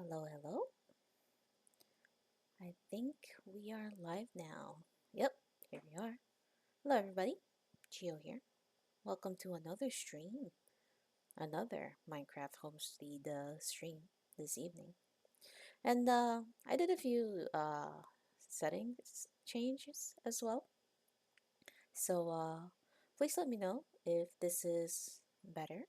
Hello, hello. I think we are live now. Yep, here we are. Hello, everybody. Chiyo here. Welcome to another stream. Another Minecraft Homestead stream this evening. And I did a few settings changes as well. So please let me know if this is better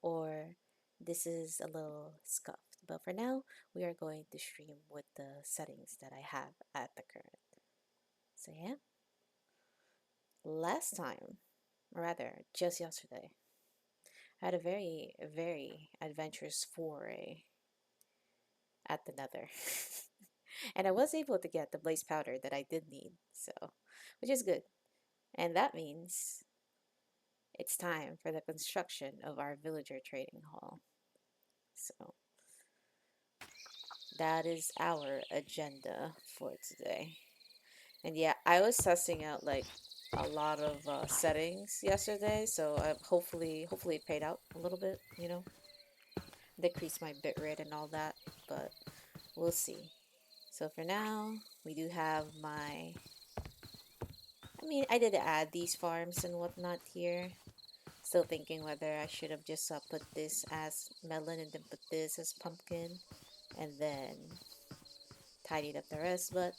or this is a little scuffed. But for now, we are going to stream with the settings that I have at the current. So yeah, last time, or rather, just yesterday, I had a very adventurous foray at the Nether. And I was able to get the blaze powder that I did need, so which is good. And that means it's time for the construction of our villager trading hall. So that is our agenda for today. And yeah, I was testing out like a lot of settings yesterday, so hopefully it paid out a little bit, decrease my bitrate and all that, but we'll see. So for now, we do have I did add these farms and whatnot here. Still thinking whether I should have just put this as melon and then put this as pumpkin and then tidied up the rest, but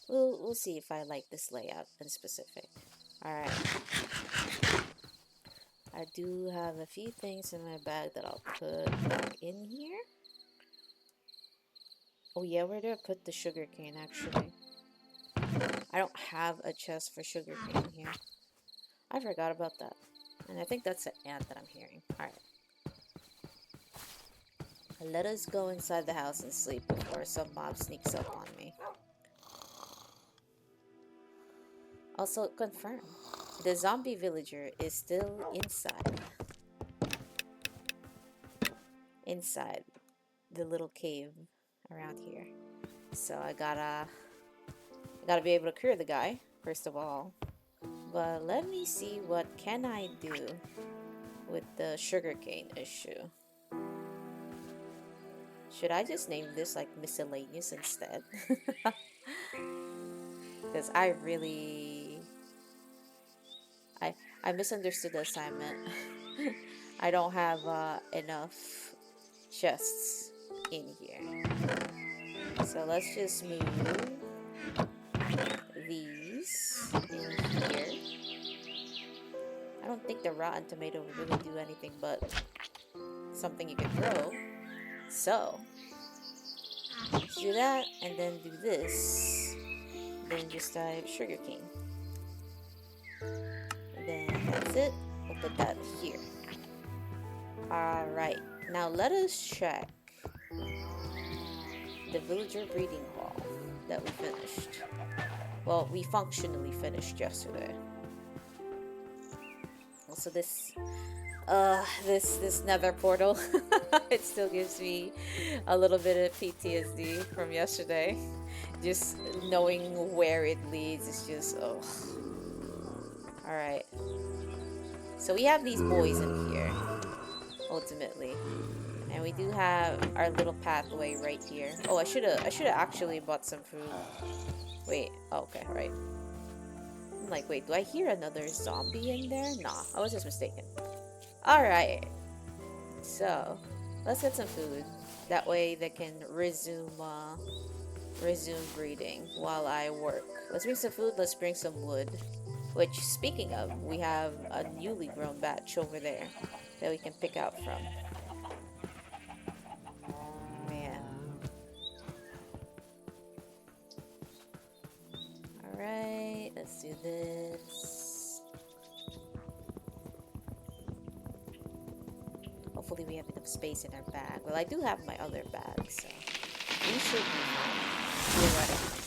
we'll see if I like this layout in specific. Alright. I do have a few things in my bag that I'll put back in here. Oh yeah, where do I put the sugarcane actually? I don't have a chest for sugarcane here. I forgot about that. And I think that's an ant that I'm hearing. Alright. Let us go inside the house and sleep before some mob sneaks up on me. Also, confirm. The zombie villager is still inside. Inside the little cave around here. So I gotta be able to cure the guy, first of all. But let me see what can I do with the sugarcane issue. Should I just name this like miscellaneous instead? Because I misunderstood the assignment. I don't have enough chests in here. So let's just move these in here. I don't think the rotten tomato would really do anything but something you can throw. So let's do that and then do this. Then just type sugarcane. Then that's it. We'll put that here. Alright, now let us check the villager breeding hall that we finished. Well, we functionally finished yesterday. Also this nether portal, it still gives me a little bit of PTSD from yesterday. Just knowing where it leads is just, oh. Alright. So we have these boys in here, ultimately. And we do have our little pathway right here. Oh, I should have actually bought some food. Wait, oh, okay, right. I'm like, wait, do I hear another zombie in there? Nah, I was just mistaken. Alright. So, let's get some food. That way they can resume breeding while I work. Let's bring some food, let's bring some wood. Which, speaking of, we have a newly grown batch over there that we can pick out from. Man. Alright, let's do this. Hopefully we have enough space in our bag. Well, I do have my other bag, so we should be fine. Theoretically.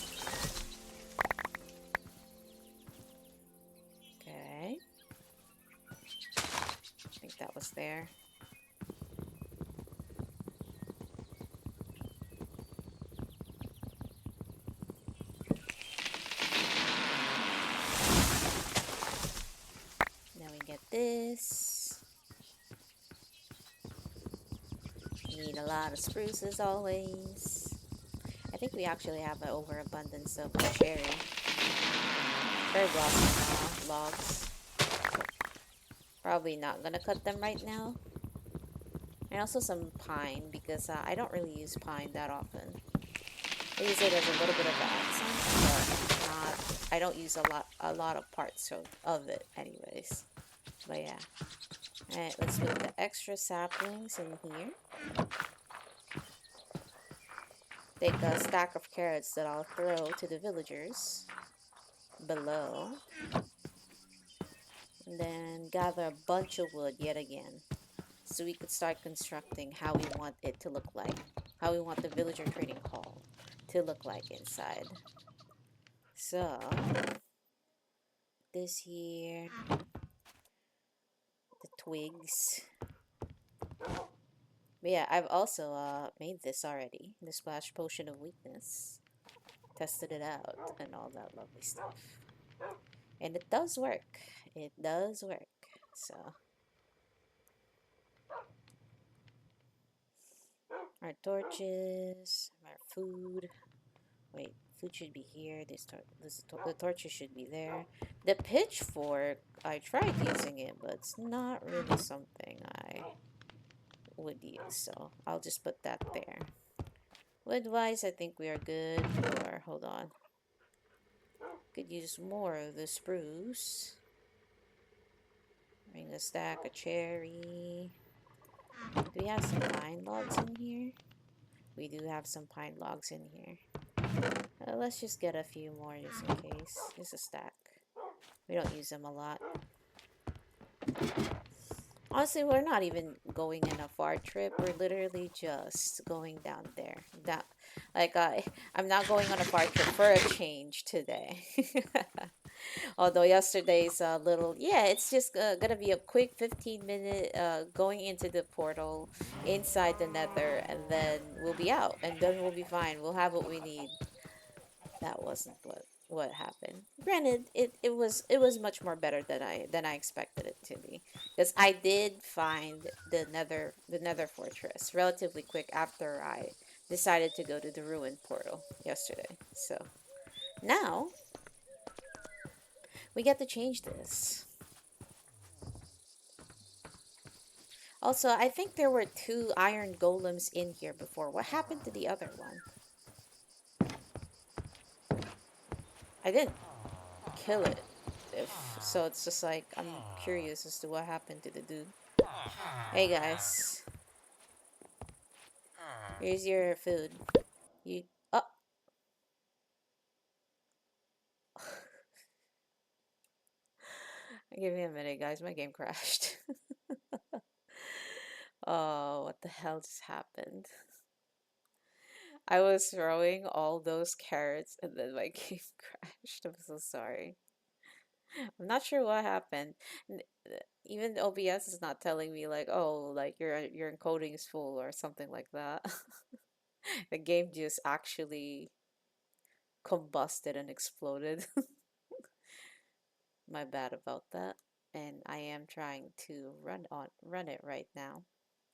Okay. I think that was there. Now we get this. Need a lot of spruce as always. I think we actually have an overabundance of cherry blossom logs. Probably not gonna cut them right now. And also some pine because I don't really use pine that often. I use it as a little bit of an accent, but not. I don't use a lot of parts of it, anyways. But yeah. All right, let's put the extra saplings in here. Take a stack of carrots that I'll throw to the villagers below. And then gather a bunch of wood yet again. So we could start constructing how we want it to look like. How we want the villager training hall to look like inside. So, this here, the twigs. But yeah, I've also made this already. The splash potion of weakness. Tested it out and all that lovely stuff. And it does work. It does work. So, our torches, our food. Wait, food should be here. The torches should be there. The pitchfork, I tried using it, but it's not really something I would use. So I'll just put that there. Wood-wise, I think we are good. Or, hold on. Could use more of the spruce. Bring a stack of cherry. Do we have some pine logs in here? We do have some pine logs in here. Let's just get a few more just in case. Just a stack. We don't use them a lot. Honestly, we're not even going in a far trip. We're literally just going down there. I'm not going on a far trip for a change today. Although yesterday's a little, yeah, it's just gonna be a quick 15-minute going into the portal inside the nether, and then we'll be out, and then we'll be fine. We'll have what we need. That wasn't what happened. Granted, it was much more better than I expected it to be, because I did find the nether fortress relatively quick after I decided to go to the ruined portal yesterday. So now we get to change this. Also, I think there were 2 iron golems in here before. What happened to the other one? I didn't kill it. If so, it's just like I'm curious as to what happened to the dude. Hey guys, here's your food. You oh give me a minute, guys. My game crashed. Oh, what the hell just happened? I was throwing all those carrots and then my game crashed. I'm so sorry. I'm not sure what happened. Even OBS is not telling me like, oh, like your encoding is full or something like that. The game just actually combusted and exploded. My bad about that. And I am trying to run it right now.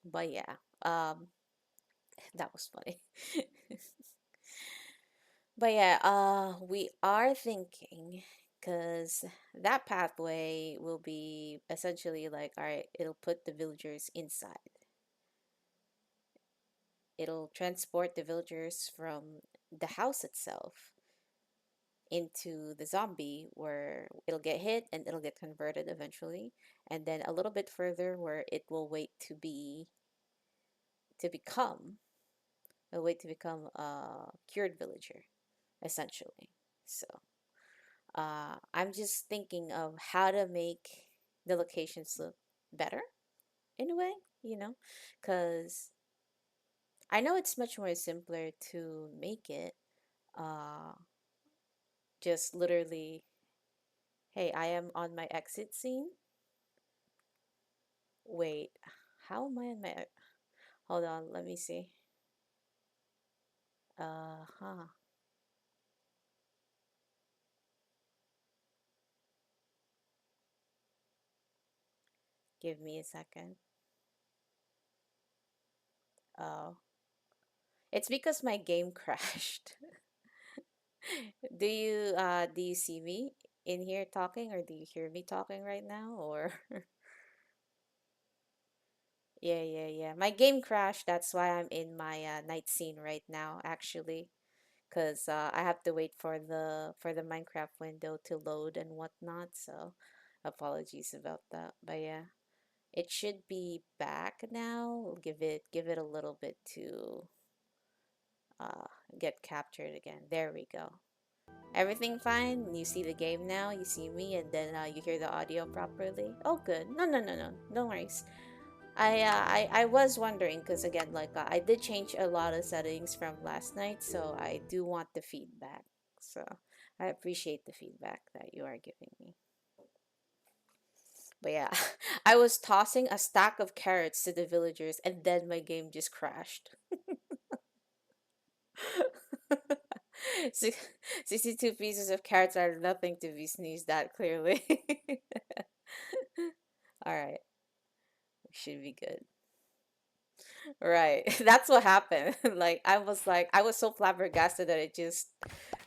But yeah, that was funny. But yeah, we are thinking because that pathway will be essentially like, all right, it'll put the villagers inside. It'll transport the villagers from the house itself into the zombie where it'll get hit and it'll get converted eventually, and then a little bit further where it will wait to become a cured villager essentially. So I'm just thinking of how to make the locations look better in a way, because I know it's much more simpler to make it uh just literally, hey, I am on my exit scene. Wait, how am I on my... Hold on, let me see. Uh-huh. Give me a second. Oh. It's because my game crashed. Do you see me in here talking, or do you hear me talking right now, or yeah, yeah, yeah. My game crashed. That's why I'm in my night scene right now, actually, because I have to wait for the Minecraft window to load and whatnot. So, apologies about that. But yeah, it should be back now. We'll give it a little bit to uh get captured again. There we go. Everything fine? You see the game now, you see me, and then you hear the audio properly. Oh, good. No, no, no, no, no worries. I was wondering because again, like I did change a lot of settings from last night, so I do want the feedback. So I appreciate the feedback that you are giving me. But yeah, I was tossing a stack of carrots to the villagers, and then my game just crashed. 62 pieces of carrots are nothing to be sneezed at, clearly. Alright, we should be good. Right, that's what happened. I was so flabbergasted that it just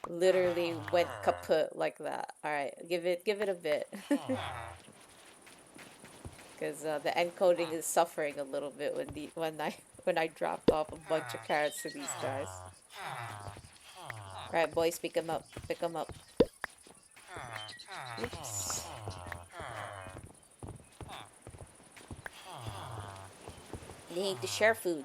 literally went kaput like that. Alright, give it a bit. Because the encoding is suffering a little bit when I dropped off a bunch of carrots to these guys. Alright, boys, pick them up. Pick them up. Oops. They need to share food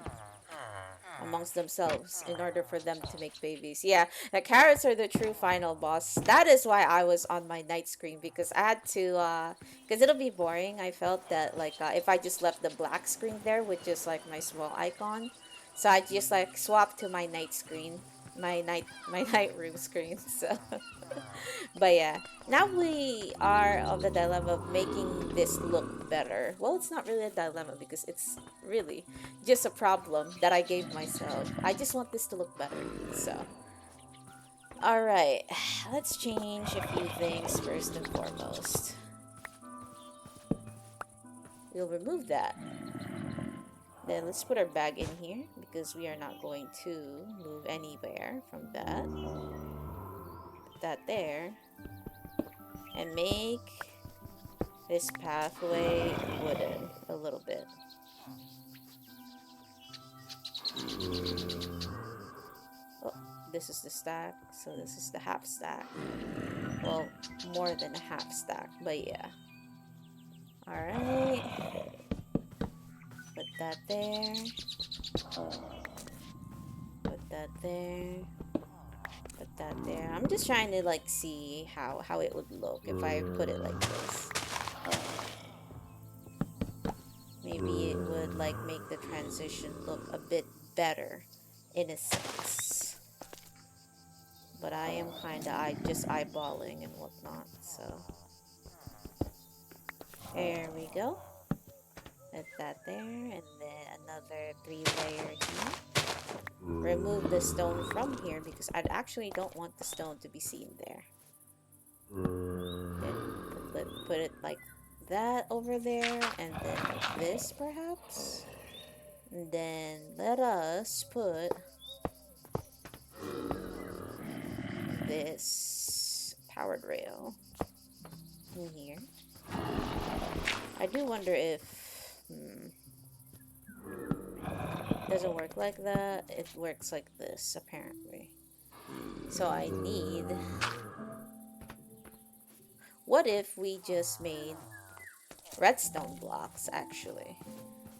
amongst themselves in order for them to make babies. Yeah, the carrots are the true final boss. That is why I was on my night screen, because I had to because it'll be boring. I felt that like if I just left the black screen there with just like my small icon. So I just like swapped to my night screen, my night room screen. So but yeah, now we are of the dilemma of making this look better. Well, it's not really a dilemma because it's really just a problem that I gave myself. I just want this to look better. So, alright, let's change a few things first and foremost. We'll remove that. Then let's put our bag in here because we are not going to move anywhere from that. Put that there. And make this pathway wooden a little bit. Oh, this is the stack, so this is the half stack. Well, more than a half stack, but yeah. Alright. Put that there. Put that there. Put that there. I'm just trying to like see how it would look if I put it like this. Maybe it would like make the transition look a bit better in a sense. But I am kinda just eyeballing and whatnot, so there we go. Put that there, and then another 3-layer here. Remove the stone from here because I actually don't want the stone to be seen there. Then put it like that over there, and then like this perhaps. And then let us put this powered rail in here. I do wonder if doesn't work like that. It works like this apparently. So I need, what if we just made redstone blocks actually?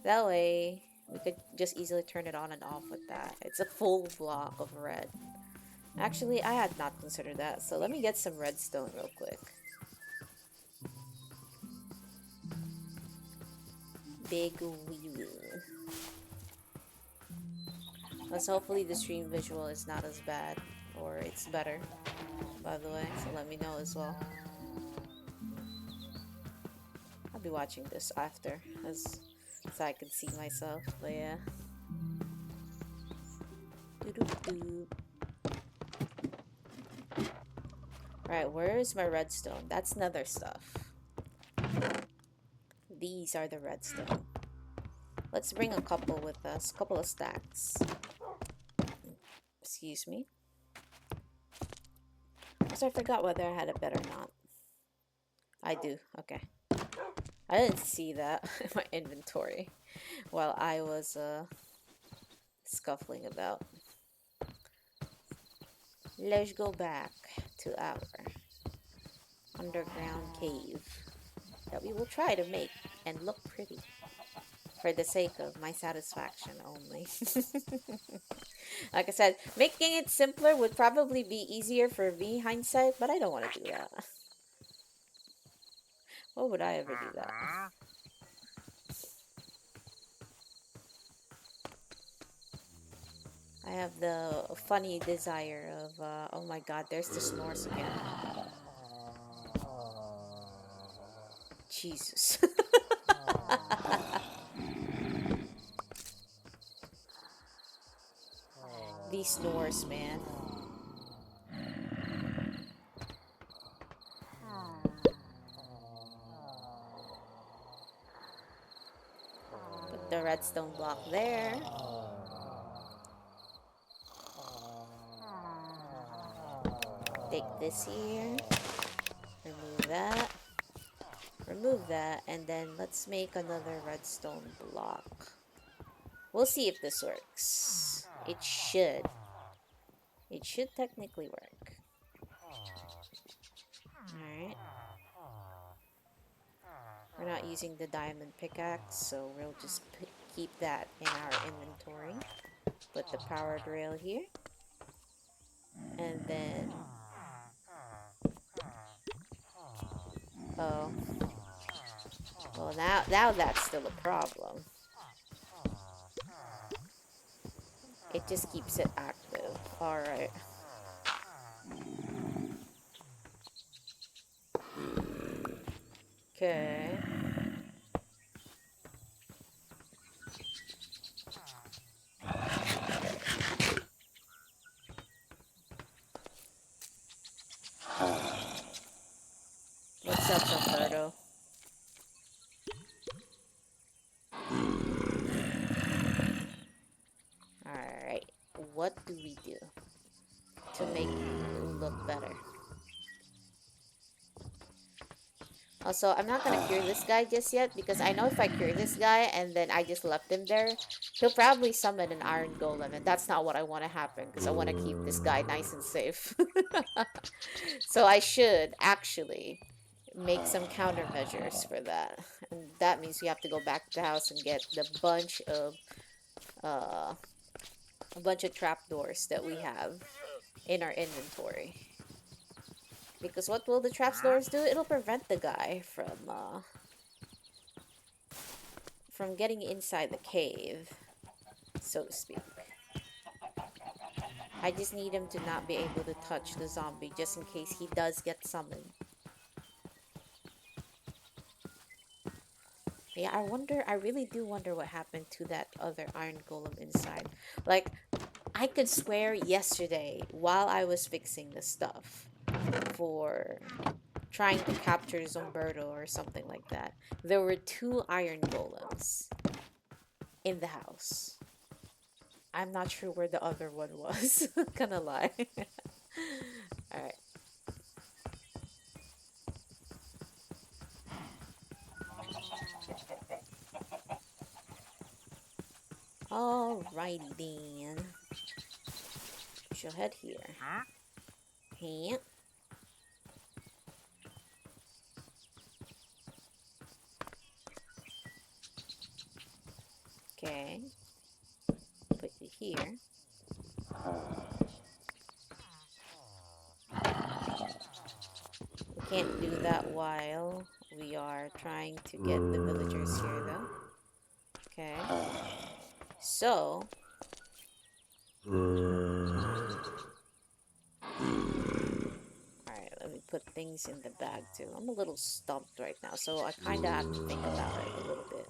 That way we could just easily turn it on and off with that. It's a full block of red. Actually, I had not considered that, so let me get some redstone real quick. Big wheel. Let's hopefully the stream visual is not as bad, or it's better, by the way, so let me know as well. I'll be watching this after, so I can see myself, but yeah. Alright, where is my redstone? That's nether stuff. These are the redstone. Let's bring a couple with us, couple of stacks. Excuse me. So I forgot whether I had a bed or not. I do. Okay. I didn't see that in my inventory while I was scuffling about. Let's go back to our underground cave that we will try to make and look pretty for the sake of my satisfaction only. Like I said, making it simpler would probably be easier for me hindsight, but I don't want to do that. What would I ever do that? I have the funny desire of, oh my god, there's the snores again. Jesus. These snores, man. Put the redstone block there. Take this here. Remove that, and then let's make another redstone block. We'll see if this works. It should. It should technically work. Alright. We're not using the diamond pickaxe, so we'll just keep that in our inventory. Put the power drill here. And then... Oh. Well, now that's still a problem. It just keeps it active. Alright. Okay. What's up, Humberto? Alright. What do we do to make you look better? Also, I'm not gonna cure this guy just yet, because I know if I cure this guy and then I just left him there, he'll probably summon an iron golem, and that's not what I want to happen, because I want to keep this guy nice and safe. So I should actually make some countermeasures for that. And that means we have to go back to the house and get the uh, a bunch of trapdoors that we have in our inventory. Because what will the trapdoors do? It'll prevent the guy from getting inside the cave, so to speak. I just need him to not be able to touch the zombie just in case he does get summoned. Yeah, I really do wonder what happened to that other iron golem inside. Like, I could swear yesterday while I was fixing the stuff for trying to capture Zomberto or something like that, there were 2 iron golems in the house. I'm not sure where the other one was. Gonna lie. Alright. Alrighty then. She'll head here. Huh? Okay. Put you here. We can't do that while we are trying to get the villagers here, though. Okay. So... Alright, let me put things in the bag, too. I'm a little stumped right now, so I kind of have to think about it a little bit.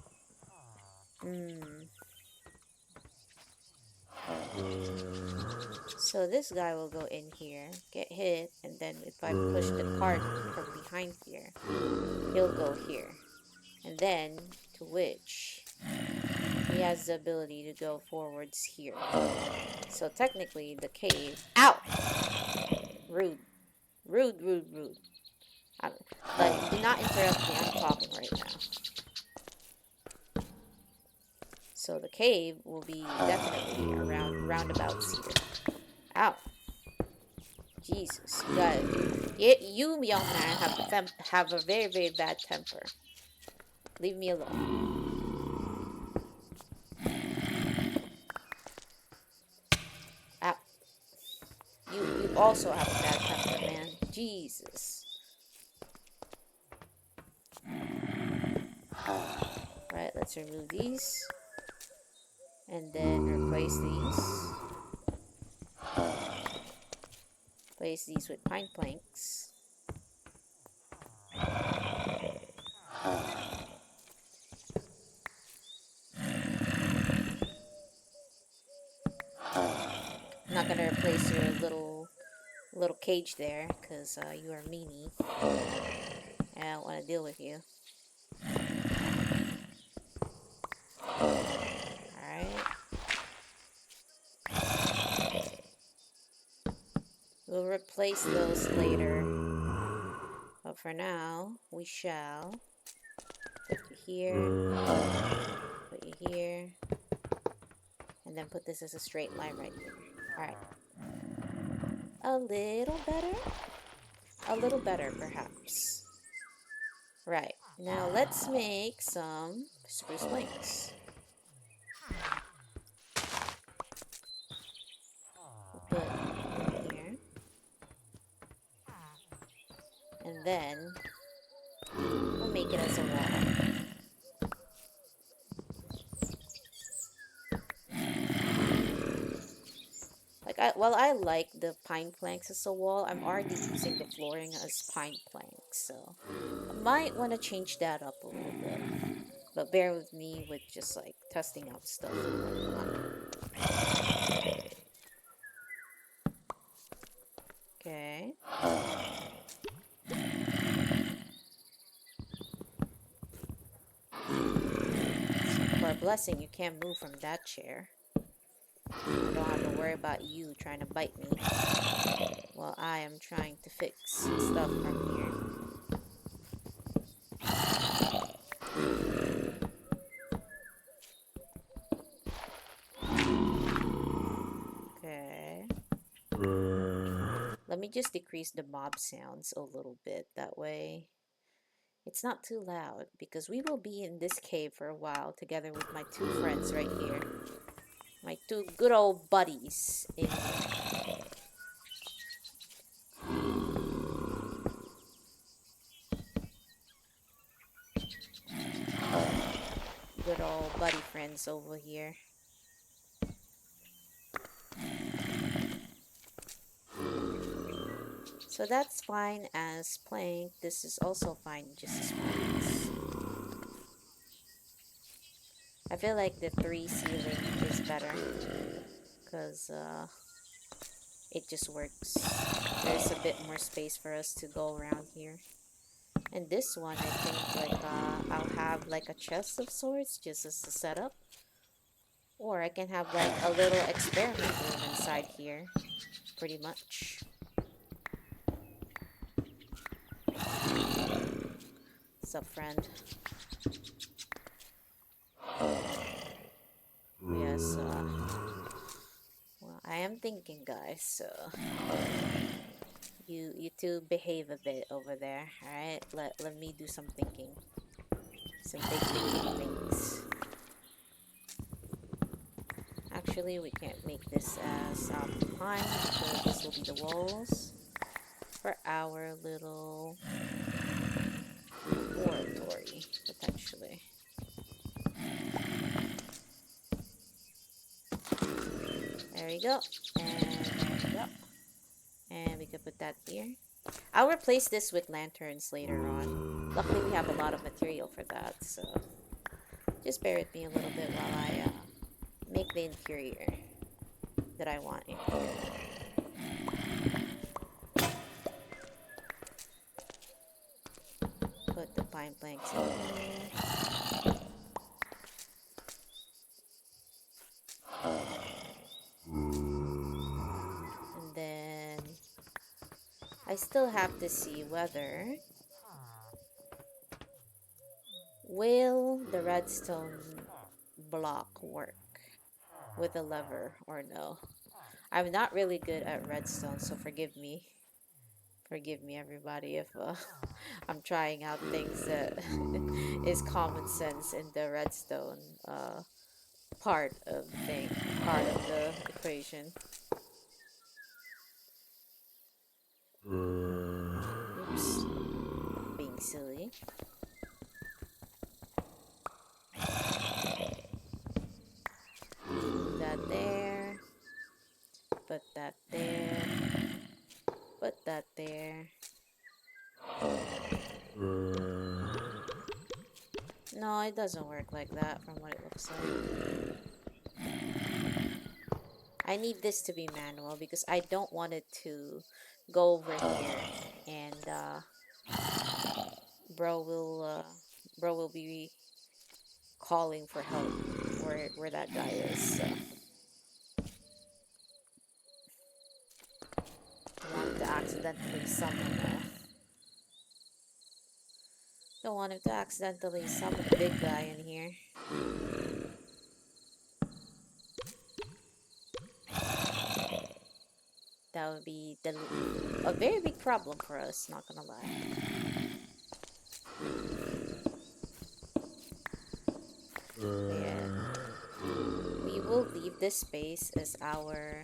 So this guy will go in here, get hit, and then if I push the cart from behind here, he'll go here. And then, to which he has the ability to go forwards here. So technically the cave... Ow! Rude. Rude, rude, rude. Like, do not interrupt me. I'm talking right now. So the cave will be definitely around roundabouts here. Ow. Jesus. You young man, have a very, very bad temper. Leave me alone. Ow. You also have a bad temper, man. Jesus. Right, let's remove these. And then replace these. Place these with pine planks. I'm not gonna replace your little cage there, because you are meanie. And I don't want to deal with you. Alright. We'll replace those later. But for now, we shall put you here, put you here, and then put this as a straight line right here. Alright. A little better? A little better, perhaps. Right. Now let's make some spruce planks. We'll put one here. And then we'll make it as a wall. While I like the pine planks as a wall, I'm already using the flooring as pine planks, so I might want to change that up a little bit. But bear with me with just like testing out stuff and whatnot. Okay. For a blessing, you can't move from that chair. I don't have to worry about you trying to bite me while I am trying to fix stuff from here. Okay. Let me just decrease the mob sounds a little bit. That way it's not too loud, because we will be in this cave for a while together with my two friends right here. My two good old buddies in good old buddy friends over here. So that's fine as plank. This is also fine just as planks. I feel like the 3 ceiling is better, because it just works. There's a bit more space for us to go around here. And this one, I think, like, I'll have like a chest of sorts just as a setup. Or I can have like a little experiment room inside here, pretty much. What's up, friend? Yes, well, I am thinking, guys, so you two behave a bit over there, alright? Let me do some thinking. Some big thinking things. Actually, we can't make this as pine, because this will be the walls for our little oratory, potentially. There we go. And there we go. And we can put that here. I'll replace this with lanterns later on. Luckily, we have a lot of material for that, so just bear with me a little bit while I make the interior that I want in here. Put the pine planks in here. I still have to see whether will the redstone block work with a lever or no. I'm not really good at redstone, so forgive me. Forgive me, everybody, if I'm trying out things that is common sense in the redstone part of part of the equation. Oops, being silly. Move that there. Put that there. Put that there. No, it doesn't work like that from what it looks like. I need this to be manual because I don't want it to go over here and bro will be calling for help where that guy is. So. Don't want him to accidentally summon a big guy in here. That would be a very big problem for us, not gonna lie. Yeah. We will leave this space as our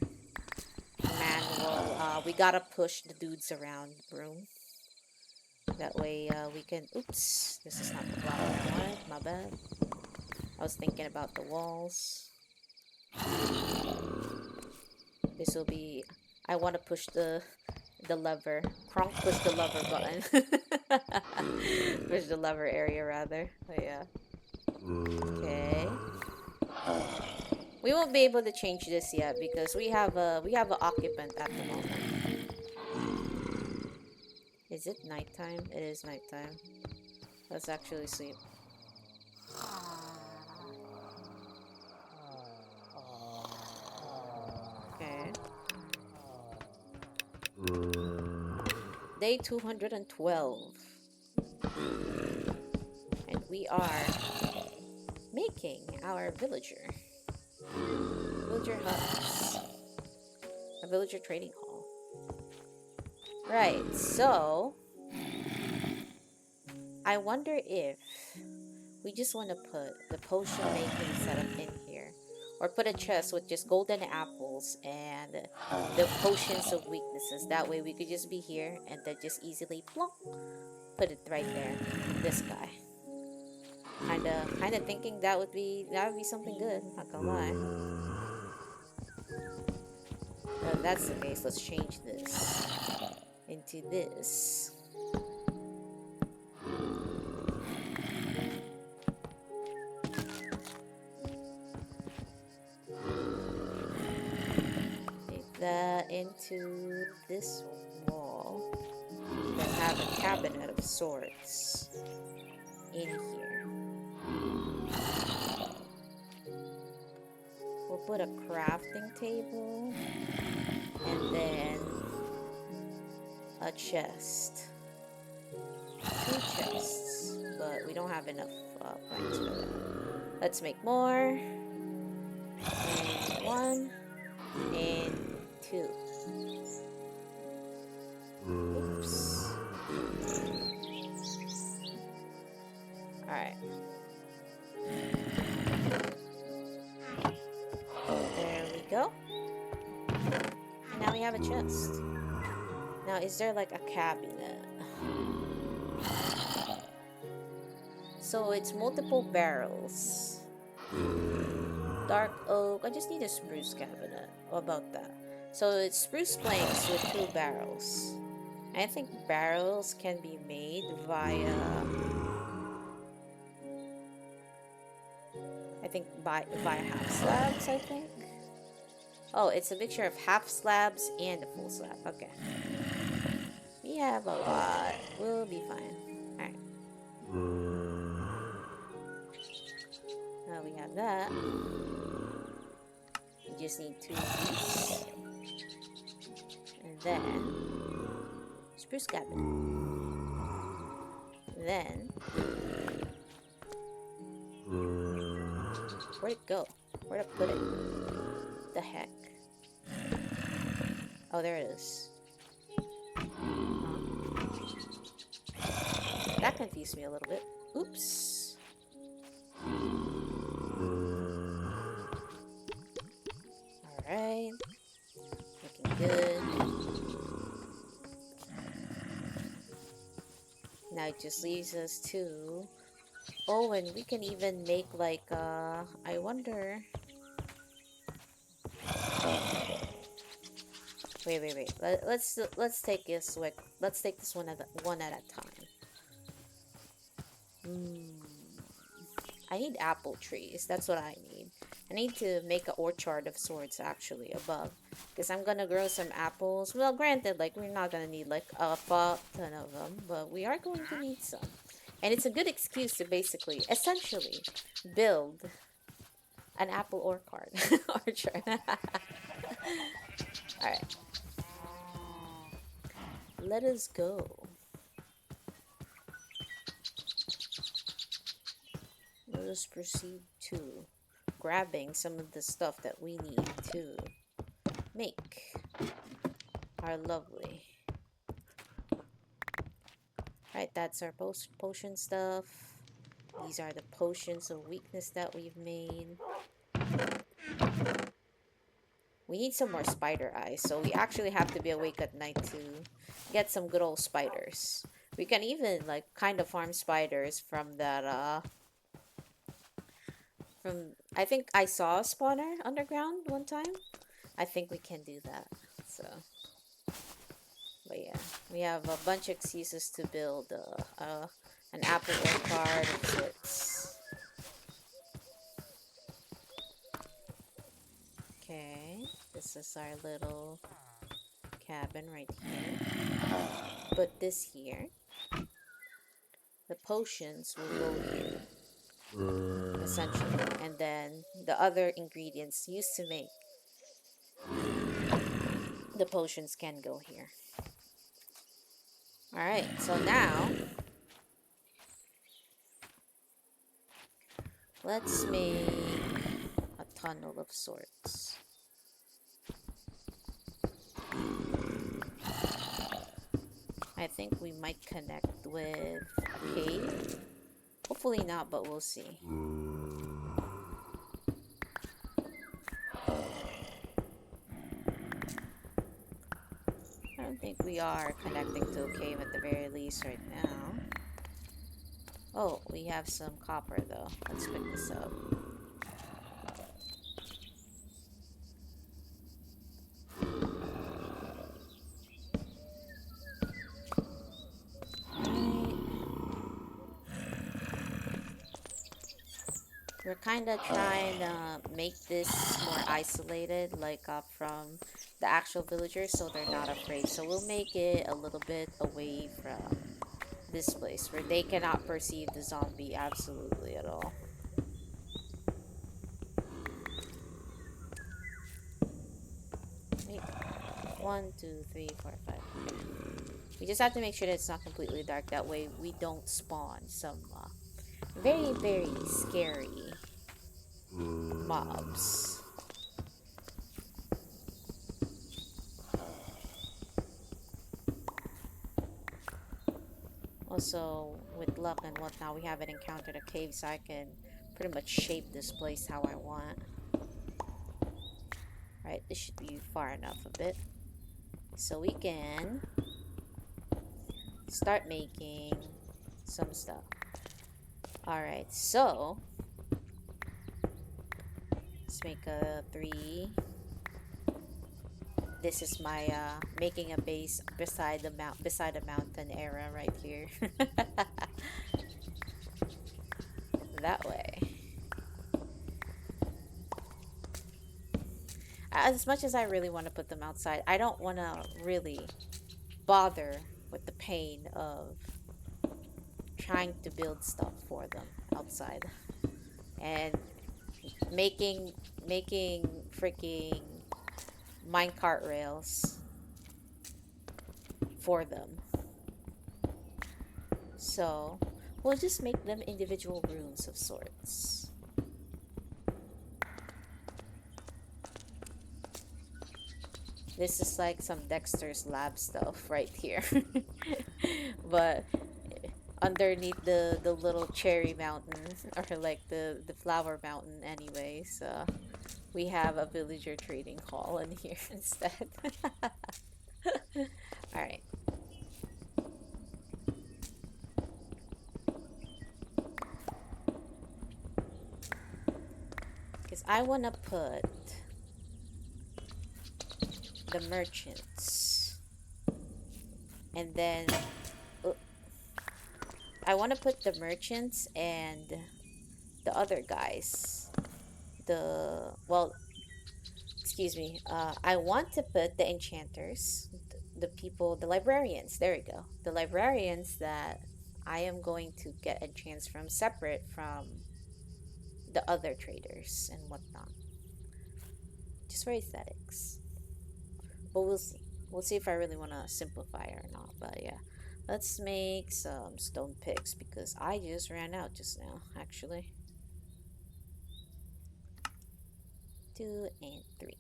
manual. We gotta push the dudes around room. That way we can... Oops, this is not the block I wanted. My bad. I was thinking about the walls. This will be... I want to push the lever. Kronk push the lever button. Push the lever area rather. But yeah. Okay. We won't be able to change this yet because we have an occupant at the moment. Is it nighttime? It is nighttime. Let's actually sleep. Okay. Day 212. And we are making our villager huts. A villager trading hall. Right, so I wonder if we just want to put the potion making setup in here. Or put a chest with just golden apples and the potions of weaknesses. That way we could just be here and then just easily plonk, put it right there. This guy. Kinda thinking that would be something good, not gonna lie. But if that's the case, let's change this into this. That into this wall. Then have a cabinet of sorts in here. We'll put a crafting table and then a chest. 2 chests, but we don't have enough planks for that. Let's make more. And 1 and 2. Oops. Alright. There we go. And now we have a chest. Now, is there like a cabinet? So it's multiple barrels. Dark oak. I just need a spruce cabinet. What about that? So it's spruce planks with 2 barrels. I think barrels can be made via... via half slabs, I think. Oh, it's a mixture of half slabs and a full slab. Okay. We have a lot. We'll be fine. Alright. Now we have that. We just need 2 of these. And then Spruce cabin. Then, where'd it go? Where'd I put it? The heck? Oh, there it is. That confused me a little bit. Oops. Alright. Looking good. Now it just leaves us to... Oh, and we can even make like, I wonder... Wait. Let's take this let's take this one at a time. I need apple trees. That's what I need. I need to make an orchard of sorts actually above, because I'm gonna grow some apples. Well, granted, like we're not gonna need like a fuck ton of them, but we are going to need some, and it's a good excuse to basically, essentially, build an apple orchard. Orchard. All right, let us go. Let us proceed to grabbing some of the stuff that we need to make our lovely. Right, that's our potion stuff. These are the potions of weakness that we've made. We need some more spider eyes, so we actually have to be awake at night to get some good old spiders. We can even like kind of farm spiders from that from, I think I saw a spawner underground one time. I think we can do that. So, but yeah, we have a bunch of excuses to build an apple orchard of sorts. Okay, this is our little cabin right here. But this here, the potions will go here, essentially, and then the other ingredients used to make the potions can go here. Alright, so now let's make a tunnel of sorts. I think we might connect with a cave. Hopefully not, but we'll see. I don't think we are connecting to a cave at the very least right now. Oh, we have some copper though. Let's pick this up. We're kind of trying to make this more isolated, like from the actual villagers, so they're not afraid. So we'll make it a little bit away from this place, where they cannot perceive the zombie absolutely at all. Wait. 1, 2, 3, 4, 5. Okay. We just have to make sure that it's not completely dark. That way we don't spawn some very, very scary mobs. Also, with luck and whatnot, we haven't encountered a cave, so I can pretty much shape this place how I want. Right, this should be far enough a bit, so we can start making some stuff. Alright, so let's make a 3. This is my making a base beside the mountain era right here. That way. As much as I really want to put them outside, I don't want to really bother with the pain of trying to build stuff for them outside and making freaking minecart rails for them. So we'll just make them individual rooms of sorts. This is like some Dexter's Lab stuff right here. But underneath the little cherry mountain, or like the flower mountain anyways, we have a villager trading hall in here instead. All right. Because I want to put the merchants, and then I want to put the merchants and the other guys. Well, excuse me. I want to put the enchanters, the people, the librarians. There we go. The librarians that I am going to get enchants from, separate from the other traders and whatnot. Just for aesthetics. But we'll see. We'll see if I really want to simplify or not. But yeah, let's make some stone picks because I just ran out just now, actually. 2 and 3.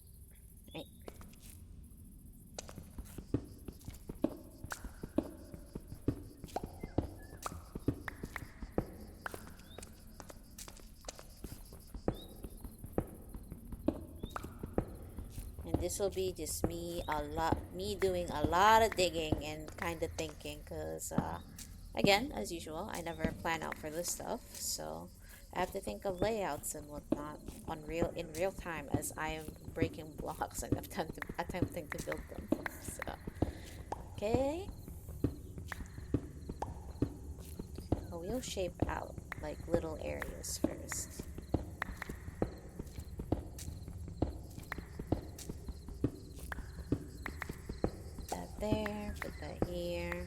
Right. And this will be just me doing a lot of digging and kind of thinking, because again, as usual, I never plan out for this stuff, so I have to think of layouts and whatnot in real time as I am breaking blocks and attempting to build them. So okay, well, we'll shape out like little areas first. Put that there, put that here.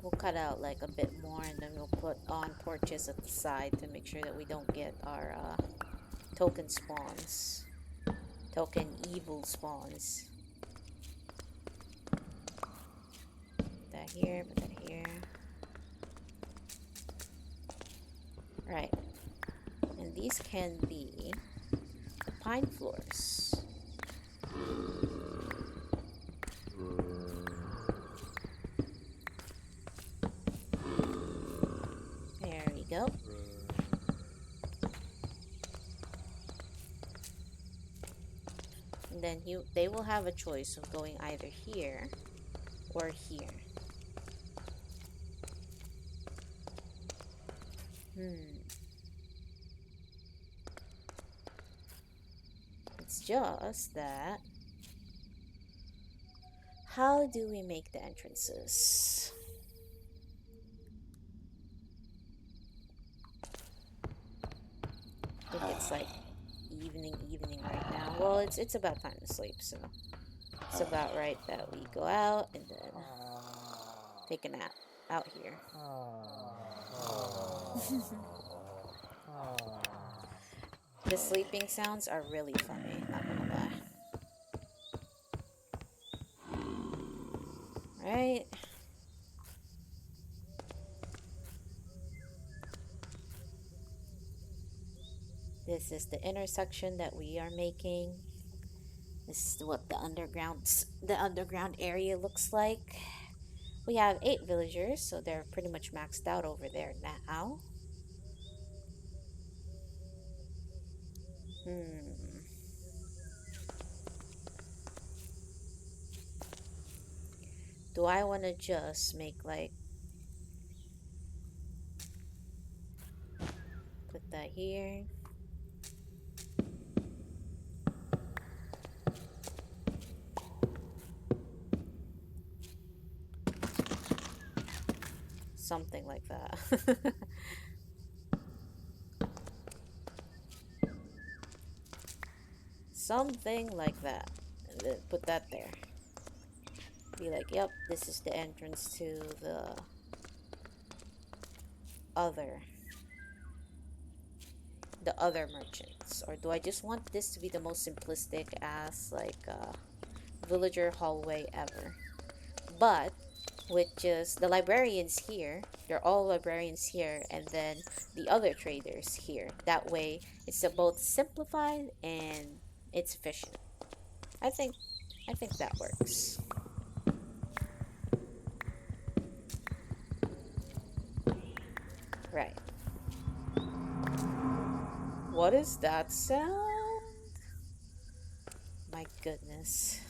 We'll cut out like a bit more, and then we'll put on porches at the side to make sure that we don't get our token spawns. Token evil spawns. Put that here, put that here. Right. And these can be the pine floors. There we go. And then they will have a choice of going either here or here. It's just that, how do we make the entrances? I think it's like evening right now. Well, it's about time to sleep, so it's about right that we go out and then take a nap out here. The sleeping sounds are really funny, not gonna lie. Right? This is the intersection that we are making. This is what the underground area looks like. We have 8 villagers, so they're pretty much maxed out over there now. Do I want to just make like, put that here? Something like that. Something like that. Put that there. Be like, yep, this is the entrance to the other merchants. Or do I just want this to be the most simplistic as like villager hallway ever? But with just the librarians here, they're all librarians here, and then the other traders here. That way, it's both simplified and it's efficient. I think, I think that works. Right. What is that sound? My goodness.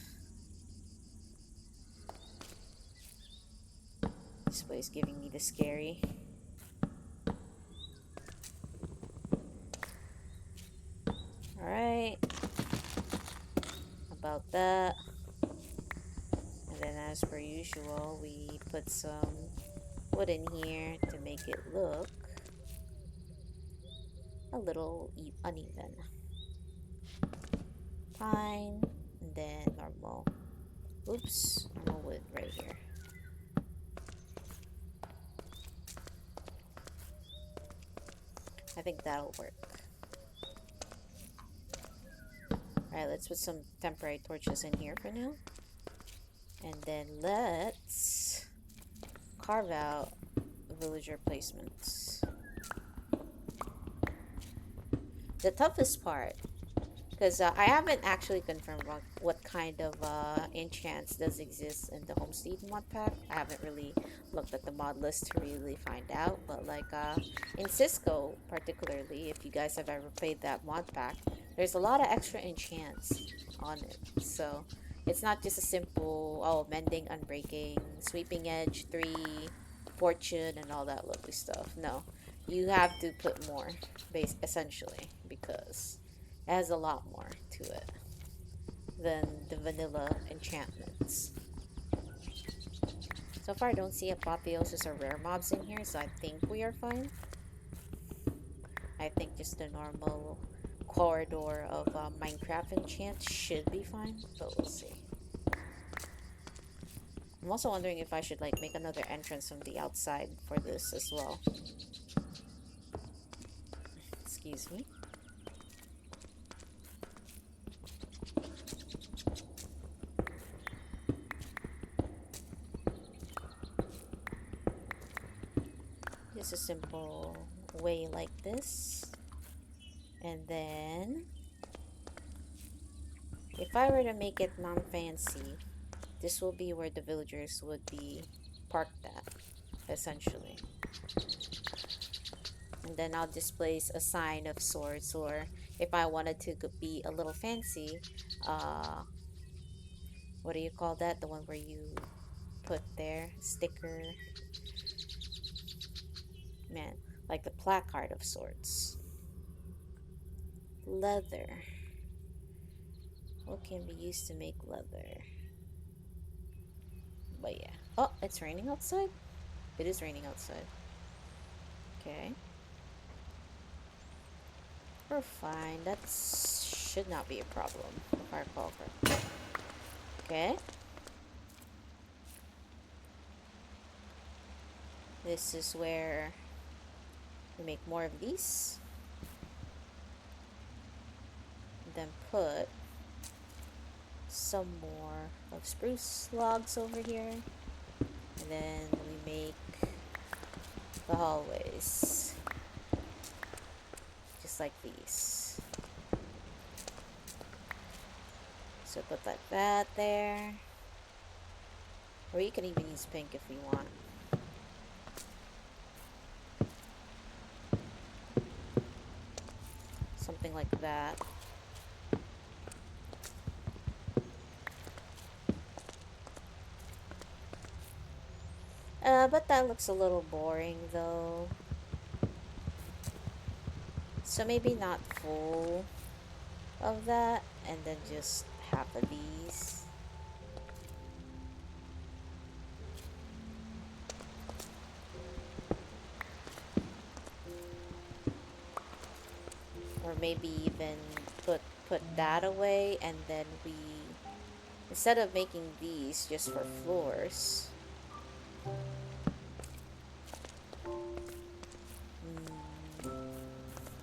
This place giving me the scary. Alright. About that. And then as per usual, we put some wood in here to make it look a little uneven. Pine, and then normal. Oops, normal wood right here. I think that'll work. Alright, let's put some temporary torches in here for now. And then let's carve out villager placements. The toughest part, because I haven't actually confirmed what kind of enchants does exist in the Homestead mod pack. I haven't really looked at the mod list to really find out, but like in Cisco particularly, if you guys have ever played that mod pack, there's a lot of extra enchants on it. So it's not just a simple, oh, mending, unbreaking, sweeping edge, 3, fortune, and all that lovely stuff. No, you have to put more, essentially, because it has a lot more to it than the vanilla enchantments. So far, I don't see apotheosis or rare mobs in here, so I think we are fine. I think just the normal corridor of Minecraft enchants should be fine, but we'll see. I'm also wondering if I should like make another entrance from the outside for this as well. Excuse me. Just a simple way like this. And then if I were to make it non-fancy, this will be where the villagers would be parked at, essentially. And then I'll displace a sign of swords, or if I wanted to be a little fancy, what do you call that? The one where you put their sticker, man, like the placard of sorts. Leather. What can be used to make leather? But yeah. Oh, it's raining outside? It is raining outside. Okay. We're fine. That should not be a problem, if I recall correctly. Okay. This is where we make more of these. Then put some more of spruce logs over here. And then we make the hallways. Just like these. So put like that there. Or you can even use pink if you want. Something like that. But that looks a little boring though. So maybe not full of that, and then just half of these. Or maybe even put that away, and then we, instead of making these just for floors,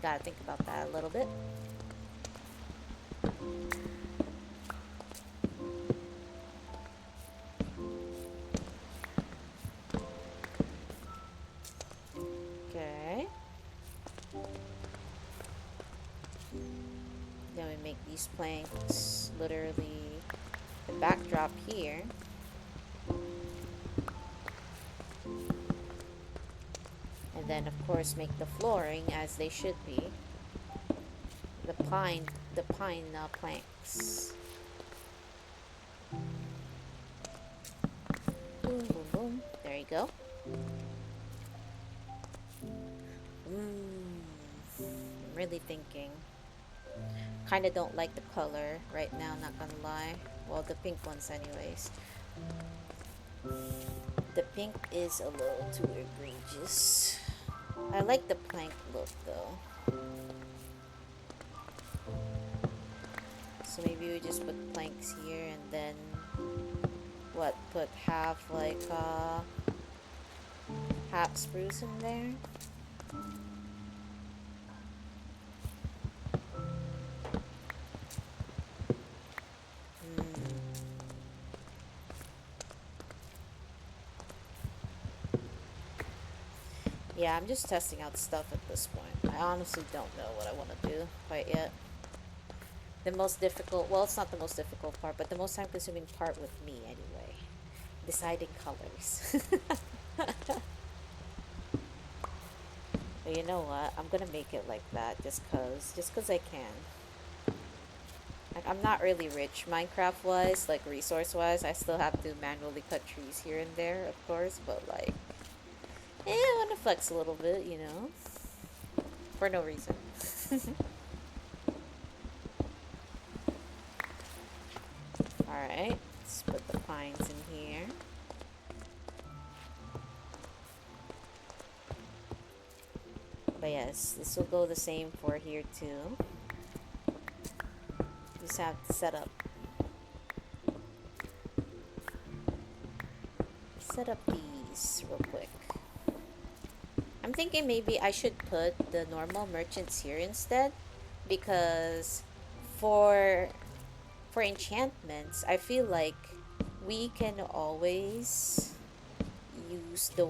gotta think about that a little bit. these planks, literally the backdrop here. And then of course make the flooring as they should be. The pine planks. Boom, boom, boom. There you go. I'm really thinking. Kinda don't like the color right now, not gonna lie. Well, the pink ones anyways. The pink is a little too egregious. I like the plank look though. So maybe we just put planks here and then what, put half like half spruce in there. Yeah, I'm just testing out stuff at this point. I honestly don't know what I want to do quite yet. The most difficult, well, it's not the most difficult part, but the most time consuming part with me anyway. Deciding colors. But you know what? I'm gonna make it like that just cause I can. Like, I'm not really rich Minecraft wise, like resource wise. I still have to manually cut trees here and there, of course, but like, yeah, I want to flex a little bit, you know, for no reason. Alright, let's put the pines in here. But yes, this will go the same for here too. Just have to set up these real quick. I'm thinking maybe I should put the normal merchants here instead, because for enchantments, I feel like we can always use the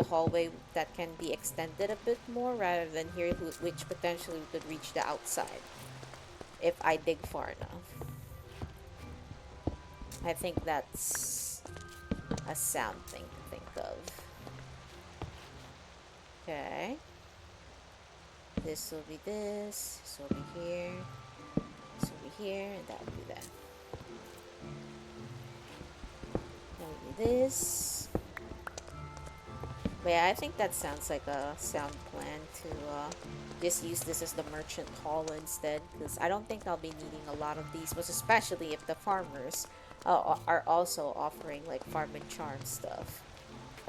hallway that can be extended a bit more rather than here, which potentially we could reach the outside if I dig far enough. I think that's a sound thing to think of. Okay. This will be this. This will be here. This will be here, and that will be that. That will be this. But yeah, I think that sounds like a sound plan to just use this as the merchant hall instead, because I don't think I'll be needing a lot of these, most especially if the farmers are also offering like farm and charm stuff.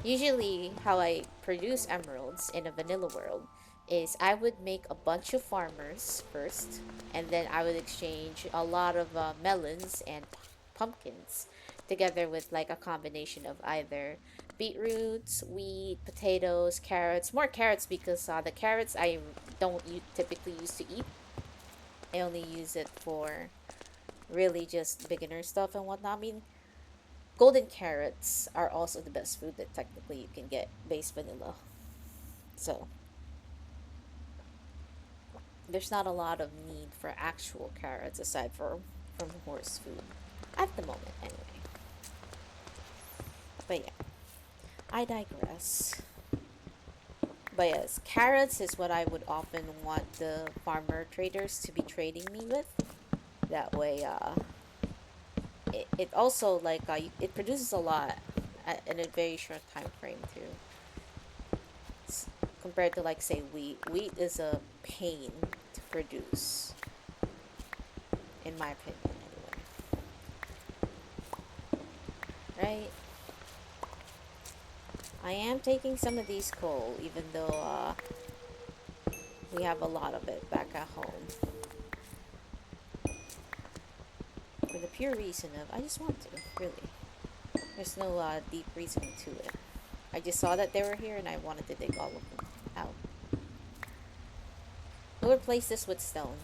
Usually, how I produce emeralds in a vanilla world is I would make a bunch of farmers first, and then I would exchange a lot of melons and pumpkins together with like a combination of either beetroots, wheat, potatoes, carrots. More carrots because the carrots I don't typically use to eat. I only use it for really just beginner stuff and whatnot. I mean, golden carrots are also the best food that technically you can get base vanilla. So there's not a lot of need for actual carrots aside from horse food at the moment anyway. But yeah, I digress. But yes, carrots is what I would often want the farmer traders to be trading me with. That way, it also like it produces a lot in a very short time frame too. Compared to like say wheat. Wheat is a pain to produce, in my opinion, anyway. Right? I am taking some of these coal, even though we have a lot of it back at home. For the pure reason of, I just want to, really. There's no deep reasoning to it. I just saw that they were here and I wanted to dig all of them out. We'll replace this with stone.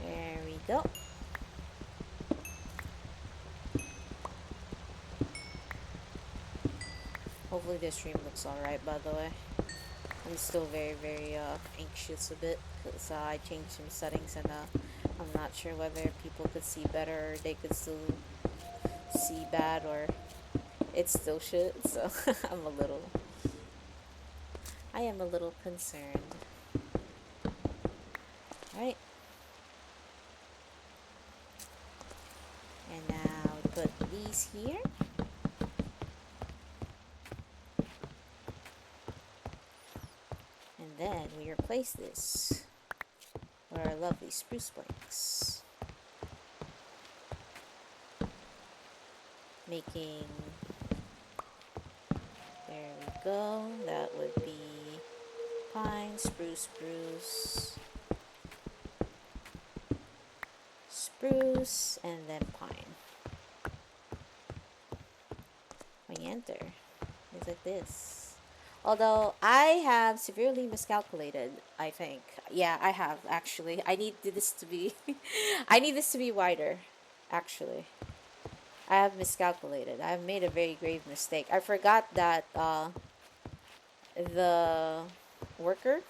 There we go. Hopefully this stream looks alright, by the way. I'm still very anxious a bit because I changed some settings and I'm not sure whether people could see better or they could still see bad or it's still shit. So I am a little concerned. Alright. And now we put these here. And then we replace this with our lovely spruce planks. Making, there we go, that would be pine, spruce, spruce, and then pine. When you enter, it's like this. Although I have severely miscalculated, I think. Yeah, I have actually. I need this to be I need this to be wider, actually. I have miscalculated. I have made a very grave mistake. I forgot that the worker,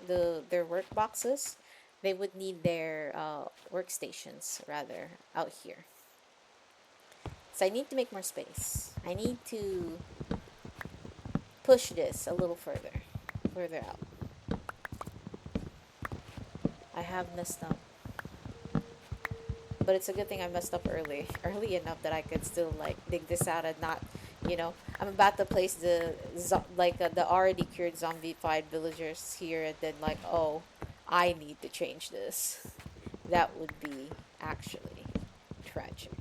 their work boxes, they would need their workstations rather out here. So I need to make more space. I need to push this a little further out. I have messed up. But it's a good thing I messed up early enough that I could still like dig this out and not, you know, I'm about to place the the already cured zombified villagers here and then like, oh, I need to change this. That would be actually tragic.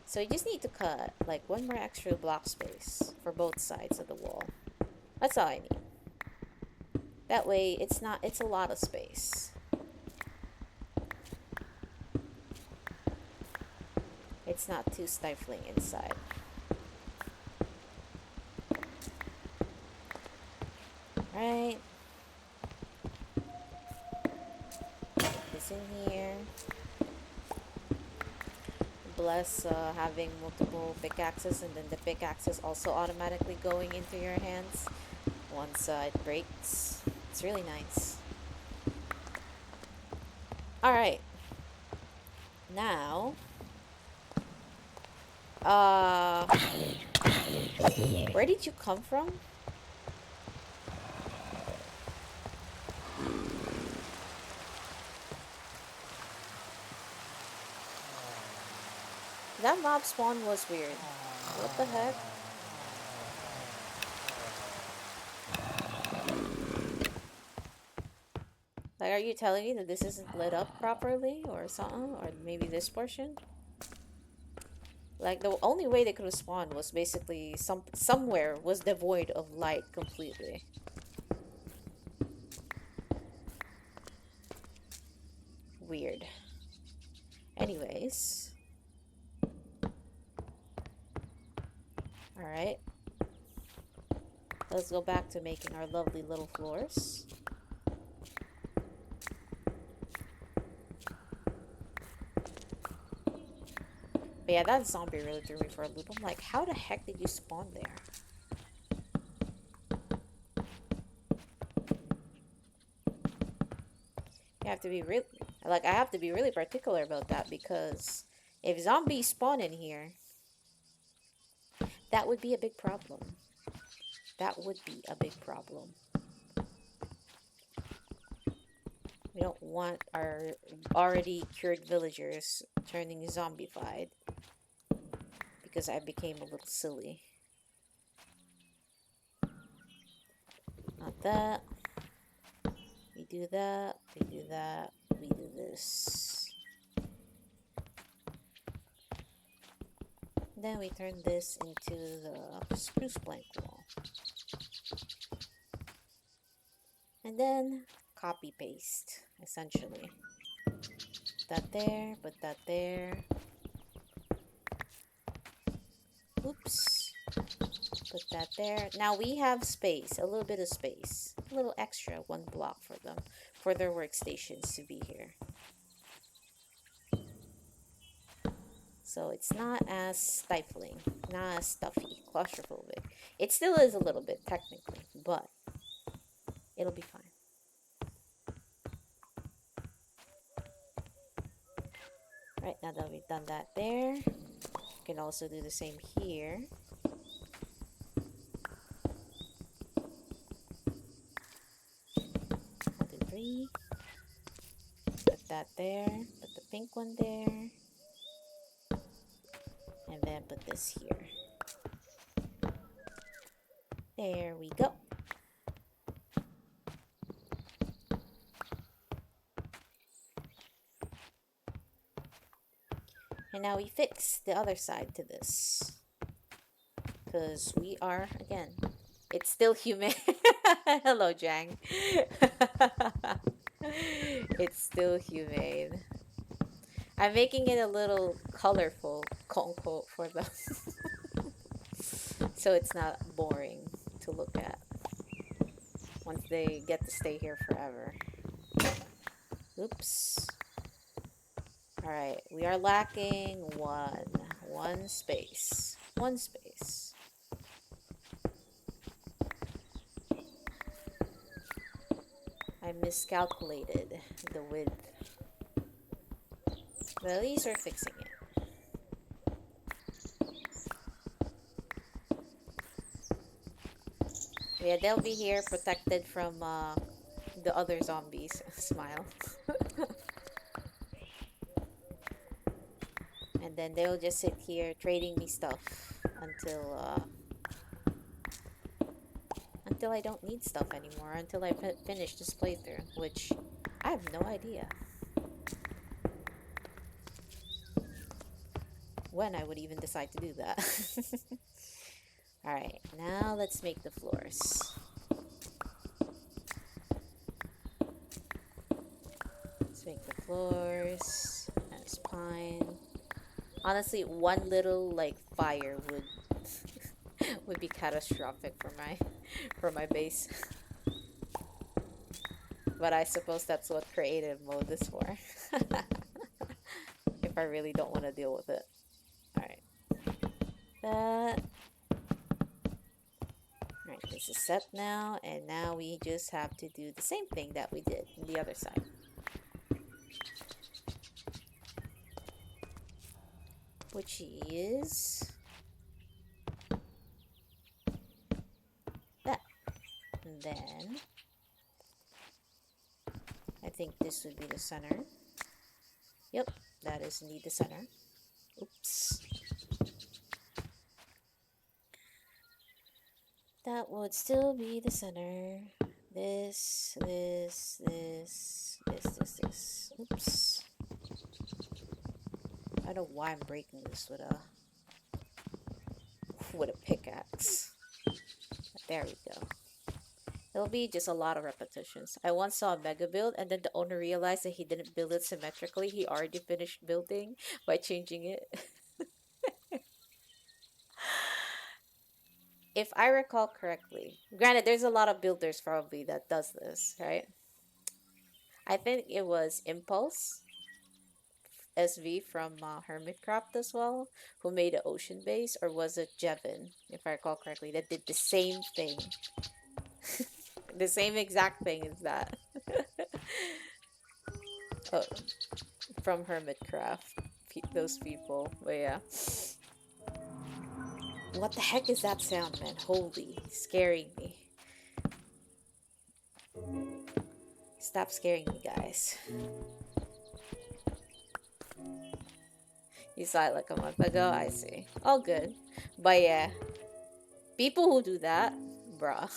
So you just need to cut like one more extra block space for both sides of the wall. That's all I need. That way it's a lot of space. It's not too stifling inside. Right. Put this in here. Bless having multiple pickaxes and then the pickaxes also automatically going into your hands once it breaks. It's really nice. Alright. Now, where did you come from? That mob spawn was weird. What the heck? Like, are you telling me that this isn't lit up properly or something? Or maybe this portion? Like, the only way they could have spawned was basically somewhere was devoid of light completely. Weird. Anyways. Alright. Let's go back to making our lovely little floors. But yeah, that zombie really threw me for a loop. I'm like, how the heck did you spawn there? You have to be really, like, I have to be really particular about that because if zombies spawn in here, that would be a big problem. That would be a big problem. We don't want our already cured villagers turning zombified because I became a little silly. Not that. We do that. We do that. We do this. Then we turn this into the spruce plank wall. And then copy paste, essentially. Put that there, put that there. Oops. Put that there. Now we have space, a little bit of space. A little extra, 1 block for them, for their workstations to be here. So it's not as stifling, not as stuffy, claustrophobic. It still is a little bit technically, but it'll be fine. Right, now that we've done that there, we can also do the same here. 1, 2, 3. Put that there. Put the pink one there. And then put this here. There we go. And now we fix the other side to this. Because we are, again, it's still humid. Hello, Jang. It's still humane. I'm making it a little colorful, quote unquote, for them. So it's not boring to look at once they get to stay here forever. Oops. Alright, we are lacking one space. One space. I miscalculated the width. But at least we're fixing it. Yeah, they'll be here protected from the other zombies. Smile. And then they'll just sit here trading me stuff until I don't need stuff anymore, until I finish this playthrough, which I have no idea when I would even decide to do that. Alright, now let's make the floors. Let's make the floors. That's pine. Honestly, one little like fire would be catastrophic for my base. But I suppose that's what creative mode is for. If I really don't want to deal with it. Alright. That. Alright, this is set now, and now we just have to do the same thing that we did on the other side. Which is that. And then I think this would be the center. Yep, that is indeed the center. Oops. That would still be the center. This. Oops. I don't know why I'm breaking this with a pickaxe. But there we go. It'll be just a lot of repetitions. I once saw a mega build, and then the owner realized that he didn't build it symmetrically. He already finished building by changing it. If I recall correctly, granted, there's a lot of builders probably that does this, right? I think it was Impulse SV from Hermitcraft as well, who made an ocean base, or was it Jevin, if I recall correctly, that did the same thing. The same exact thing as that. Oh, from Hermitcraft, those people. But yeah. What the heck is that sound, man? Holy, scaring me. Stop scaring me, guys. You saw it like a month ago? I see. All good. But yeah, people who do that, bruh.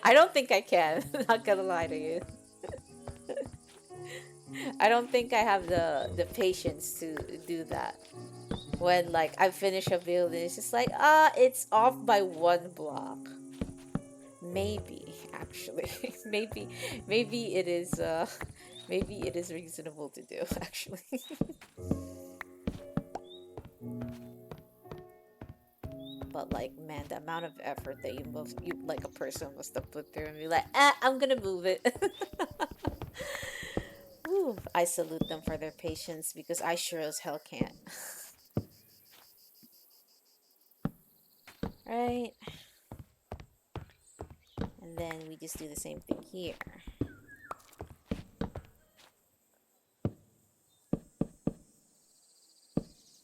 I don't think I can. Not gonna lie to you. I don't think I have the patience to do that. When like I finish a build and it's just like, it's off by 1 block. Maybe actually. maybe it is reasonable to do actually. But like, man, the amount of effort that you like a person must have put through and be like, I'm gonna move it. Ooh, I salute them for their patience because I sure as hell can't. right? And then we just do the same thing here.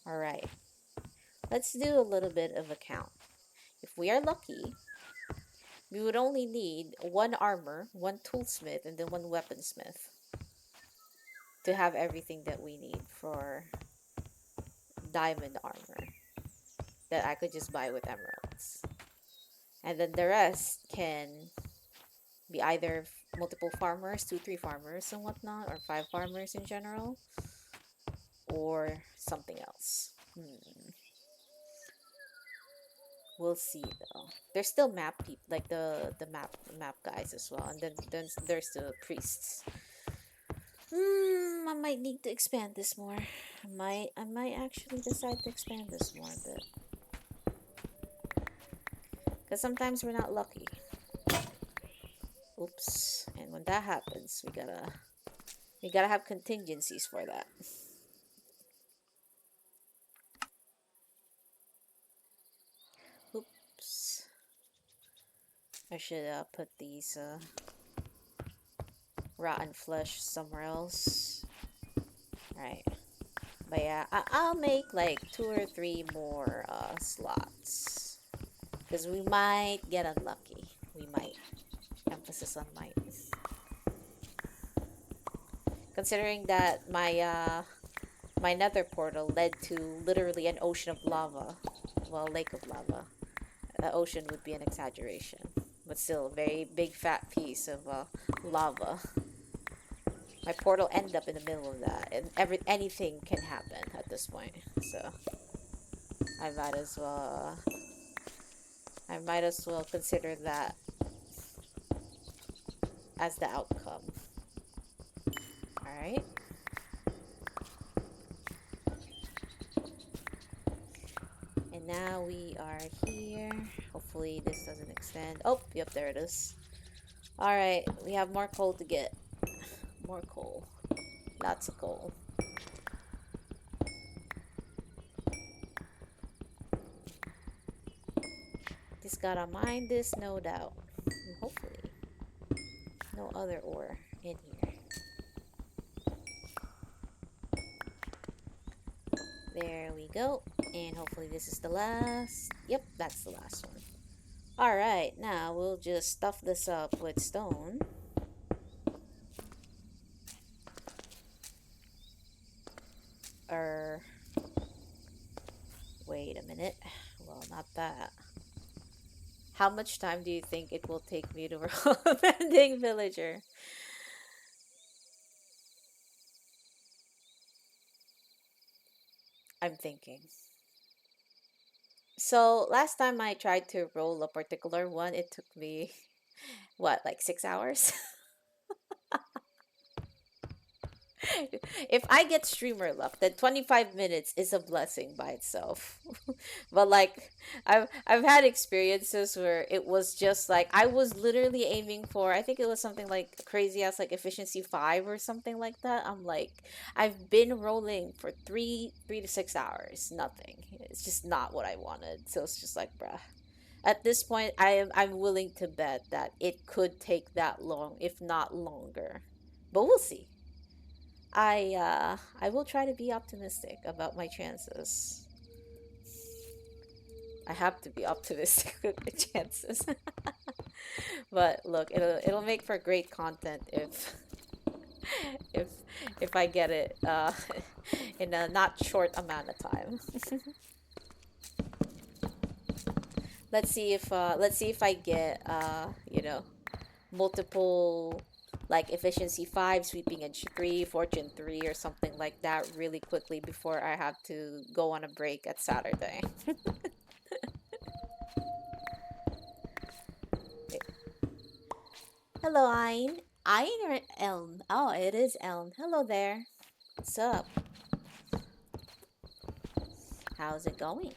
All right. Let's do a little bit of a count. If we are lucky, we would only need one armor, one toolsmith, and then one weaponsmith to have everything that we need for diamond armor that I could just buy with emeralds. And then the rest can be either multiple farmers, 2, 3 farmers and whatnot, or 5 farmers in general, or something else. We'll see though. There's still map people, like the map guys as well, and then there's the priests. I might need to expand this more. I might actually decide to expand this more a bit, because sometimes we're not lucky. Oops. And when that happens, we gotta have contingencies for that. Oops. I should put these rotten flesh somewhere else. Right. But yeah, I'll make like 2 or 3 more slots. Because we might get unlucky. We might. Emphasis on might. Considering that my nether portal led to literally an ocean of lava. Well, lake of lava. Ocean would be an exaggeration. But still, a very big fat piece of lava. My portal ended up in the middle of that, and anything can happen at this point. So I might as well consider that as the outcome. All right. And now we are here. Hopefully this doesn't extend. Oh, yep, there it is. All right, we have more coal to get. More coal. Lots of coal. Just gotta mine this, no doubt. And hopefully, no other ore in here. There we go. And hopefully this is the last. Yep, that's the last one. Alright, now we'll just stuff this up with stone. Wait a minute. Well, not that. How much time do you think it will take me to roll a bending villager? I'm thinking. So, last time I tried to roll a particular one, it took me, what, like 6 hours? If I get streamer luck, then 25 minutes is a blessing by itself. But like I've had experiences where it was just like I was literally aiming for, I think it was something like crazy as like efficiency 5 or something like that. I'm like, I've been rolling for 3 to 6 hours, nothing. It's just not what I wanted. So it's just like, bruh. At this point, I'm willing to bet that it could take that long, if not longer. But we'll see. I will try to be optimistic about my chances. I have to be optimistic with the chances. But look, it'll make for great content if if I get it in a not short amount of time. Let's see if I get multiple like efficiency 5, sweeping edge 3, fortune 3 or something like that really quickly before I have to go on a break at Saturday. Hello, Ein. Ein or Elm? Oh, it is Elm. Hello there. What's up? How's it going?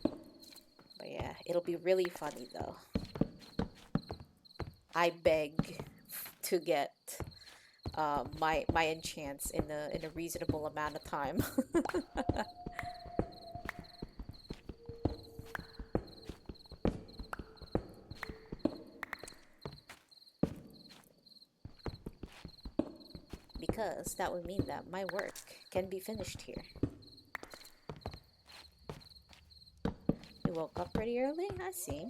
But yeah, it'll be really funny though. I beg to get my enchants in a reasonable amount of time. because that would mean that my work can be finished here. You woke up pretty early? I see.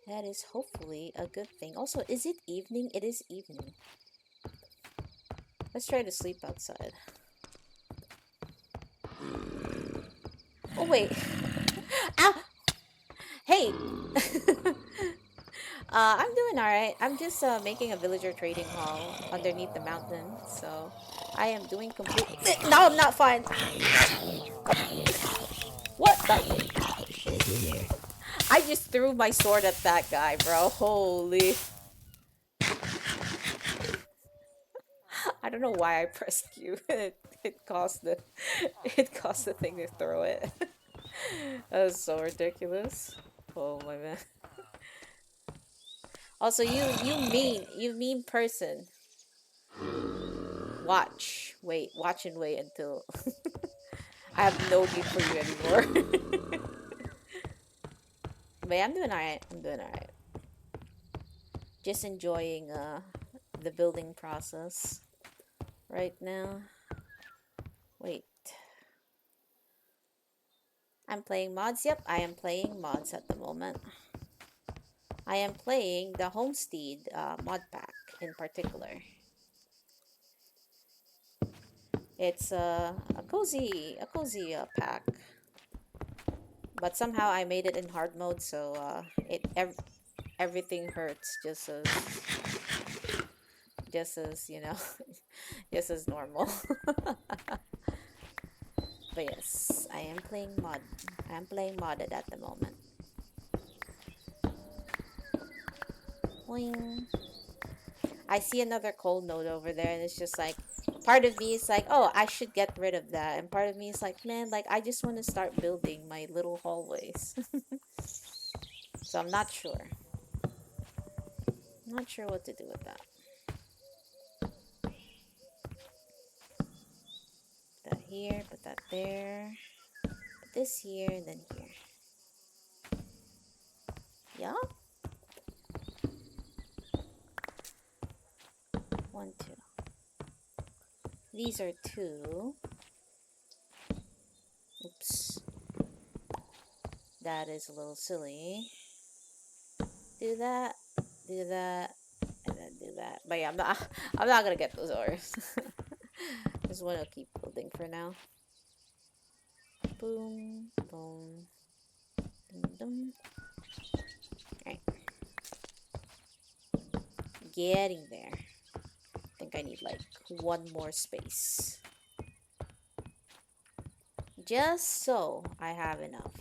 That is hopefully a good thing. Also, is it evening? It is evening. Let's try to sleep outside. Oh, wait. Ow! Hey! I'm doing alright. I'm just making a villager trading hall underneath the mountain, so I am doing complete. No, I'm not fine. What the? I just threw my sword at that guy, bro. Holy. I don't know why I pressed Q. It caused the thing to throw it. That was so ridiculous. Oh my man. Also, you mean person. Watch and wait until I have no need for you anymore. But yeah, I'm doing alright. I'm doing alright. Just enjoying the building process right now. Wait. I'm playing mods. Yep, I am playing mods at the moment. I am playing the Homestead mod pack in particular. It's a cozy pack, but somehow I made it in hard mode, so everything hurts just as you know, just as normal. But yes, I am playing modded at the moment. Boing. I see another coal node over there, and it's just like, part of me is like, oh, I should get rid of that, and part of me is like, man, like I just want to start building my little hallways. So I'm not sure. I'm not sure what to do with that. Put that here, put that there, put this here, and then here. Yeah? 1, 2. These are 2. Oops. That is a little silly. Do that, and then do that. But yeah, I'm not gonna get those ores. Just want to keep building for now. Boom, boom, dum, dum. Alright. Getting there. I think I need like 1 more space. Just so I have enough.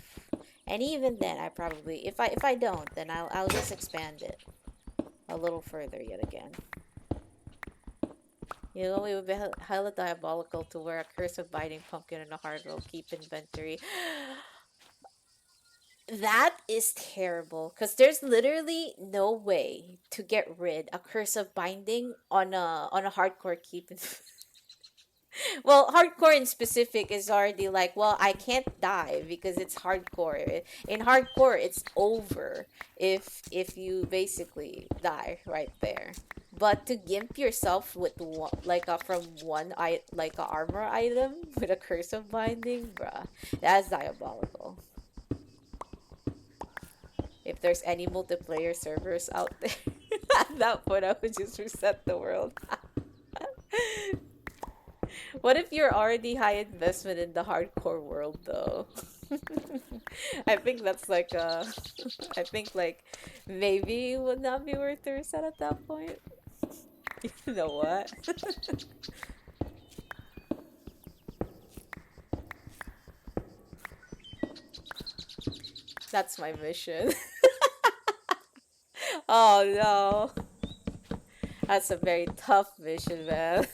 And even then, I probably, if I don't, then I'll just expand it a little further yet again. You know, it would be hella diabolical to wear a curse of binding pumpkin and a hard roll, keep inventory. That is terrible, because there's literally no way to get rid a curse of binding on a hardcore keep. Well, hardcore in specific is already like, well, I can't die because it's hardcore. In hardcore, it's over if you basically die right there. But to gimp yourself with one, like from one like a armor item with a curse of binding, bruh, that's diabolical. If there's any multiplayer servers out there, at that point I would just reset the world. What if you're already high investment in the hardcore world though? I think that's like I think like maybe it would not be worth the reset at that point. You know what? That's my mission. Oh no. That's a very tough mission, man.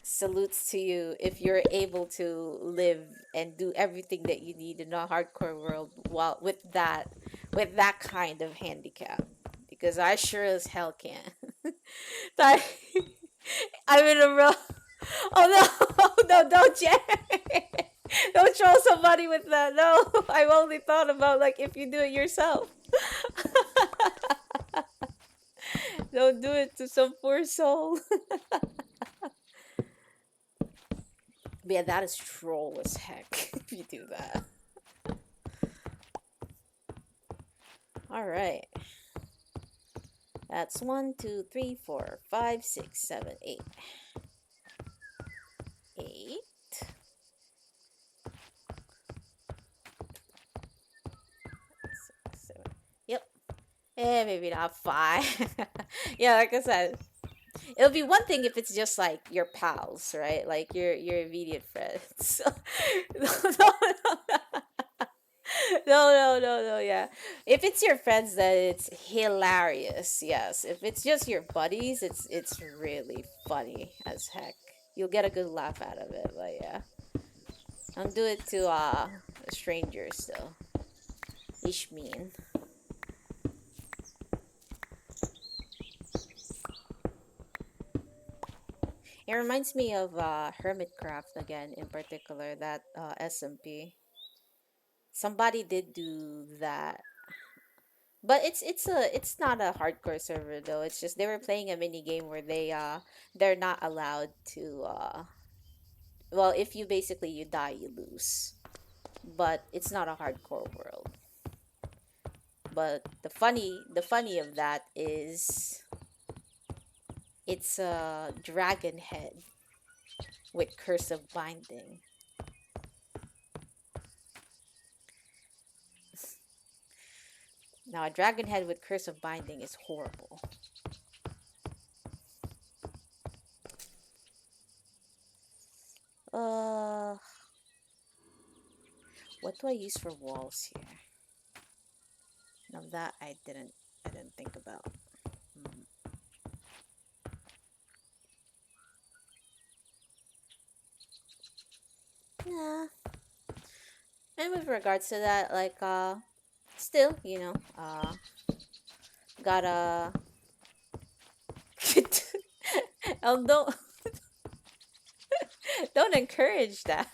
Salutes to you if you're able to live and do everything that you need in a hardcore world while with that kind of handicap. Because I sure as hell can't. That I'm in a real. Oh no! Oh no! Don't don't troll somebody with that. No, I've only thought about like if you do it yourself. Don't do it to some poor soul. But yeah, that is troll as heck if you do that. Alright. That's 1, 2, 3, 4, 5, 6, 7, 8. 8. 6, 7. Yep. Eh, maybe not 5. Yeah, like I said, it'll be one thing if it's just like your pals, right? Like your immediate friends. No, no, no. No, no, no, no, yeah. If it's your friends, then it's hilarious. Yes. If it's just your buddies, it's really funny as heck. You'll get a good laugh out of it, but yeah. Don't do it to strangers though. Ish mean. It reminds me of Hermitcraft again in particular, that SMP. Somebody did do that. But it's not a hardcore server though. It's just they were playing a mini game where they're not allowed to well, if you basically you die, you lose. But it's not a hardcore world. But the funny of that is it's a dragon head with curse of binding. Now a dragon head with curse of binding is horrible. Uh what do I use for walls here? Now that I didn't think about. Hmm. Nah. And with regards to that, like still, gotta don't don't encourage that.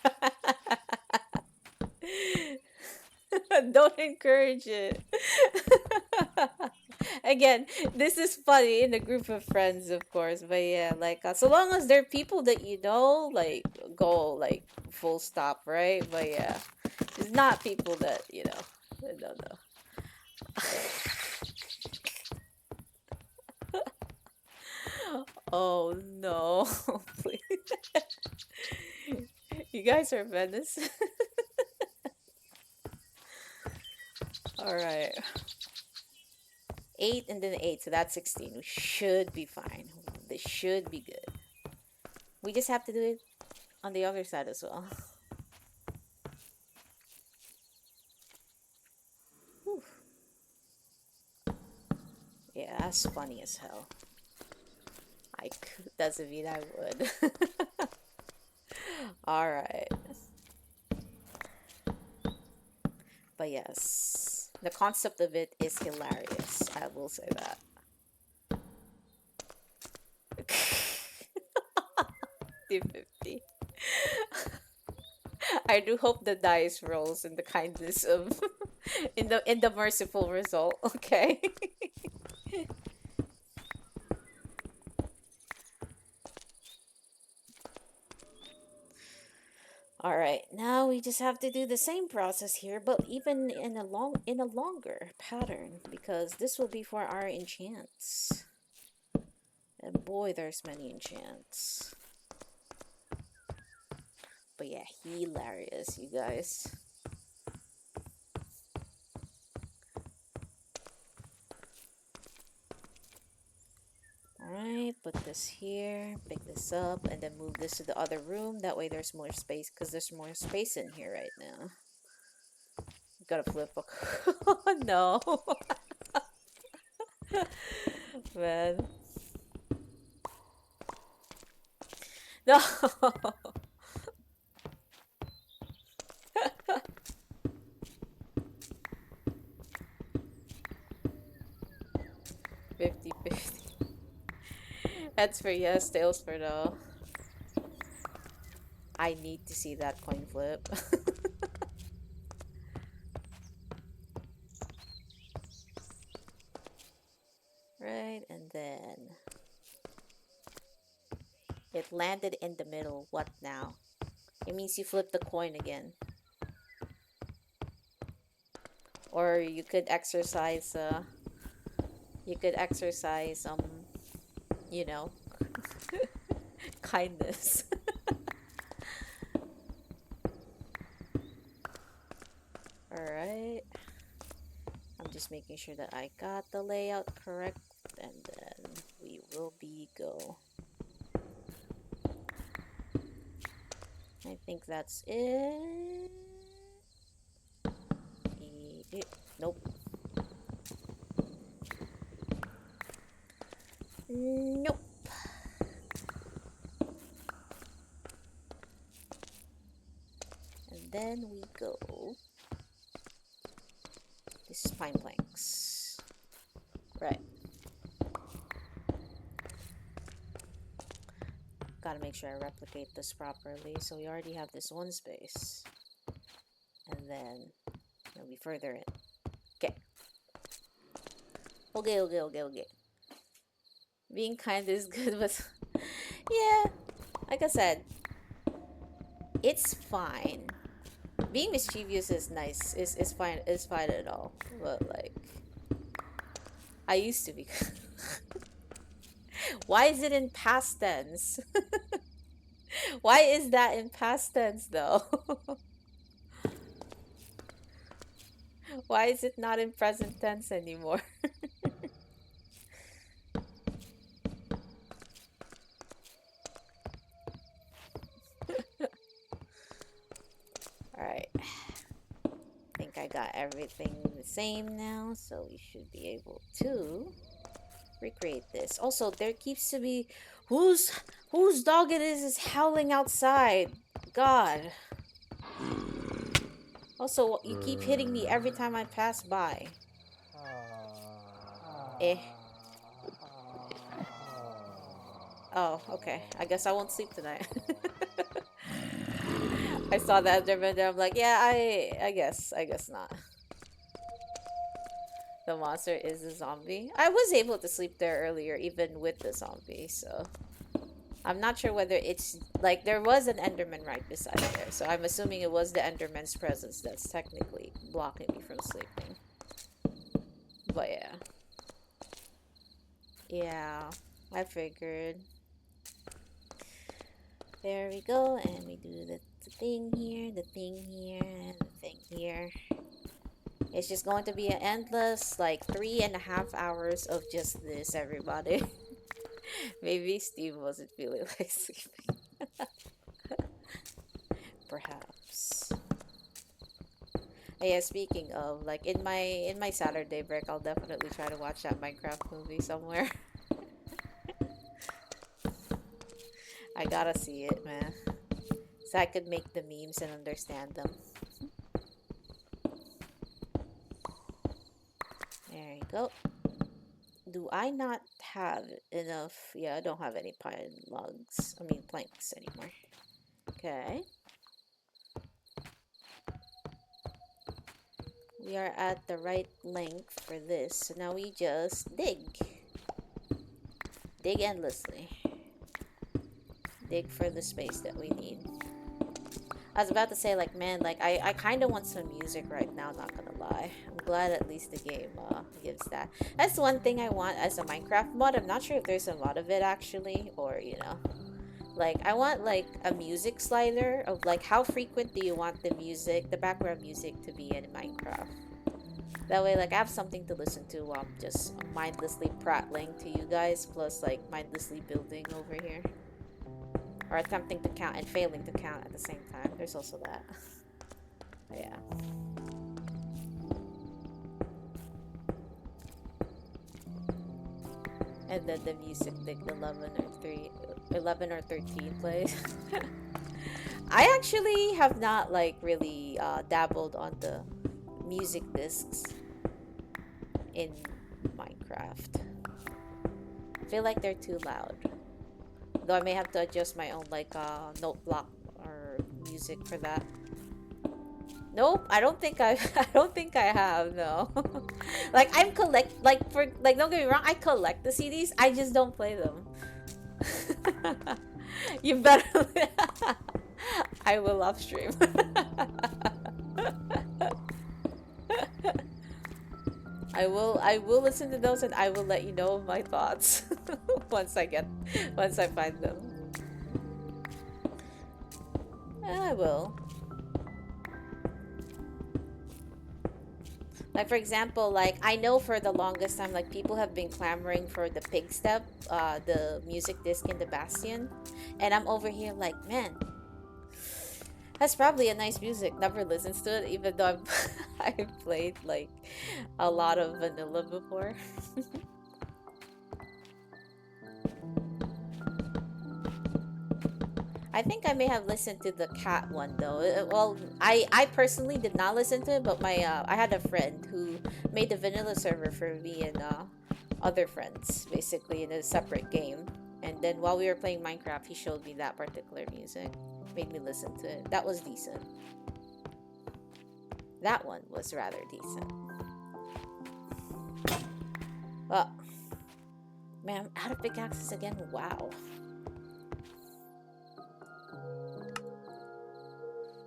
Don't encourage it. Again, this is funny in a group of friends, of course, but yeah, like so long as they're people that you know, like go like full stop, right? But yeah, it's not people that I don't know. Oh no, please. You guys are Venice. All right. 8 and then 8, so that's 16. We should be fine. This should be good. We just have to do it on the other side as well. Whew. Yeah, that's funny as hell. Doesn't mean I would. Alright. But yes, the concept of it is hilarious. I will say that. 50. I do hope the dice rolls in the kindness of in the merciful result, okay? All right, now we just have to do the same process here, but even in a longer pattern, because this will be for our enchants. And boy, there's many enchants. But yeah, hilarious, you guys. Alright, put this here, pick this up, and then move this to the other room. That way there's more space, because there's more space in here right now. Gotta flip a... Oh, no. Man. No. 50-50. That's for yes, tails for no. I need to see that coin flip. Right, and then then it landed in the middle. What now? It means you flip the coin again. Or you could exercise you know, kindness. All right. I'm just making sure that I got the layout correct, and then we will be go. I think that's it. Nope. Nope. And then we go. This is pine planks. Right. Gotta make sure I replicate this properly. So we already have this one space. And then it'll be further in. Okay. Okay. Being kind is good, but yeah, like I said, it's fine. Being mischievous is nice. Is fine. Is fine at all. But like, I used to be. Why is it in past tense? Why is that in past tense though? Why is it not in present tense anymore? Alright. I think I got everything the same now, so we should be able to recreate this. Also, there keeps to be whose dog it is howling outside. God. Also, you keep hitting me every time I pass by. Eh. Oh, okay. I guess I won't sleep tonight. I saw that Enderman there. I'm like, yeah, I guess not. The monster is a zombie. I was able to sleep there earlier, even with the zombie, so I'm not sure whether it's like there was an Enderman right beside there, so I'm assuming it was the Enderman's presence that's technically blocking me from sleeping. But yeah. Yeah, I figured. There we go, and we do the thing here, and the thing here. It's just going to be an endless, like, 3.5 hours of just this, everybody. Maybe Steve wasn't feeling like sleeping. Perhaps. Yeah, speaking of, like, in my Saturday break, I'll definitely try to watch that Minecraft movie somewhere. I gotta see it, man. So I could make the memes and understand them. There you go. Do I not have enough? Yeah, I don't have any pine logs. I mean, planks anymore. Okay. We are at the right length for this. So now we just dig. Dig endlessly. Dig for the space that we need. I was about to say, like, man, like, I kind of want some music right now, not gonna lie. I'm glad at least the game gives that. That's one thing I want as a Minecraft mod. I'm not sure if there's a lot of it, actually, or, you know. Like, I want, like, a music slider of, like, how frequent do you want the music, the background music to be in Minecraft? That way, like, I have something to listen to while I'm just mindlessly prattling to you guys, plus, like, mindlessly building over here. Or attempting to count and failing to count at the same time. There's also that. But yeah. And then the music like 11 or 13 plays. I actually have not like really dabbled on the music discs in Minecraft. I feel like they're too loud. Though I may have to adjust my own like note block or music for that. Nope, I don't think I I don't think I have, no. Like I'm don't get me wrong, I collect the CDs, I just don't play them. You better I will live stream. I will listen to those and I will let you know my thoughts once I find them. I will. Like for example, like I know for the longest time, like people have been clamoring for the Pig Step, the music disc in the Bastion, and I'm over here like, man, that's probably a nice music. Never listens to it, even though I've played like a lot of vanilla before. I think I may have listened to the cat one though. Well, I personally did not listen to it, but my I had a friend who made the vanilla server for me and other friends, basically in a separate game. And then while we were playing Minecraft, he showed me that particular music, made me listen to it. That was decent. That one was rather decent. Oh, man, I'm out of pickaxes again. Wow.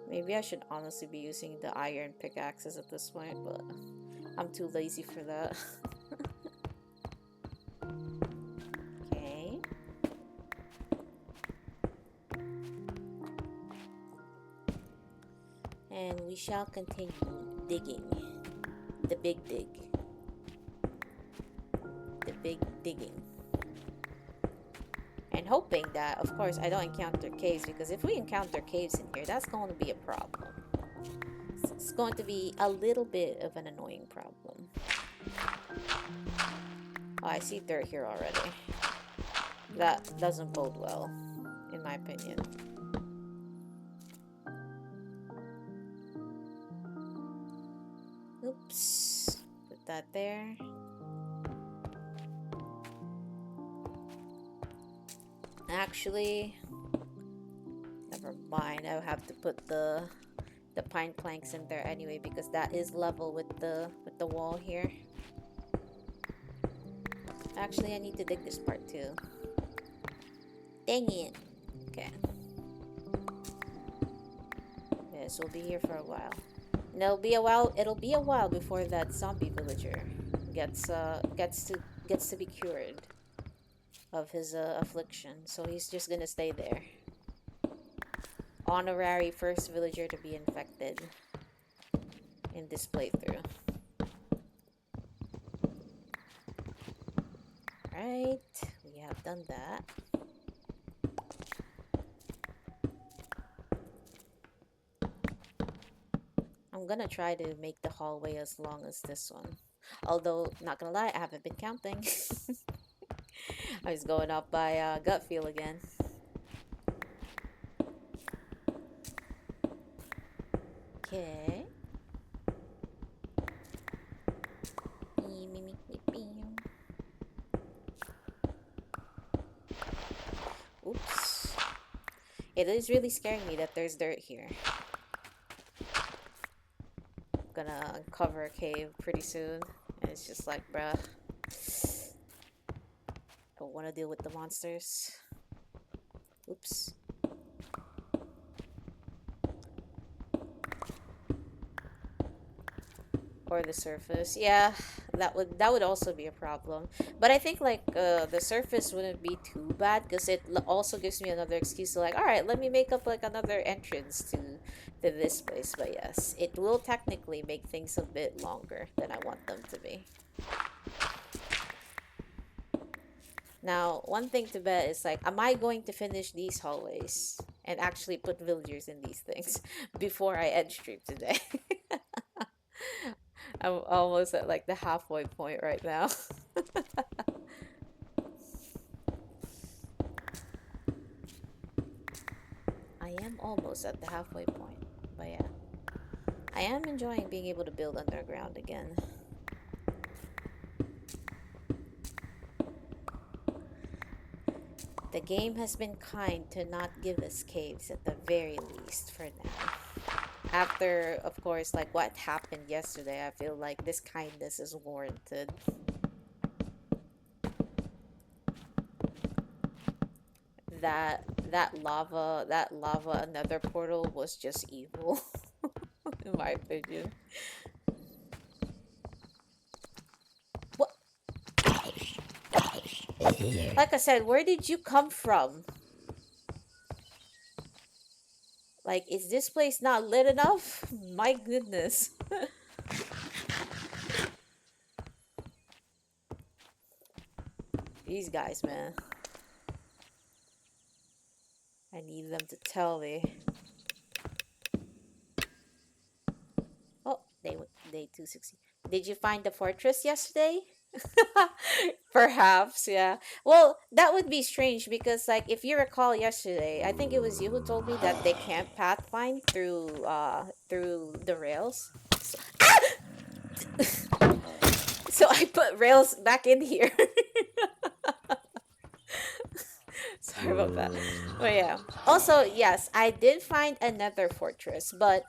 Maybe I should honestly be using the iron pickaxes at this point, but I'm too lazy for that. Okay. And we shall continue digging. The big dig. The big digging. And hoping that, of course, I don't encounter caves, because if we encounter caves in here, that's going to be a problem. It's going to be a little bit of an annoying problem. Oh, I see dirt here already. That doesn't bode well, in my opinion. Oops. Put that there. Actually, never mind. I'll have to put the pine planks in there anyway, because that is level with the wall here. Actually, I need to dig this part too. Dang it. Okay. This will be here for a while. And it'll be a while before that zombie villager gets to be cured of his affliction. So he's just gonna stay there. Honorary first villager to be infected in this playthrough. Right, we have done that. I'm gonna try to make the hallway as long as this one. Although, not gonna lie, I haven't been counting. I was going off by gut feel again. Okay. Oops. It is really scaring me that there's dirt here. I'm gonna uncover a cave pretty soon. And it's just like, bruh. Don't want to deal with the monsters. Oops. Or the surface. Yeah, that would also be a problem. But I think like the surface wouldn't be too bad, because it also gives me another excuse to like, all right, let me make up like another entrance to this place. But yes, it will technically make things a bit longer than I want them to be. Now, one thing to bet is like, am I going to finish these hallways and actually put villagers in these things before I end stream today? I'm almost at like the halfway point right now. I am almost at the halfway point, but yeah. I am enjoying being able to build underground again. The game has been kind to not give us caves at the very least for now. After, of course, like what happened yesterday, I feel like this kindness is warranted. That that lava another portal was just evil, in my opinion. What? Like I said, where did you come from? Like, is this place not lit enough? My goodness. These guys, man. I need them to tell me. Oh, day 260. Did you find the fortress yesterday? Perhaps, yeah. Well, that would be strange because, like, if you recall yesterday, I think it was you who told me that they can't pathfind through the rails. So, so I put rails back in here. Sorry about that. But yeah. Also, yes, I did find another fortress, but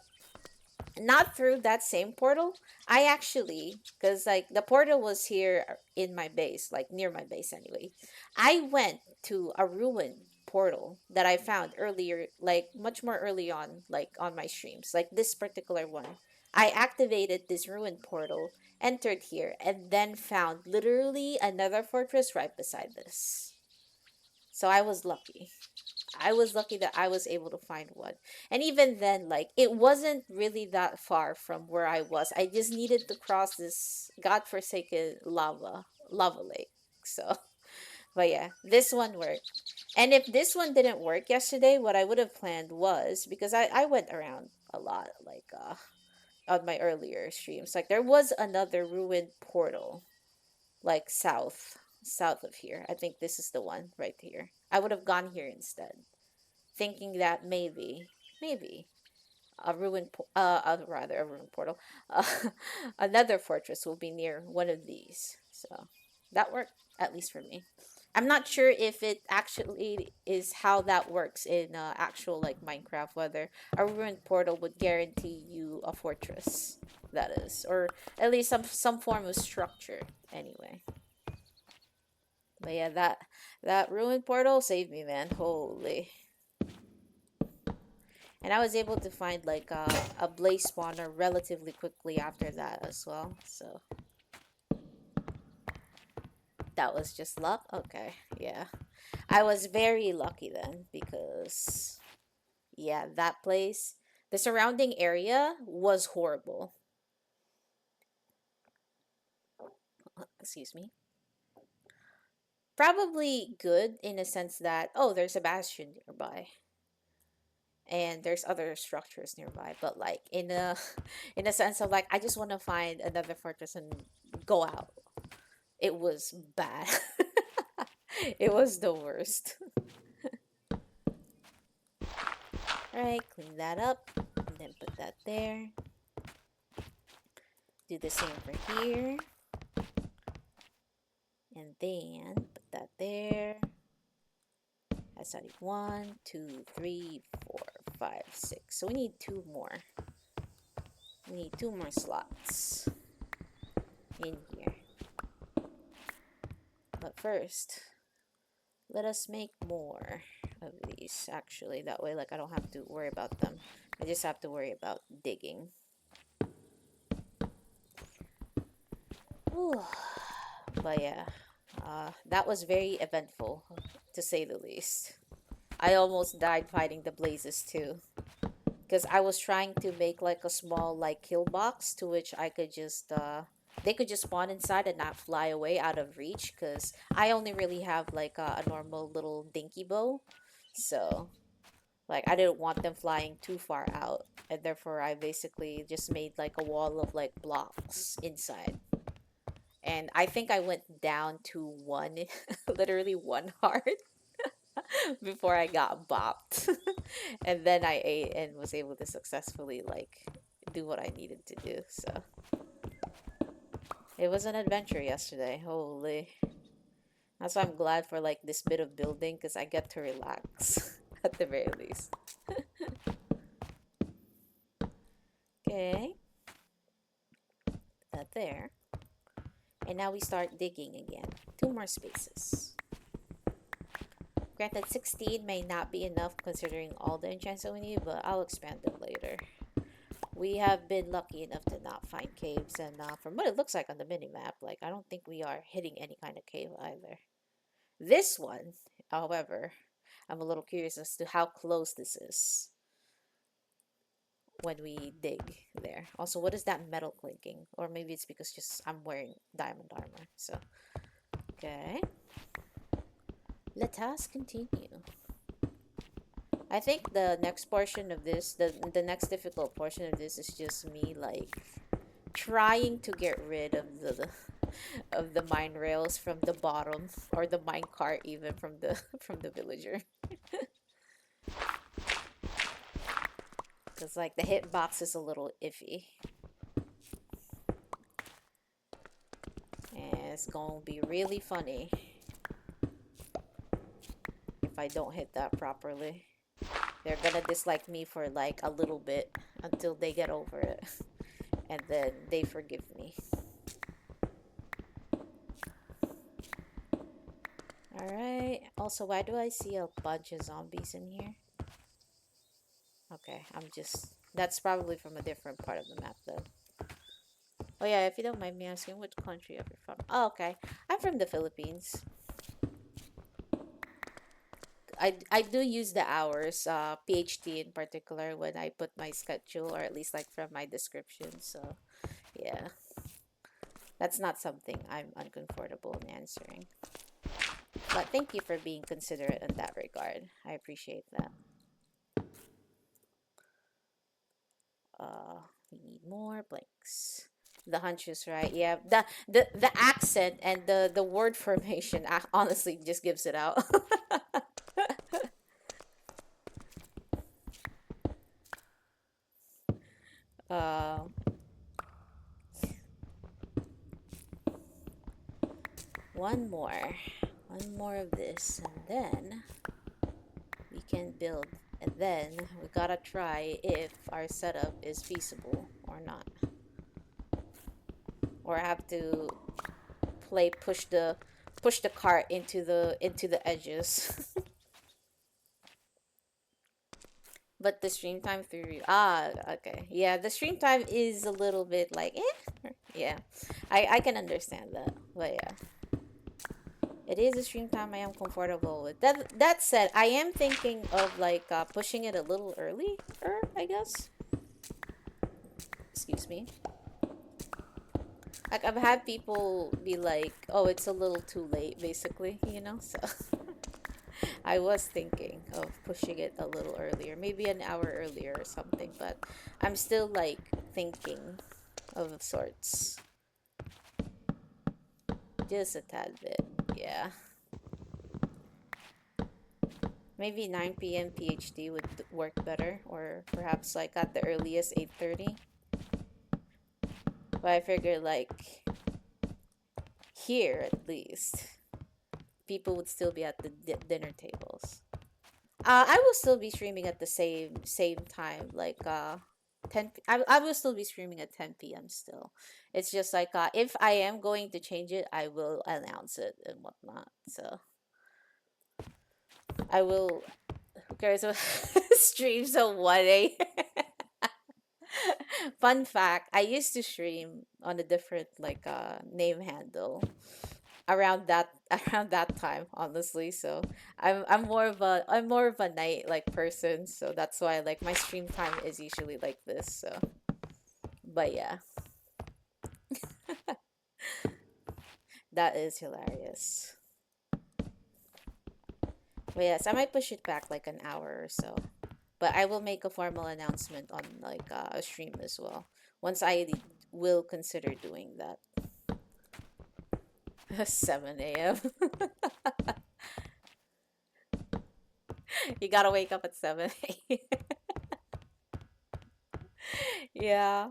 not through that same portal. I actually, because like the portal was here in my base, like near my base anyway. I went to a ruined portal that I found earlier, like much more early on, like on my streams, like this particular one. I activated this ruined portal, entered here, and then found literally another fortress right beside this. So I was lucky. I was lucky that I was able to find one. And even then, like, it wasn't really that far from where I was. I just needed to cross this godforsaken lava lake. So, but yeah, this one worked. And if this one didn't work yesterday, what I would have planned was because I went around a lot, like, on my earlier streams. Like, there was another ruined portal, like, south of here. I think this is the one right here. I would have gone here instead, thinking that maybe rather a ruined portal, uh, another fortress will be near one of these. So that worked, at least for me. I'm not sure if it actually is how that works in actual like Minecraft, whether a ruined portal would guarantee you a fortress, that is, or at least some form of structure. Anyway, but yeah, that ruined portal saved me, man. Holy. And I was able to find like a blaze spawner relatively quickly after that as well. So that was just luck. Okay, yeah. I was very lucky then because, yeah, that place, the surrounding area was horrible. Excuse me. Probably good in a sense that, oh, there's a bastion nearby and there's other structures nearby, but like in a in a sense of like I just want to find another fortress and go out. It was bad. It was the worst. Alright, clean that up. And then put that there. Do the same for here. And then put that there. That's already 1, 2, 3, 4, 5, 6. So we need 2 more. We need 2 more slots in here. But first, let us make more of these, actually. That way, like, I don't have to worry about them. I just have to worry about digging. Ooh. But yeah, that was very eventful, to say the least. I almost died fighting the blazes too. Because I was trying to make like a small like kill box to which I could just they could just spawn inside and not fly away out of reach, because I only really have like a normal little dinky bow. So like I didn't want them flying too far out, and therefore I basically just made like a wall of like blocks inside. And I think I went down to one, literally 1 heart before I got bopped. And then I ate and was able to successfully like do what I needed to do. So it was an adventure yesterday. Holy. That's why I'm glad for like this bit of building, because I get to relax at the very least. Okay, that there. And now we start digging again. 2 more spaces. Granted, 16 may not be enough considering all the enchants that we need, but I'll expand them later. We have been lucky enough to not find caves, and from what it looks like on the mini-map, like, I don't think we are hitting any kind of cave either. This one, however, I'm a little curious as to how close this is when we dig there. Also, what is that metal clinking? Or maybe it's because just I'm wearing diamond armor, so. Okay. Let us continue. I think the next portion of this, the next difficult portion of this is just me like trying to get rid of the mine rails from the bottom, or the mine cart even from the from the villager. Cause like the hitbox is a little iffy. And it's gonna be really funny if I don't hit that properly. They're gonna dislike me for like a little bit until they get over it. And then they forgive me. Alright. Also, why do I see a bunch of zombies in here? Okay, that's probably from a different part of the map then. Oh yeah, if you don't mind me asking, which country are you from? Oh, okay. I'm from the Philippines. I do use the hours, PhD in particular, when I put my schedule, or at least like from my description. So, yeah. That's not something I'm uncomfortable in answering. But thank you for being considerate in that regard. I appreciate that. We need more blanks. The hunch is right. Yeah, the accent and the word formation honestly just gives it out. uh, one more of this, and then we can build. And then we gotta try if our setup is feasible or not, or have to push the cart into the edges. But the stream time through okay, yeah, the stream time is a little bit like yeah, I can understand that, but yeah, it is a stream time I am comfortable with. That said, I am thinking of like pushing it a little earlier, I guess. Excuse me. Like, I've had people be like, oh, it's a little too late, basically, you know, so I was thinking of pushing it a little earlier, maybe an hour earlier or something, but I'm still like thinking of sorts. Just a tad bit, yeah. Maybe 9 p.m. PhD would work better, or perhaps like at the earliest 8:30. But I figured like here at least, people would still be at the dinner tables. I will still be streaming at the same time, like 10. I will still be streaming at 10 p.m. still. It's just like if I am going to change it, I will announce it and whatnot. So I will. Who cares what streams at 1 a.m. Fun fact: I used to stream on a different like name handle around that around that time, honestly. So I'm more of a night like person, so that's why like my stream time is usually like this. So, but yeah, that is hilarious. But yes, I might push it back like an hour or so, but I will make a formal announcement on like a stream as well once I will consider doing that. 7 a.m. You gotta wake up at 7 a.m. Yeah.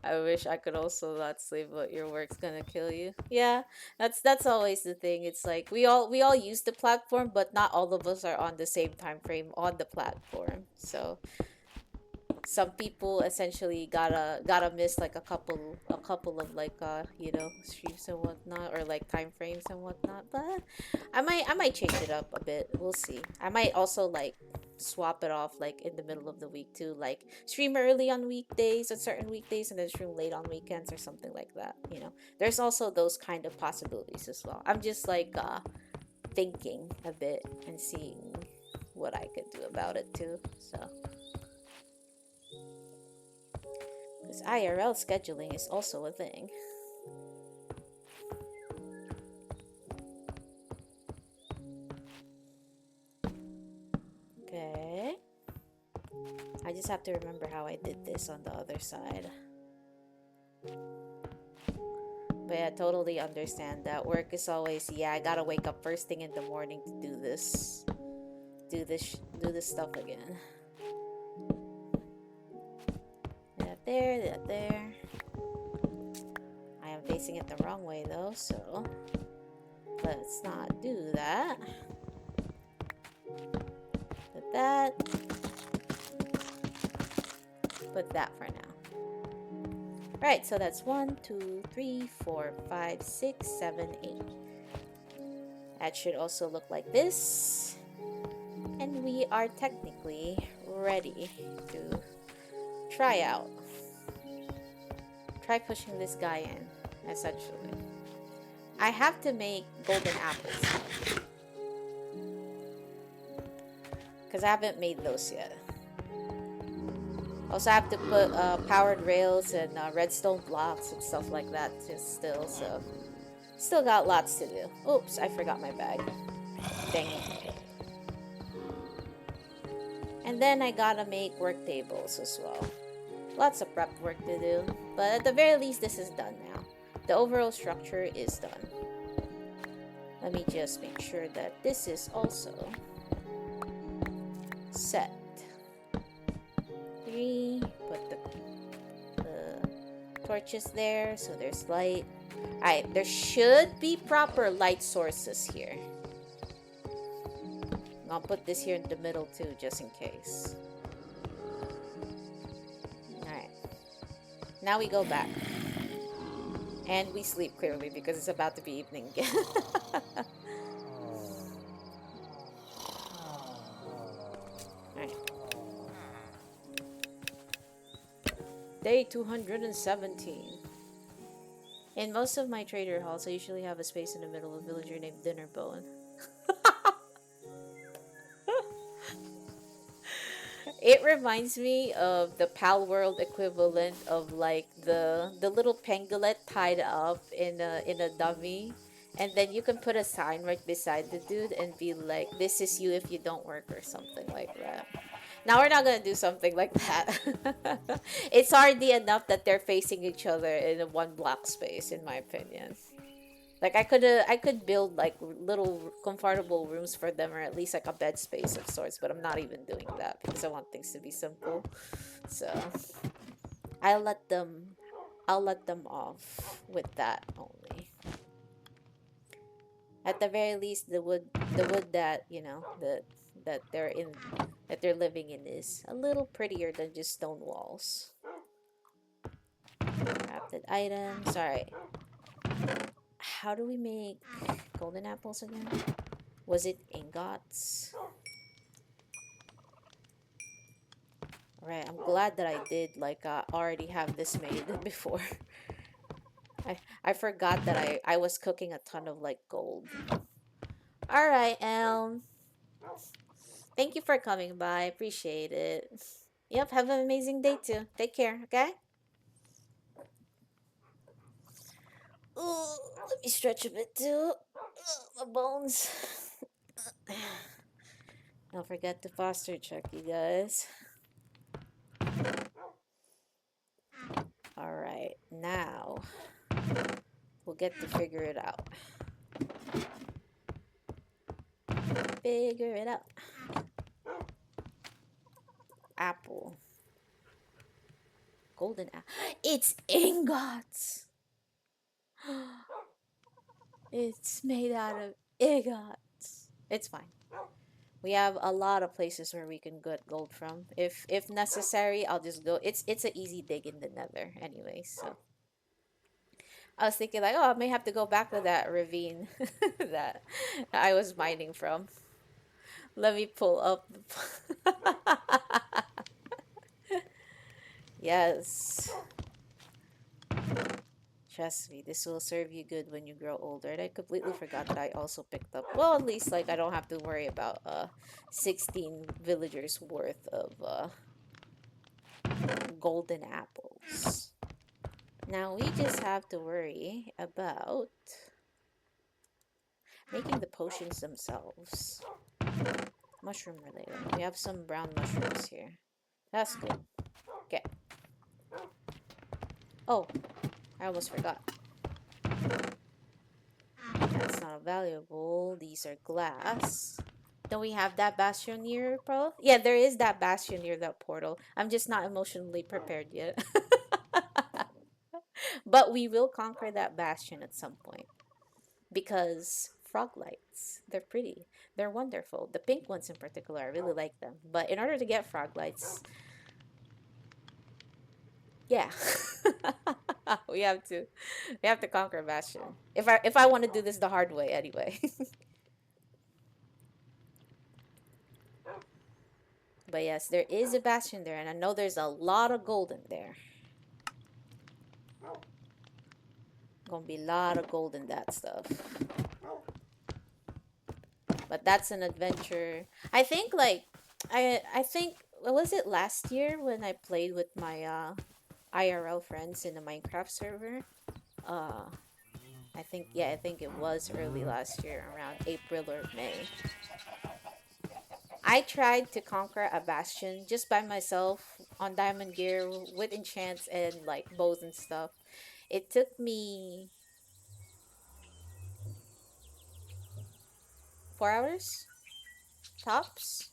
I wish I could also not sleep, but your work's gonna kill you. Yeah, that's always the thing. It's like we all use the platform, but not all of us are on the same time frame on the platform. So some people essentially gotta miss like a couple of like streams and whatnot, or like time frames and whatnot. But I might change it up a bit. We'll see. I might also like swap it off like in the middle of the week too, like stream early on weekdays, on certain weekdays, and then stream late on weekends or something like that. There's also those kind of possibilities as well. I'm just like thinking a bit and seeing what I could do about it too. So because IRL scheduling is also a thing. Okay. I just have to remember how I did this on the other side. But yeah, I totally understand that. Work is always, yeah, I gotta wake up first thing in the morning to do this. Do this stuff again. That there, that there. I am facing it the wrong way though, so let's not do that. Put that. Put that for now. Right, so that's 1, 2, 3, 4, 5, 6, 7, 8. That should also look like this. And we are technically ready to try out. Try pushing this guy in, essentially. I have to make golden apples. Because I haven't made those yet. Also, I have to put powered rails and redstone blocks and stuff like that still, so still got lots to do. Oops, I forgot my bag. Dang it. And then I gotta make work tables as well. Lots of prep work to do, but at the very least, this is done now. The overall structure is done. Let me just make sure that this is also set. 3, put the torches there so there's light. Alright, there should be proper light sources here. I'll put this here in the middle too, just in case. Alright. Now we go back. And we sleep clearly because it's about to be evening again. Alright. Day 217. In most of my trader halls, I usually have a space in the middle of a villager named Dinnerbone. It reminds me of the Pal World equivalent of like the little pangolin tied up in a dummy, and then you can put a sign right beside the dude and be like, "This is you if you don't work," or something like that. Now we're not gonna do something like that. It's already enough that they're facing each other in a one block space, in my opinion. Like I could build like little comfortable rooms for them, or at least like a bed space of sorts, but I'm not even doing that because I want things to be simple. So I'll let them off with that only. At the very least, the wood that, that they're living in is a little prettier than just stone walls. Crafted items. Alright. How do we make golden apples again? Was it ingots? Alright, I'm glad that I did like already have this made before. I forgot that I was cooking a ton of like gold. Alright, Elm. Thank you for coming by. Appreciate it. Yep, have an amazing day too. Take care, okay? Ooh, let me stretch a bit too. My bones. Don't forget to posture check, you guys. Alright, now we'll get to figure it out. Figure it out. Apple. Golden It's ingots! It's made out of ingots. It's fine. We have a lot of places where we can get gold from. If necessary, I'll just go. It's an easy dig in the nether anyway, so I was thinking like, oh, I may have to go back to that ravine that I was mining from. Let me pull up. Yes. Trust me, this will serve you good when you grow older. And I completely forgot that I also picked up, well, at least like I don't have to worry about 16 villagers worth of golden apples. Now we just have to worry about making the potions themselves. Mushroom related. We have some brown mushrooms here. That's good. Okay. Oh, I almost forgot. That's not valuable. These are glass. Don't we have that bastion near, bro? Yeah, there is that bastion near that portal. I'm just not emotionally prepared yet. But we will conquer that bastion at some point. Because frog lights, they're pretty. They're wonderful. The pink ones in particular, I really like them. But in order to get frog lights, yeah. we have to conquer bastion. If I want to do this the hard way anyway. But yes, there is a bastion there, and I know there's a lot of gold in there. Gonna be a lot of gold in that stuff. But that's an adventure. I think like I think what was it last year when I played with my IRL friends in the Minecraft server? Uh I think it was early last year around April or May. I tried to conquer a bastion just by myself on diamond gear with enchants and like bows and stuff. It took me 4 hours tops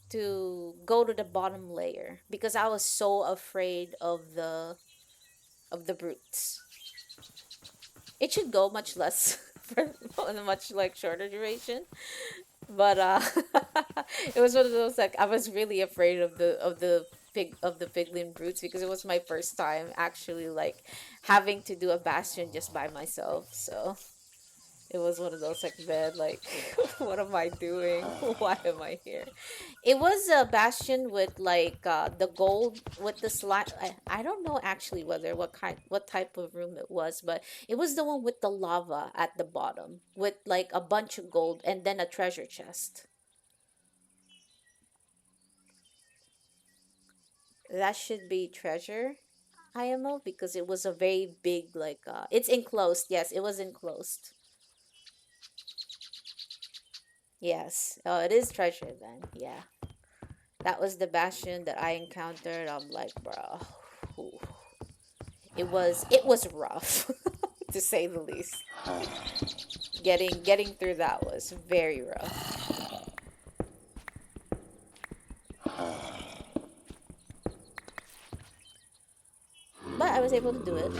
to go to the bottom layer because I was so afraid of the brutes. It should go much less for a much like shorter duration, but it was one of those like I was really afraid of the piglin brutes because it was my first time actually like having to do a bastion just by myself. So it was one of those like bad like what am I doing? Why am I here? It was a bastion with like the gold with the slime. I don't know actually whether what type of room it was, but it was the one with the lava at the bottom with like a bunch of gold and then a treasure chest. That should be treasure IMO because it was a very big like it's enclosed. Yes, it was enclosed. Yes. Oh, it is treasure then. Yeah. That was the bastion that I encountered. I'm like, bro, it was rough to say the least. Getting through that was very rough. But I was able to do it.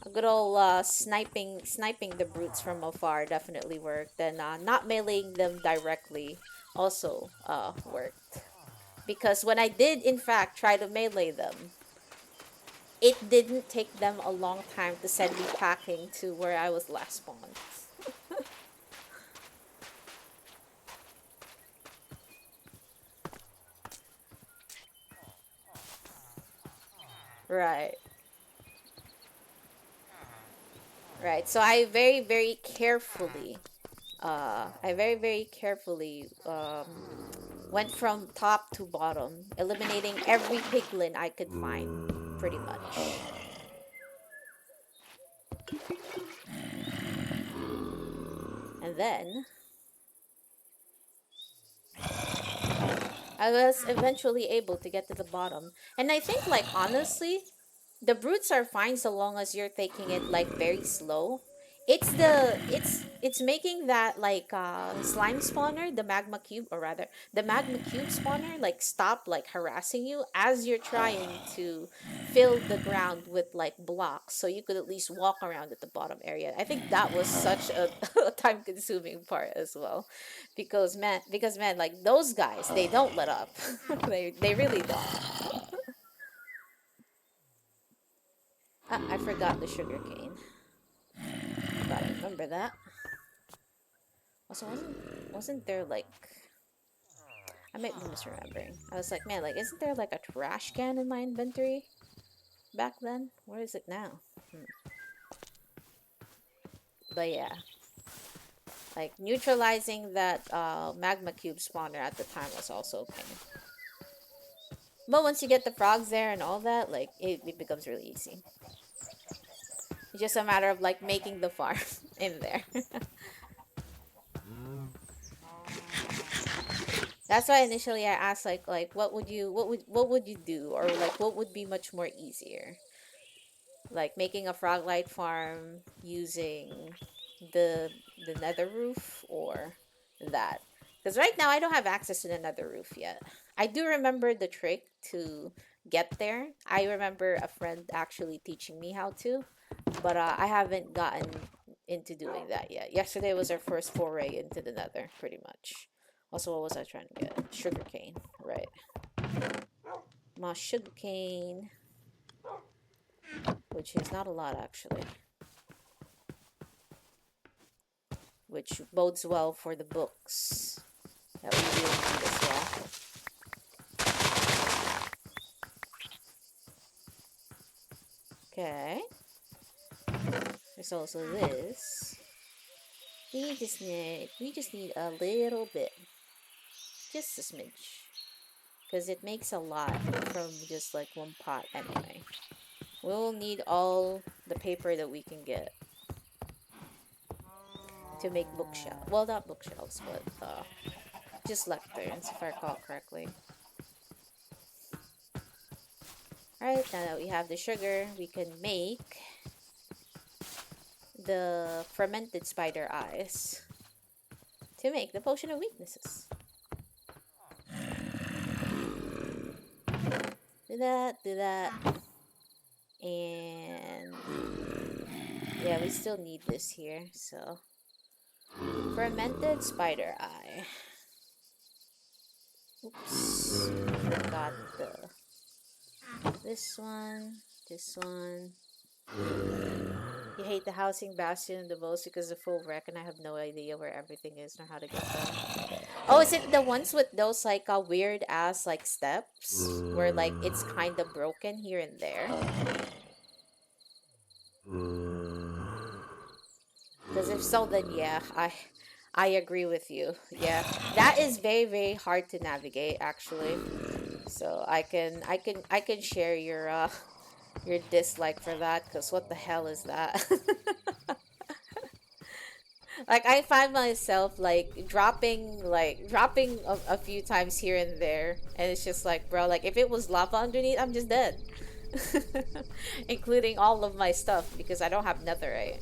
A good old sniping the brutes from afar definitely worked. And not meleeing them directly also worked. Because when I did in fact try to melee them, it didn't take them a long time to send me packing to where I was last spawned. Right. Right. So I very carefully went from top to bottom, eliminating every piglin I could find, pretty much. And then I was eventually able to get to the bottom. And I think, like, honestly, the brutes are fine so long as you're taking it, like, very slow. It's making that like slime spawner, the magma cube, or rather the magma cube spawner, like stop like harassing you as you're trying to fill the ground with like blocks so you could at least walk around at the bottom area. I think that was such a, a time consuming part as well. Because man, like those guys, they don't let up. They really don't. Ah, I forgot the sugar cane. Gotta remember that. Also, wasn't there like I might be misremembering. I was like, man, like isn't there like a trash can in my inventory back then? Where is it now? Hmm. But yeah, like neutralizing that magma cube spawner at the time was also a pain. But once you get the frogs there and all that, like it becomes really easy. It's just a matter of like making the farm in there. That's why initially I asked like what would you do, or like what would be much more easier, like making a frog light farm using the the nether roof, or that, because right now I don't have access to the nether roof yet. I do remember the trick to get there. I remember a friend actually teaching me how to, but I haven't gotten into doing that yet. Yesterday was our first foray into the nether, pretty much. Also, what was I trying to get? Sugarcane, right? My sugarcane, which is not a lot actually, which bodes well for the books that we will need as well. Okay, there's also this. We just need a little bit, just a smidge, because it makes a lot from just like one pot anyway. We'll need all the paper that we can get to make bookshelves. Well, not bookshelves, but just lecterns, if I recall correctly. Alright, now that we have the sugar, we can make the fermented spider eyes to make the potion of weaknesses. Do that, do that. And yeah, we still need this here, so fermented spider eye. Oops, forgot this one, this one. You hate the housing bastion the most because of full wreck, and I have no idea where everything is nor how to get them. Oh, is it the ones with those like weird ass like steps where like it's kind of broken here and there? Because if so, then yeah, I agree with you. Yeah, that is very very hard to navigate actually. So I can share your dislike for that, because what the hell is that? Like I find myself like dropping a few times here and there, and it's just like, bro, like if it was lava underneath, I'm just dead. Including all of my stuff, because I don't have netherite.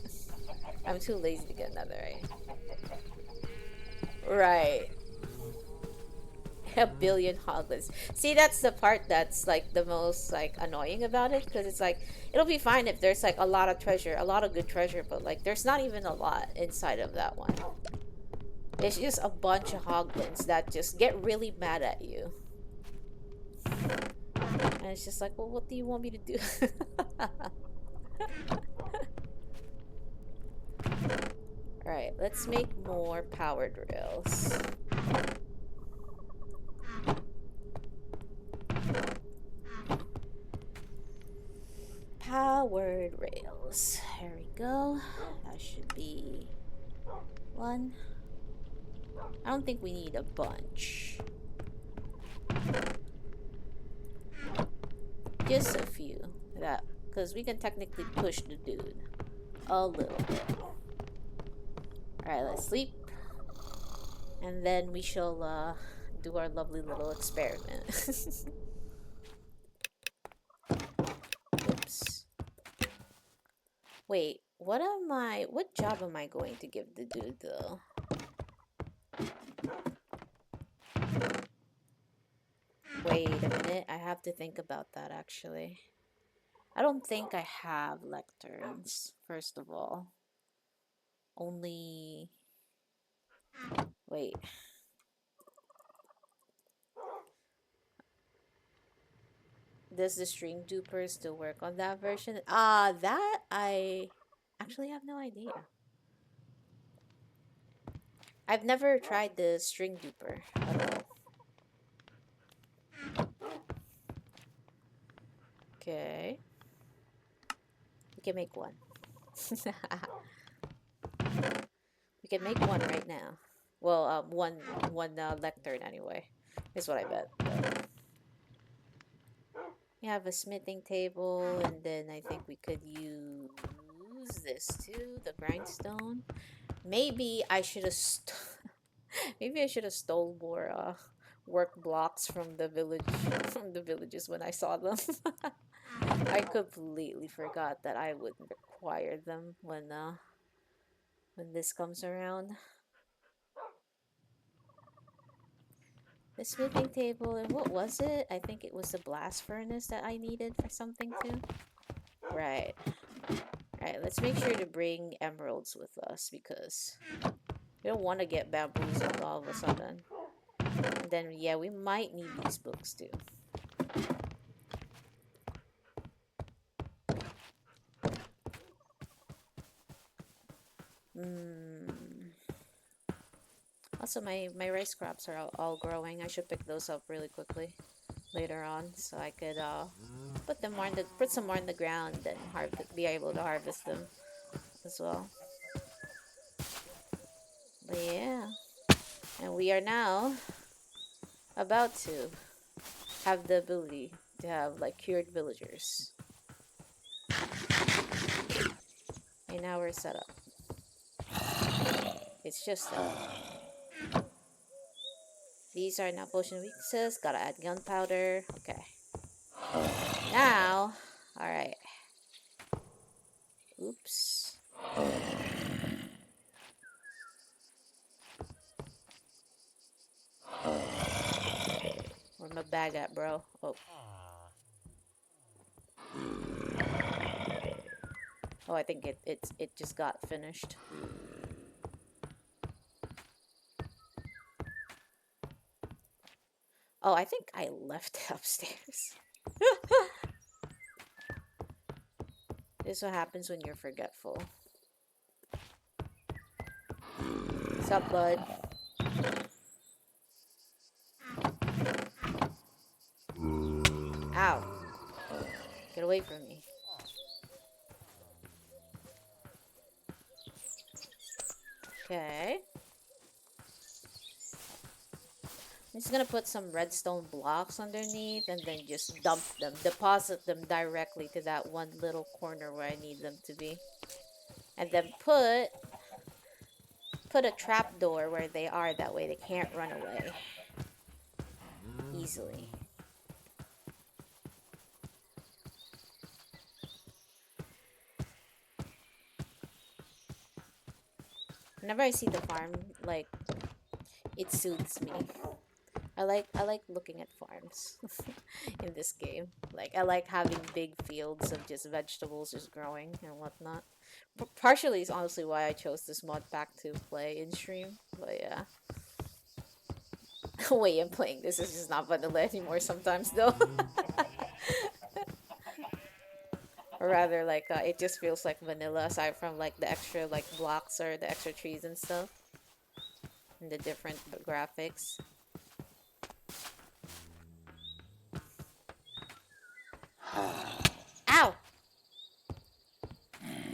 I'm too lazy to get netherite. Right. A billion hoglins. See, that's the part that's like the most like annoying about it, because it's like it'll be fine if there's like a lot of treasure, a lot of good treasure, but like there's not even a lot inside of that one. It's just a bunch of hoglins that just get really mad at you. And it's just like, well, what do you want me to do? Alright, let's make more powered rails. Powered rails. There we go. That should be one. I don't think we need a bunch. Just a few. That, because we can technically push the dude a little bit. Alright, let's sleep. And then we shall do our lovely little experiment. Oops. Wait, what job am I going to give the dude though? Wait a minute, I have to think about that actually. I don't think I have lecterns, first of all. Only... Wait. Does the string duper still work on that version? That I actually have no idea. I've never tried the string duper at all. Okay. We can make one. We can make one right now. Well, one lectern anyway, is what I bet. We have a smithing table, and then I think we could use this too, the grindstone. Maybe I should have maybe I should have stole more work blocks from the village from the villages when I saw them. I completely forgot that I would require them when this comes around. The smithing table, and what was it? I think it was the blast furnace that I needed for something too. Right. Right, let's make sure to bring emeralds with us because we don't want to get bamboozled all of a sudden. And then, yeah, we might need these books too. Also, my rice crops are all growing. I should pick those up really quickly later on so I could put some more in the ground and be able to harvest them as well. But yeah, and we are now about to have the ability to have like cured villagers. And now we're set up. It's just these are now potion weaknesses. Gotta add gunpowder. Okay. Now, all right. Oops. Where's my bag at, bro? Oh. Oh, I think it just got finished. Oh, I think I left it upstairs. This is what happens when you're forgetful. What's up, bud? Ow. Get away from me. Okay. I'm just gonna put some redstone blocks underneath and then just deposit them directly to that one little corner where I need them to be. And then put a trapdoor where they are, that way they can't run away easily. Whenever I see the farm, like, it soothes me. I like looking at farms in this game. Like, I like having big fields of just vegetables just growing and whatnot. Partially is honestly why I chose this mod pack to play in stream. But yeah. Wait, I'm playing this is just not vanilla anymore sometimes though. Or rather, like, it just feels like vanilla aside from like the extra like blocks or the extra trees and stuff. And the different graphics. Ow!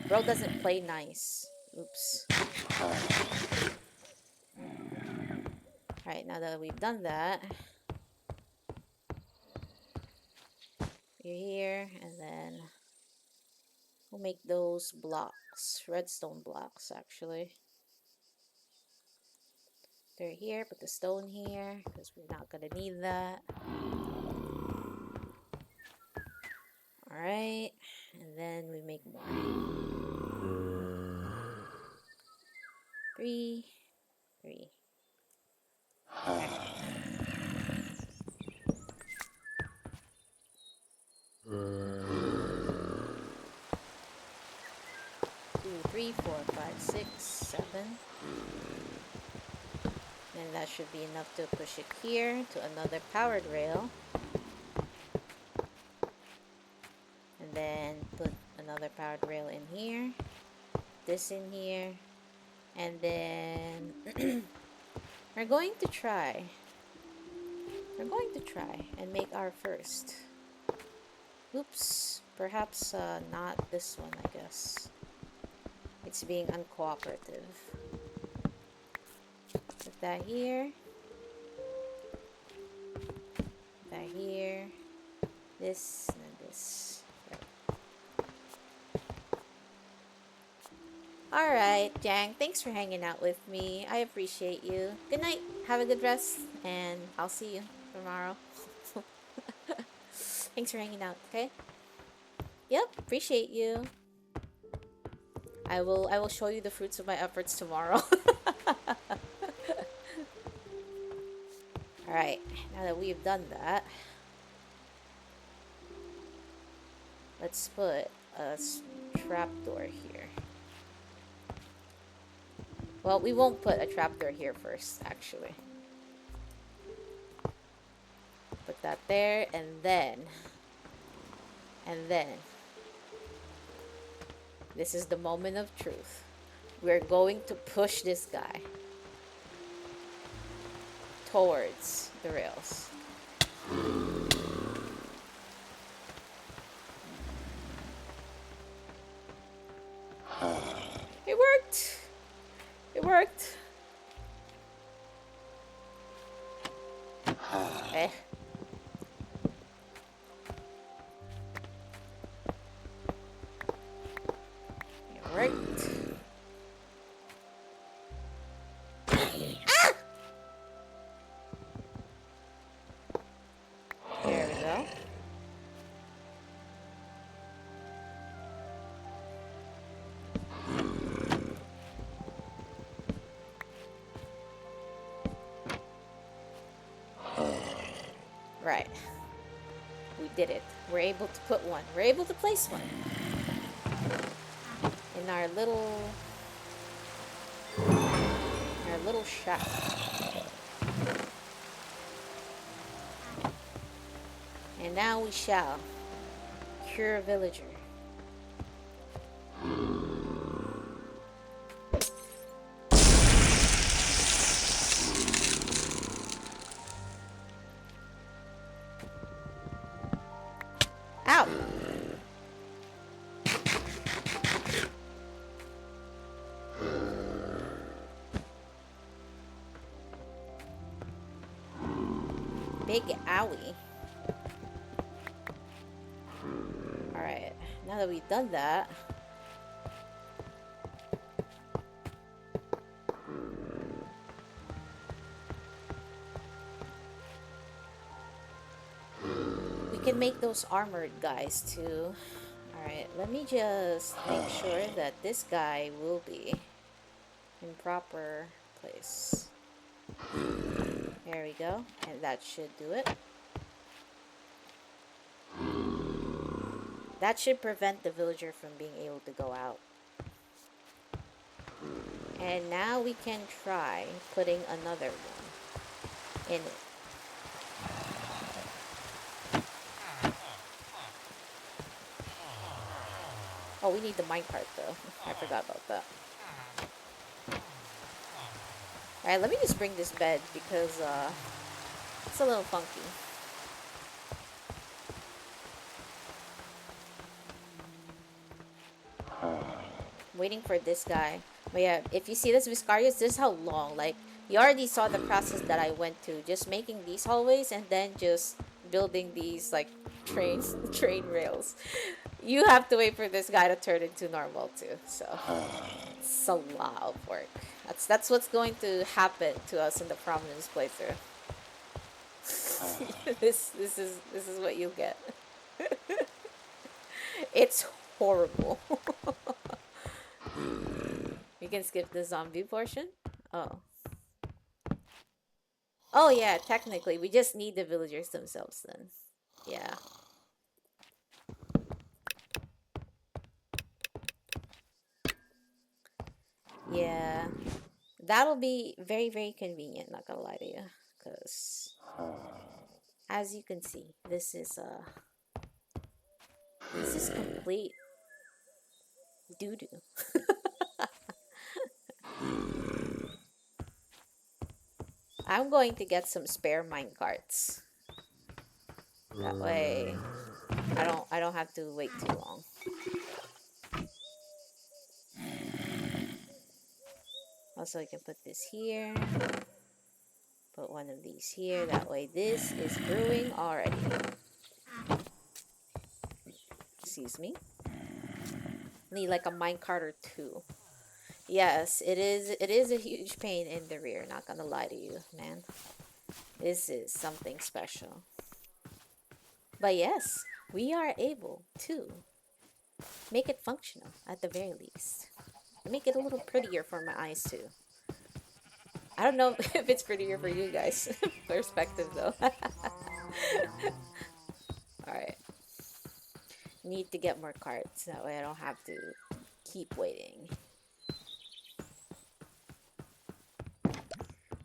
Bro doesn't play nice. Oops. Alright, now that we've done that, you're here, and then we'll make those blocks. Redstone blocks, actually. They're here, put the stone here, because we're not gonna need that. Alright, and then we make more. 3, 3. Two, 3, 4, 5, 6, 7. And that should be enough to push it here to another powered rail. And then put another powered rail in here. This in here. And then we're going to try. And make our first. Oops. Perhaps not this one, I guess. It's being uncooperative. Put that here. Put that here. This and this. Right. Alright, Jang. Thanks for hanging out with me. I appreciate you. Good night. Have a good rest. And I'll see you tomorrow. Thanks for hanging out, okay? Yep, appreciate you. I will show you the fruits of my efforts tomorrow. Alright, now that we've done that, let's put a trapdoor here. Well, we won't put a trapdoor here first, actually. Put that there, and then this is the moment of truth. We're going to push this guy towards the rails. It worked! It worked! Eh. It worked. Ah! There we go. Right. We did it. We're able to put one. We're able to place one. In our little shack. And now we shall cure a villager. Ow! Big owie. Alright, now that we've done that, we can make those armored guys too. Alright, let me just make sure that this guy will be in proper place. There we go, and that should do it. That should prevent the villager from being able to go out. And now we can try putting another one in it. Oh, we need the minecart though. I forgot about that. Alright, let me just bring this bed because it's a little funky. Waiting for this guy. But yeah, if you see this Wisteria, this is how long. Like, you already saw the process that I went to. Just making these hallways and then just building these, like, train rails. You have to wait for this guy to turn into normal too. So, it's a lot of work. That's what's going to happen to us in the Prominence playthrough. This is what you'll get. It's horrible. You can skip the zombie portion? Oh. Oh yeah, technically. We just need the villagers themselves then. Yeah. Yeah. That'll be very, very convenient, not gonna lie to you. Because as you can see, this is complete doo-doo. I'm going to get some spare mine carts. That way I don't have to wait too long. Also, you can put this here. Put one of these here. That way this is brewing already. Excuse me. Need like a minecart or two. Yes, it is a huge pain in the rear, not gonna lie to you, man. This is something special. But yes, we are able to make it functional at the very least. Make it a little prettier for my eyes too. I don't know if it's prettier for you guys. Perspective though. Alright. Need to get more cards. That way I don't have to keep waiting.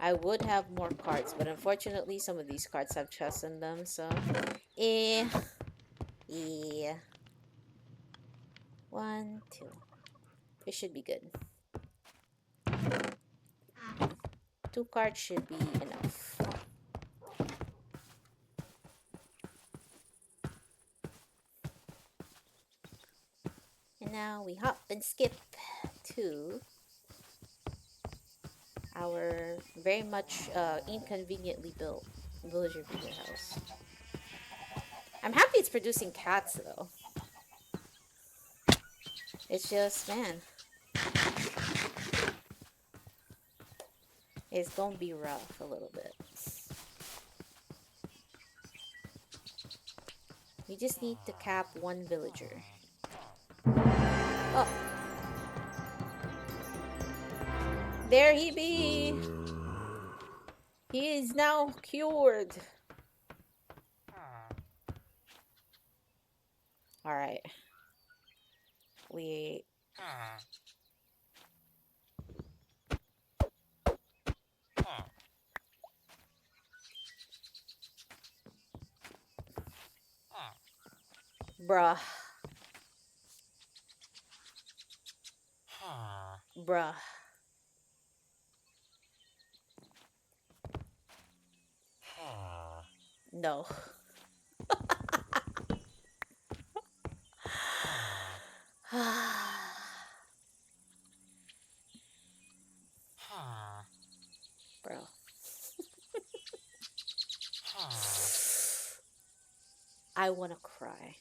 I would have more cards, but unfortunately some of these cards have chests in them, so... Yeah. 1, 2. It should be good. 2 cards should be enough. And now we hop and skip to our very much inconveniently built villager breeder house. I'm happy it's producing cats though. It's just, man, it's gonna be rough a little bit. We just need to cap 1 villager. Oh. There he be! He is now cured. Alright. We... Bruh. Bruh. No. Bro. I wanna cry.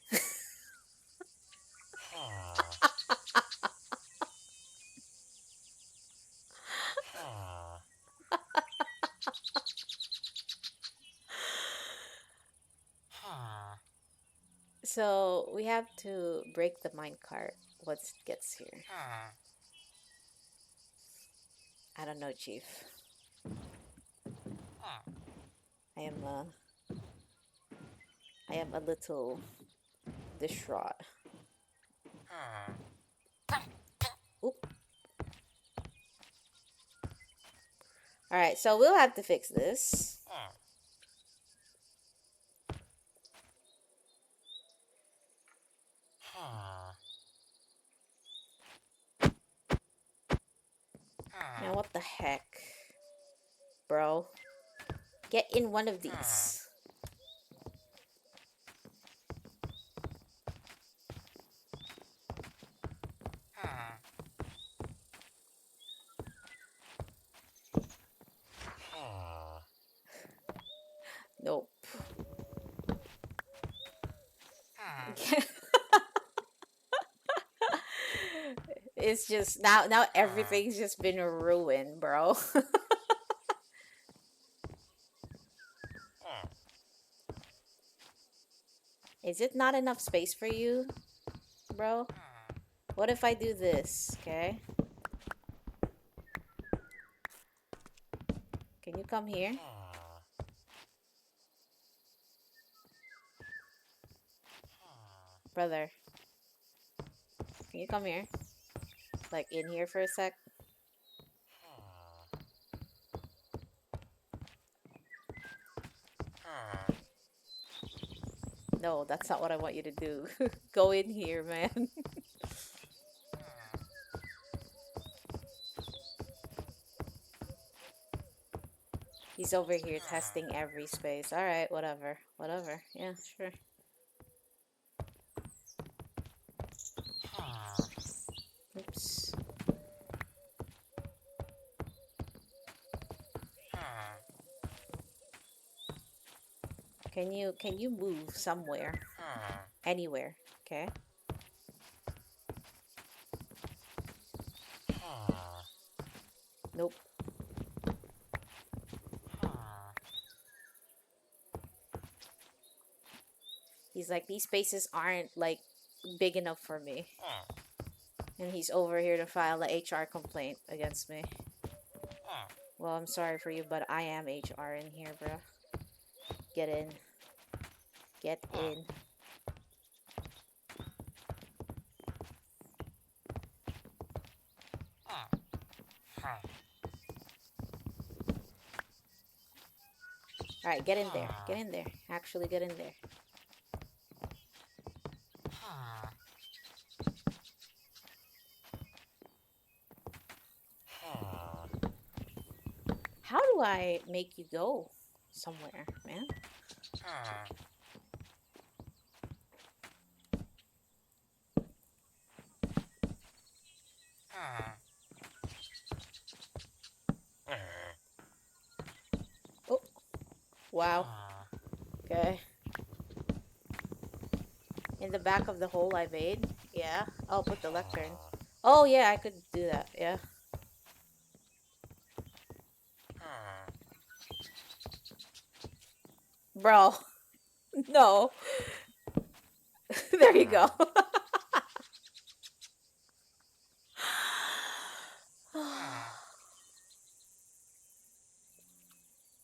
So we have to break the minecart once it gets here. I don't know, Chief. I am a little distraught. Oop. Alright, so we'll have to fix this. Man, what the heck? Bro. Get in one of these. Nope. It's just now everything's just been ruined, bro. Is it not enough space for you, bro? What if I do this, okay? Can you come here? Brother, can you come here? Like in here for a sec? No, that's not what I want you to do. Go in here, man. He's over here testing every space. Alright, whatever. Whatever. Yeah, sure. Oops. Can you move somewhere? Anywhere, okay? Nope. He's like, these spaces aren't like big enough for me. And he's over here to file a HR complaint against me. Well, I'm sorry for you, but I am HR in here, bro. Get in. Get in. Alright, get in there. Get in there. Actually, get in there. How do I make you go somewhere, man? Oh, wow. Okay. In the back of the hole I made? Yeah. I'll put the lectern. Oh, yeah, I could do that. Yeah. Bro. No. There you go.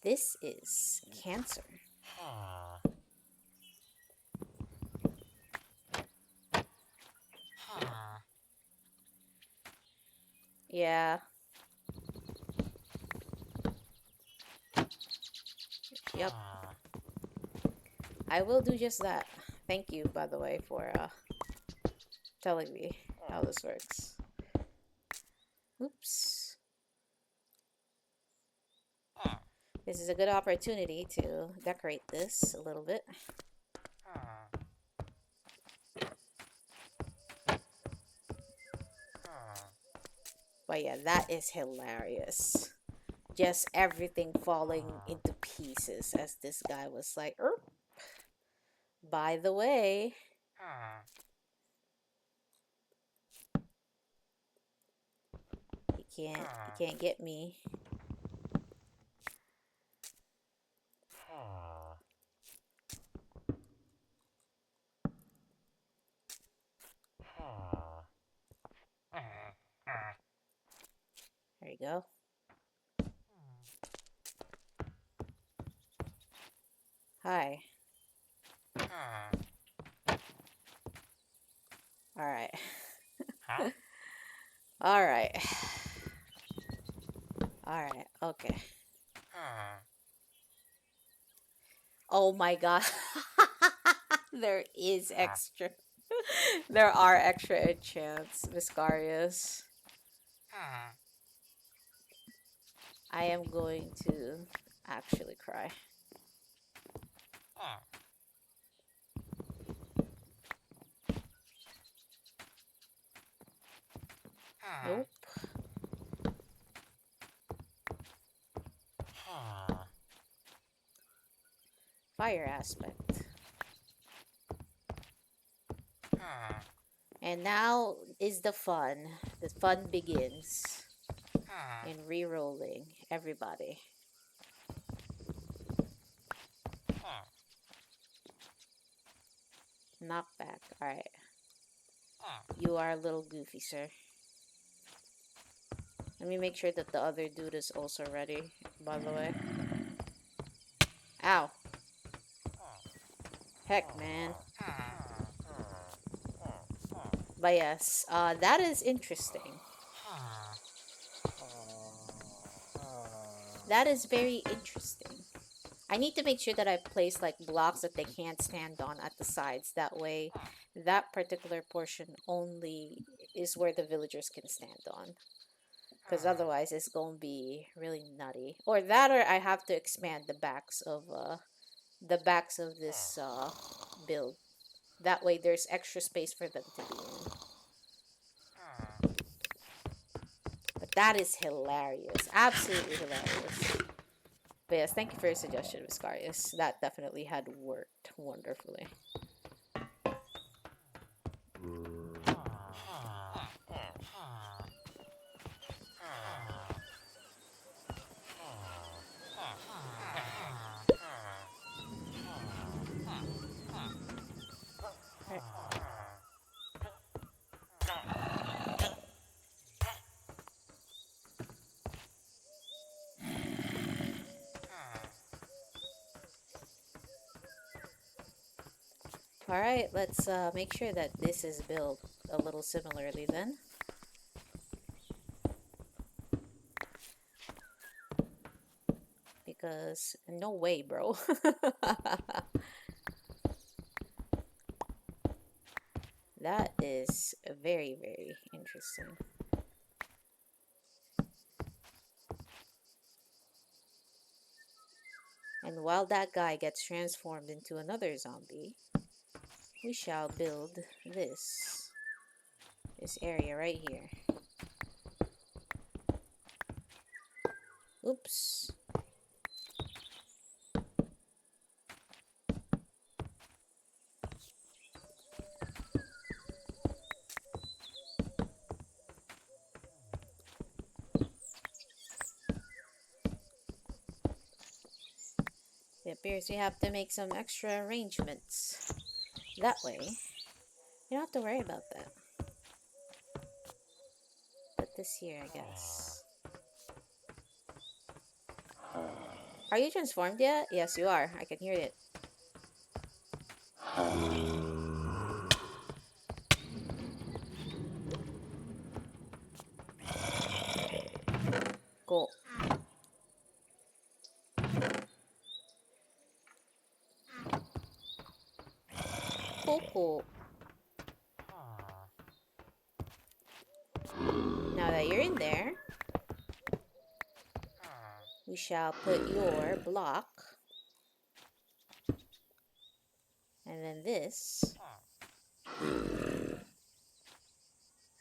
This is cancer. Yeah. Yep. I will do just that. Thank you, by the way, for telling me how this works. Oops. This is a good opportunity to decorate this a little bit. But yeah, that is hilarious. Just everything falling into pieces as this guy was like, by the way, you can't get me. There you go. Hi. Alright. Alright. Alright, okay. Oh my god. There is extra. There are extra enchants, Viscarius. I am going to actually cry. Nope. Fire aspect. And now is the fun. The fun begins in re-rolling everybody. Knockback. Alright. You are a little goofy, sir. Let me make sure that the other dude is also ready, by the way. Ow. Heck, man. But yes, that is interesting. That is very interesting. I need to make sure that I place like blocks that they can't stand on at the sides. That way, that particular portion only is where the villagers can stand on. Because otherwise, it's going to be really nutty. Or that, or I have to expand the backs of this build. That way, there's extra space for them to be in. But that is hilarious. Absolutely hilarious. But yes, thank you for your suggestion, Viscarius. That definitely had worked wonderfully. Alright, let's make sure that this is built a little similarly then. Because no way, bro. That is very, very interesting. And while that guy gets transformed into another zombie, we shall build this area right here. Oops. It appears we have to make some extra arrangements. That way, you don't have to worry about that. Put this here, I guess. Are you transformed yet? Yes, you are. I can hear it. Cool. Cool, cool. Now that you're in there, we shall put your block. And then this.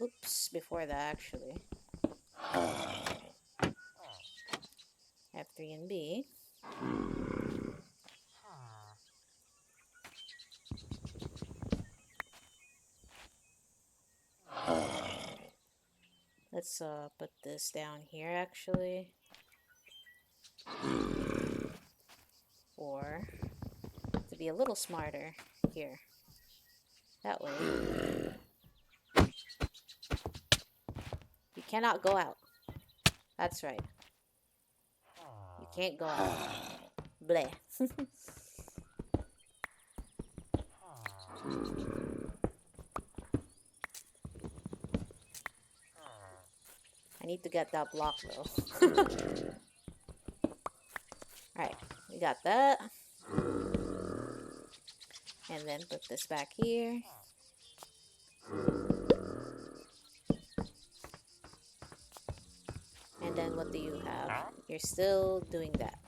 Oops, before that actually. F3 and B. Let's put this down here actually. Or to be a little smarter, here. That way. You cannot go out. That's right. You can't go out. Bleh. I need to get that block though. Alright, we got that. And then put this back here. And then what do you have? You're still doing that.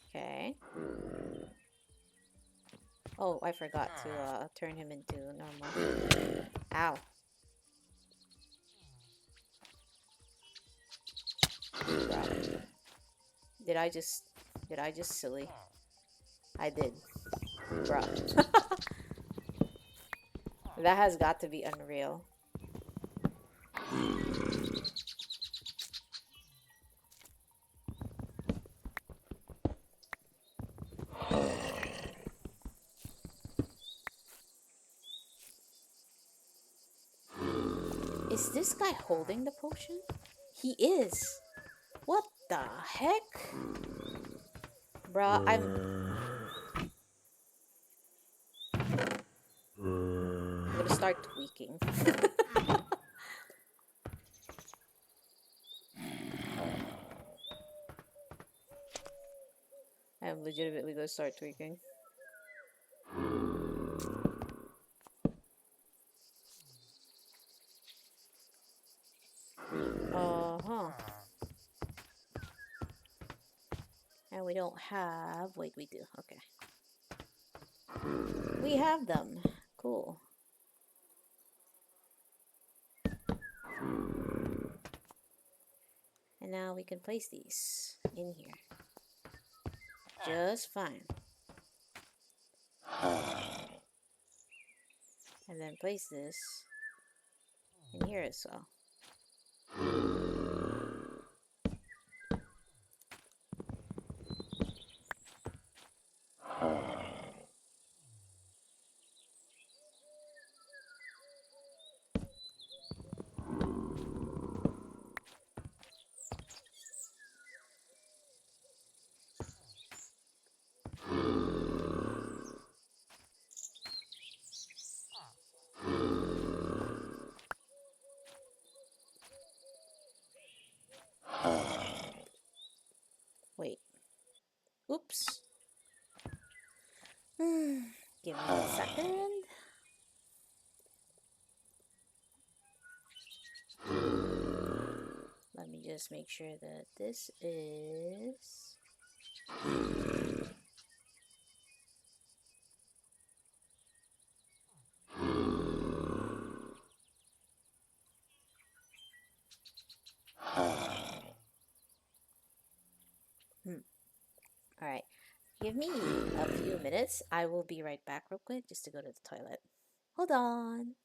Okay. Oh, I forgot to turn him into normal. Ow. Bruh. Did I just silly? I did. Bruh. That has got to be unreal. Is this guy holding the potion? He is. What the heck? Bruh, I'm gonna start tweaking. I'm legitimately gonna start tweaking. Uh-huh. And we don't have... Wait, we do. Okay. We have them. Cool. And now we can place these in here. Just fine. And then place this in here as well. Wait. Oops. Give me a second. Let me just make sure that this is... Alright. Give me a few minutes. I will be right back real quick just to go to the toilet. Hold on.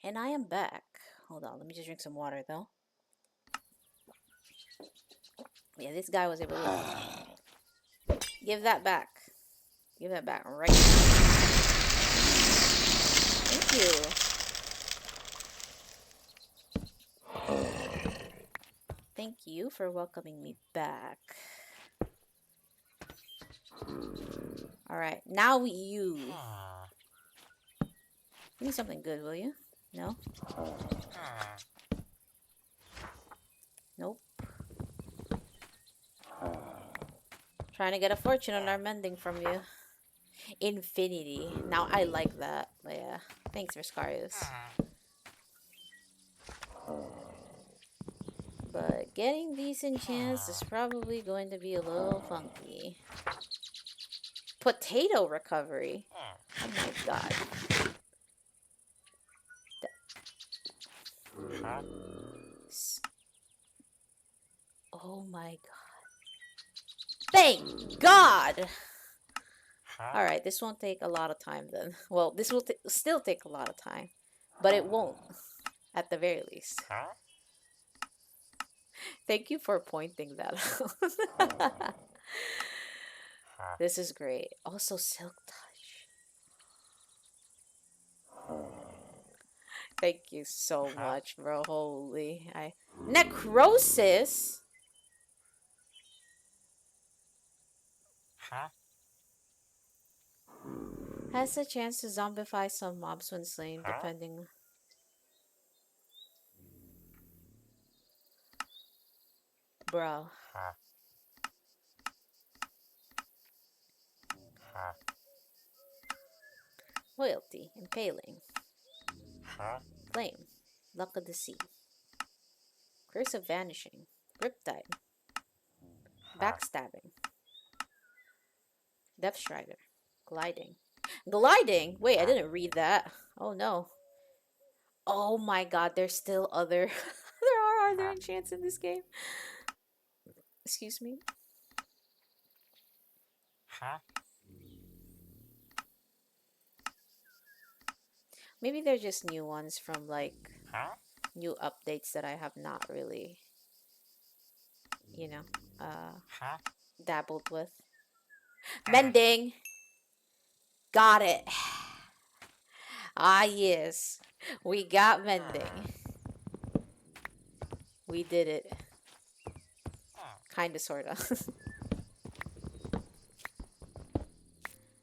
And I am back. Hold on, let me just drink some water though. Yeah, this guy was able to... Give that back. Give that back right now. Thank you. Thank you for welcoming me back. Alright, now you. Give me something good, will you? No? Nope. Trying to get a fortune on our mending from you. Infinity. Now I like that. But yeah. Thanks, Riscarius. But getting these enchants is probably going to be a little funky. Potato recovery. Oh my god. Oh my god. Thank God! Alright, this won't take a lot of time then. Well, this will still take a lot of time. But it won't. At the very least. Thank you for pointing that out. This is great. Also, Silk Touch. Thank you so much, bro. Holy. Necrosis? Has a chance to zombify some mobs when slain, depending. Bro. Loyalty. Impaling. Flame. Luck of the Sea. Curse of Vanishing. Riptide. Backstabbing. Death Strider. Gliding. Gliding? Wait, I didn't read that. Oh no. Oh my god, there's still other... there are other enchants in this game. Excuse me. Maybe they're just new ones from like new updates that I have not really, you know, dabbled with. Mending! Got it! Ah, yes. We got mending. We did it. Kinda, sorta.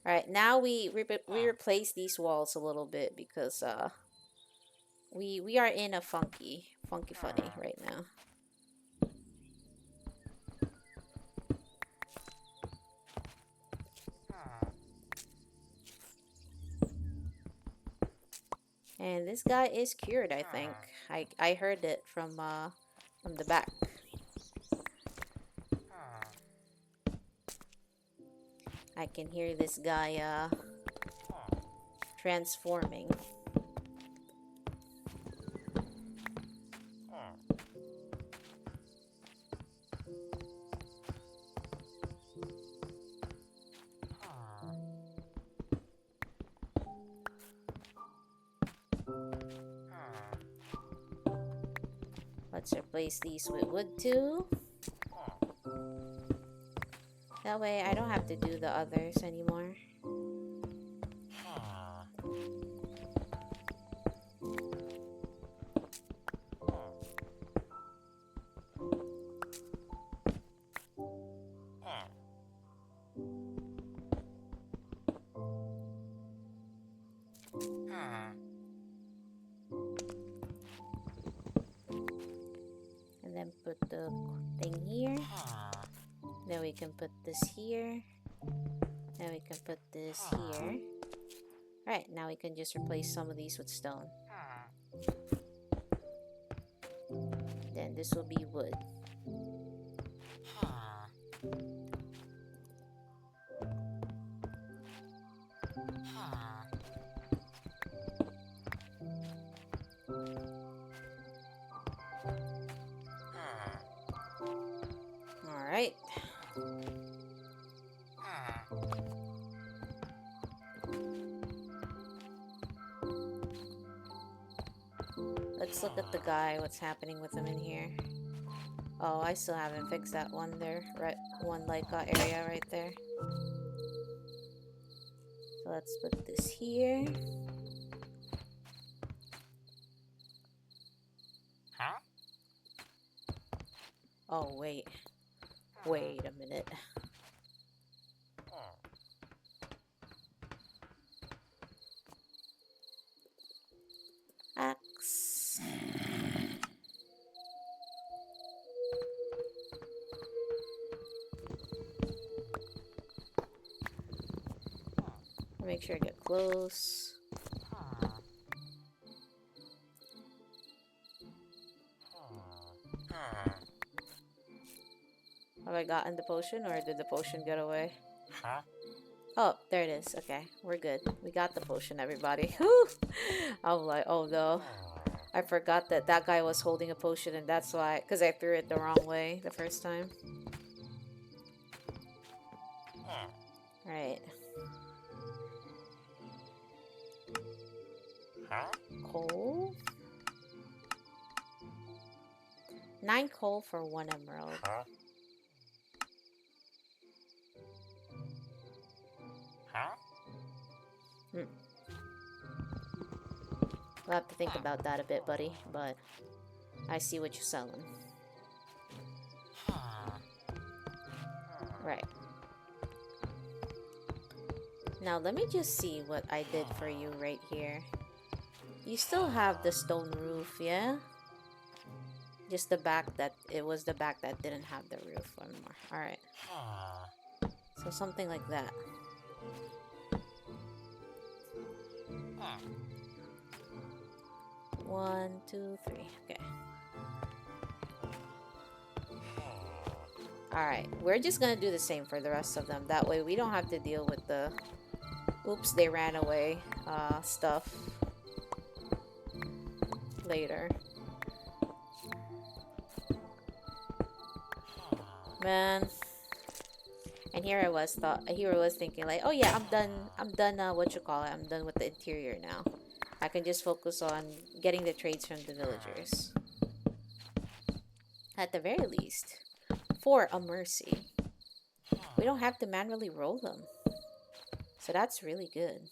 Alright, now we replace these walls a little bit because we are in a funky funny right now. And this guy is cured, I think. I heard it from the back. I can hear this guy transforming. Let's replace these with wood too. That way I don't have to do the others anymore. And then put the thing here. Then we can put this here. Then we can put this here. Alright, now we can just replace some of these with stone. Then this will be wood. Alright. Let's look at the guy, what's happening with him in here. Oh, I still haven't fixed that one there, right? One like area right there. So let's put this here. Oh, wait. Wait a minute. Axe. Make sure I get close. Have I gotten the potion or did the potion get away? Oh, there it is. Okay, we're good. We got the potion, everybody. Whew. I was like, oh no. I forgot that that guy was holding a potion, and that's why, because I threw it the wrong way the first time. Right. Coal? 9 coal for 1 emerald. Hmm. We'll have to think about that a bit, buddy, but I see what you're selling. Right. Now, let me just see what I did for you right here. You still have the stone roof, yeah? Just the back that, it was the back that didn't have the roof anymore. Alright. So something like that. One, two, three. Okay. Alright. We're just gonna do the same for the rest of them. That way we don't have to deal with the oops, they ran away stuff later. Man. And here I was thinking like, oh yeah, I'm done what you call it, I'm done with the interior now. I can just focus on getting the trades from the villagers. At the very least. For a mercy. We don't have to manually roll them. So that's really good.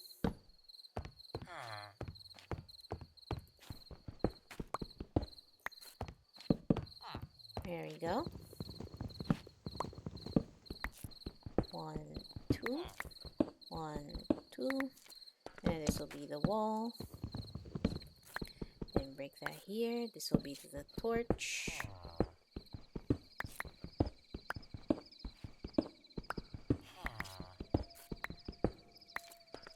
There you go. 1, 2. 1, 2. And this will be the wall. Then break that here. This will be the torch.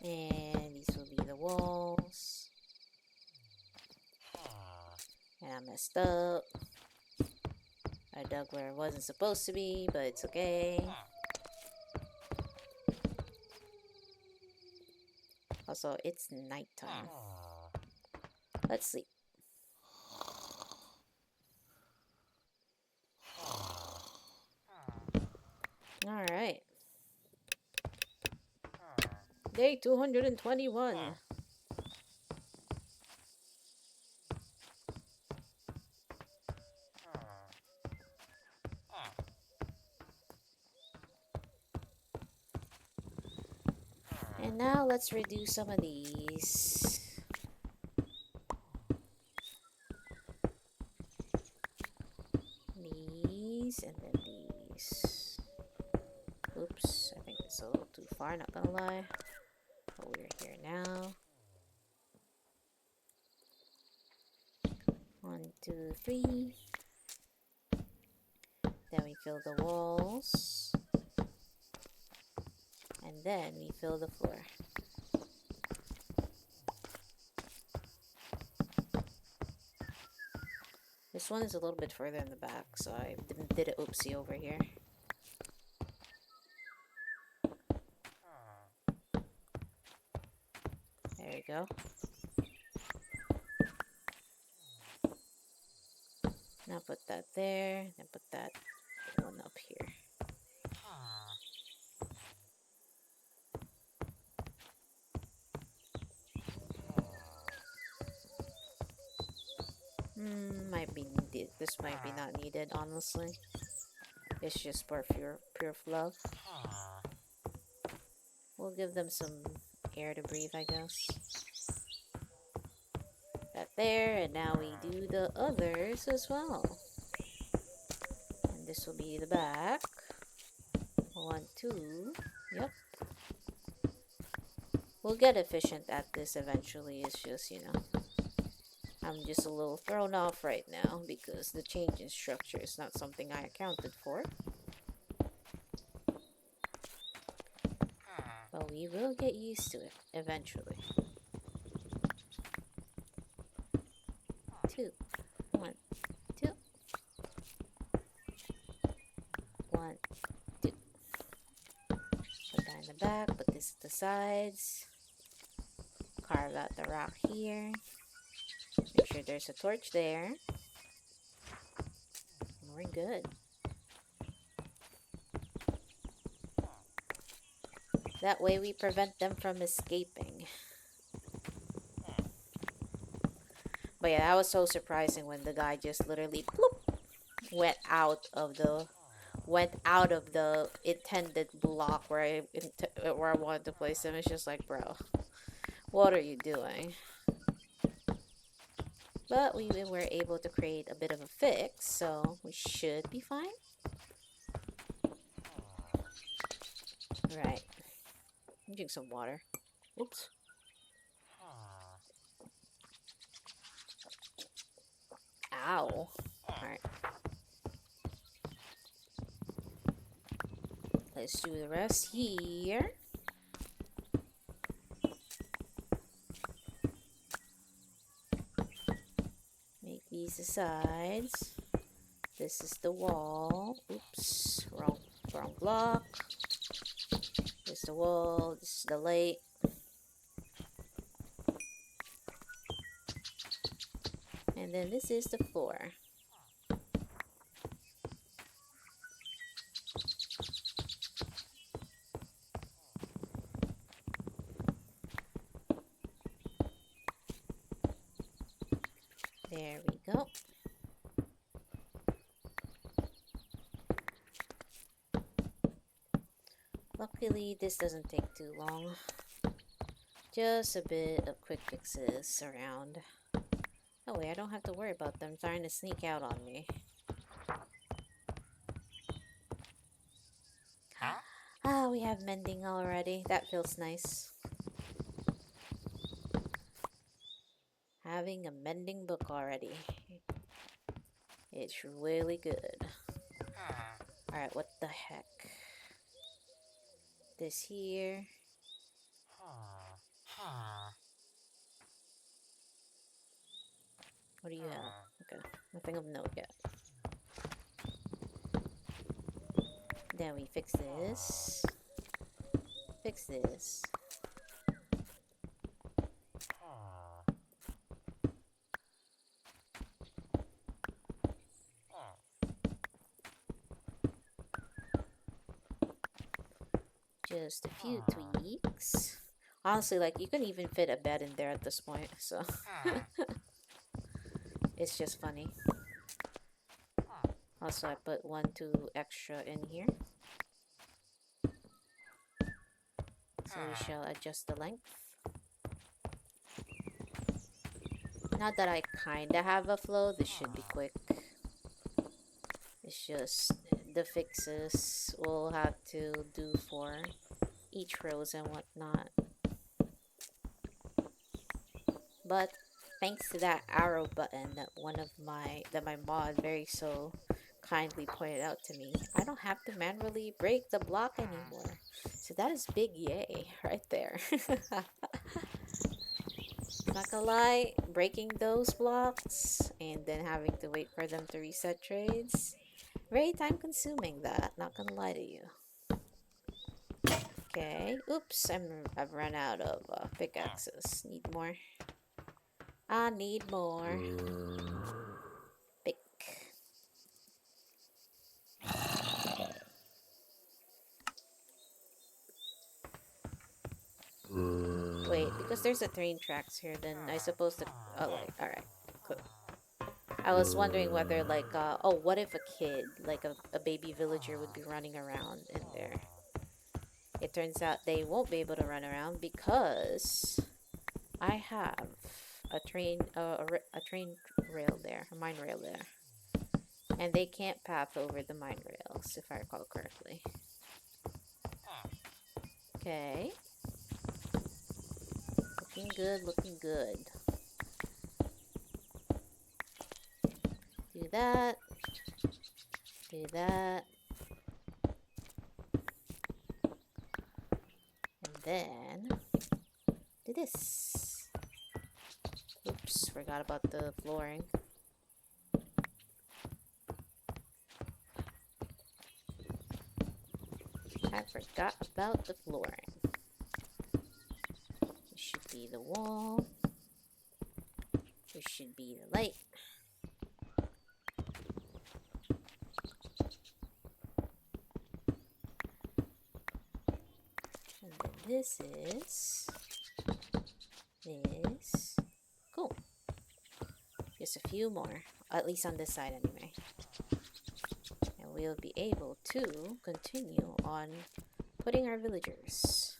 And these will be the walls. And I messed up. I dug where it wasn't supposed to be, but it's okay. Also, it's nighttime. Let's sleep. Alright. Day 221. And now let's redo some of these. These and then these. Oops, I think it's a little too far, not gonna lie. But we're here now. 1, 2, 3. Then we fill the walls. And then we fill the floor. This one is a little bit further in the back, so I did an oopsie over here. There you go. Now put that there, then put that one up here. Might be needed. This might be not needed, honestly. It's just for pure fluff. We'll give them some air to breathe, I guess. That there, and now we do the others as well. And this will be the back. 1, 2. Yep. We'll get efficient at this eventually. It's just, you know, I'm just a little thrown off right now because the change in structure is not something I accounted for. But we will get used to it eventually. 2, 1, 2. 1, 2. Put that in the back, put this these to the sides. Carve out the rock here. Make sure there's a torch there. We're good. That way we prevent them from escaping. But yeah, that was so surprising when the guy just literally bloop, went out of the intended block where I wanted to place him. It's just like, bro, what are you doing? But we were able to create a bit of a fix, so we should be fine. Right. Drink some water. Oops. Ow. Alright. Let's do the rest here. Make these the sides. This is the wall. Oops. Wrong block. This is the wall. This is the lake. And then this is the floor. There we go. Luckily, this doesn't take too long. Just a bit of quick fixes around. Oh wait, I don't have to worry about them trying to sneak out on me. Ah, we have mending already. That feels nice. Having a mending book already. It's really good. Alright, what the heck? This here. What do you have? Okay, nothing of note yet. Then we fix this. Fix this. Just a few tweaks. Honestly, like, you can even fit a bed in there at this point, so it's just funny. Also, I put 2 extra in here. So we shall adjust the length. Not that I kinda have a flow, this should be quick. It's just the fixes we'll have to do for each rose and whatnot. But thanks to that arrow button that my mod very so kindly pointed out to me, I don't have to manually break the block anymore. So that is big yay right there. Not gonna lie, breaking those blocks and then having to wait for them to reset trades, very time consuming, that, not gonna lie to you. Okay, oops, I've run out of pickaxes. Need more. I need more. Pick. Wait, because there's a train tracks here, then I suppose the... Oh, wait, alright, cool. I was wondering whether, like, oh, what if a kid, like a baby villager would be running around in there? It turns out they won't be able to run around because I have a train rail there, a mine rail there. And they can't path over the mine rails, if I recall correctly. Okay. Looking good, looking good. Do that. Do that. And then do this. Oops, forgot about the flooring. I forgot about the flooring. be the wall. This should be the light. And then this is this. Cool. Just a few more, at least on this side anyway. And we'll be able to continue on putting our villagers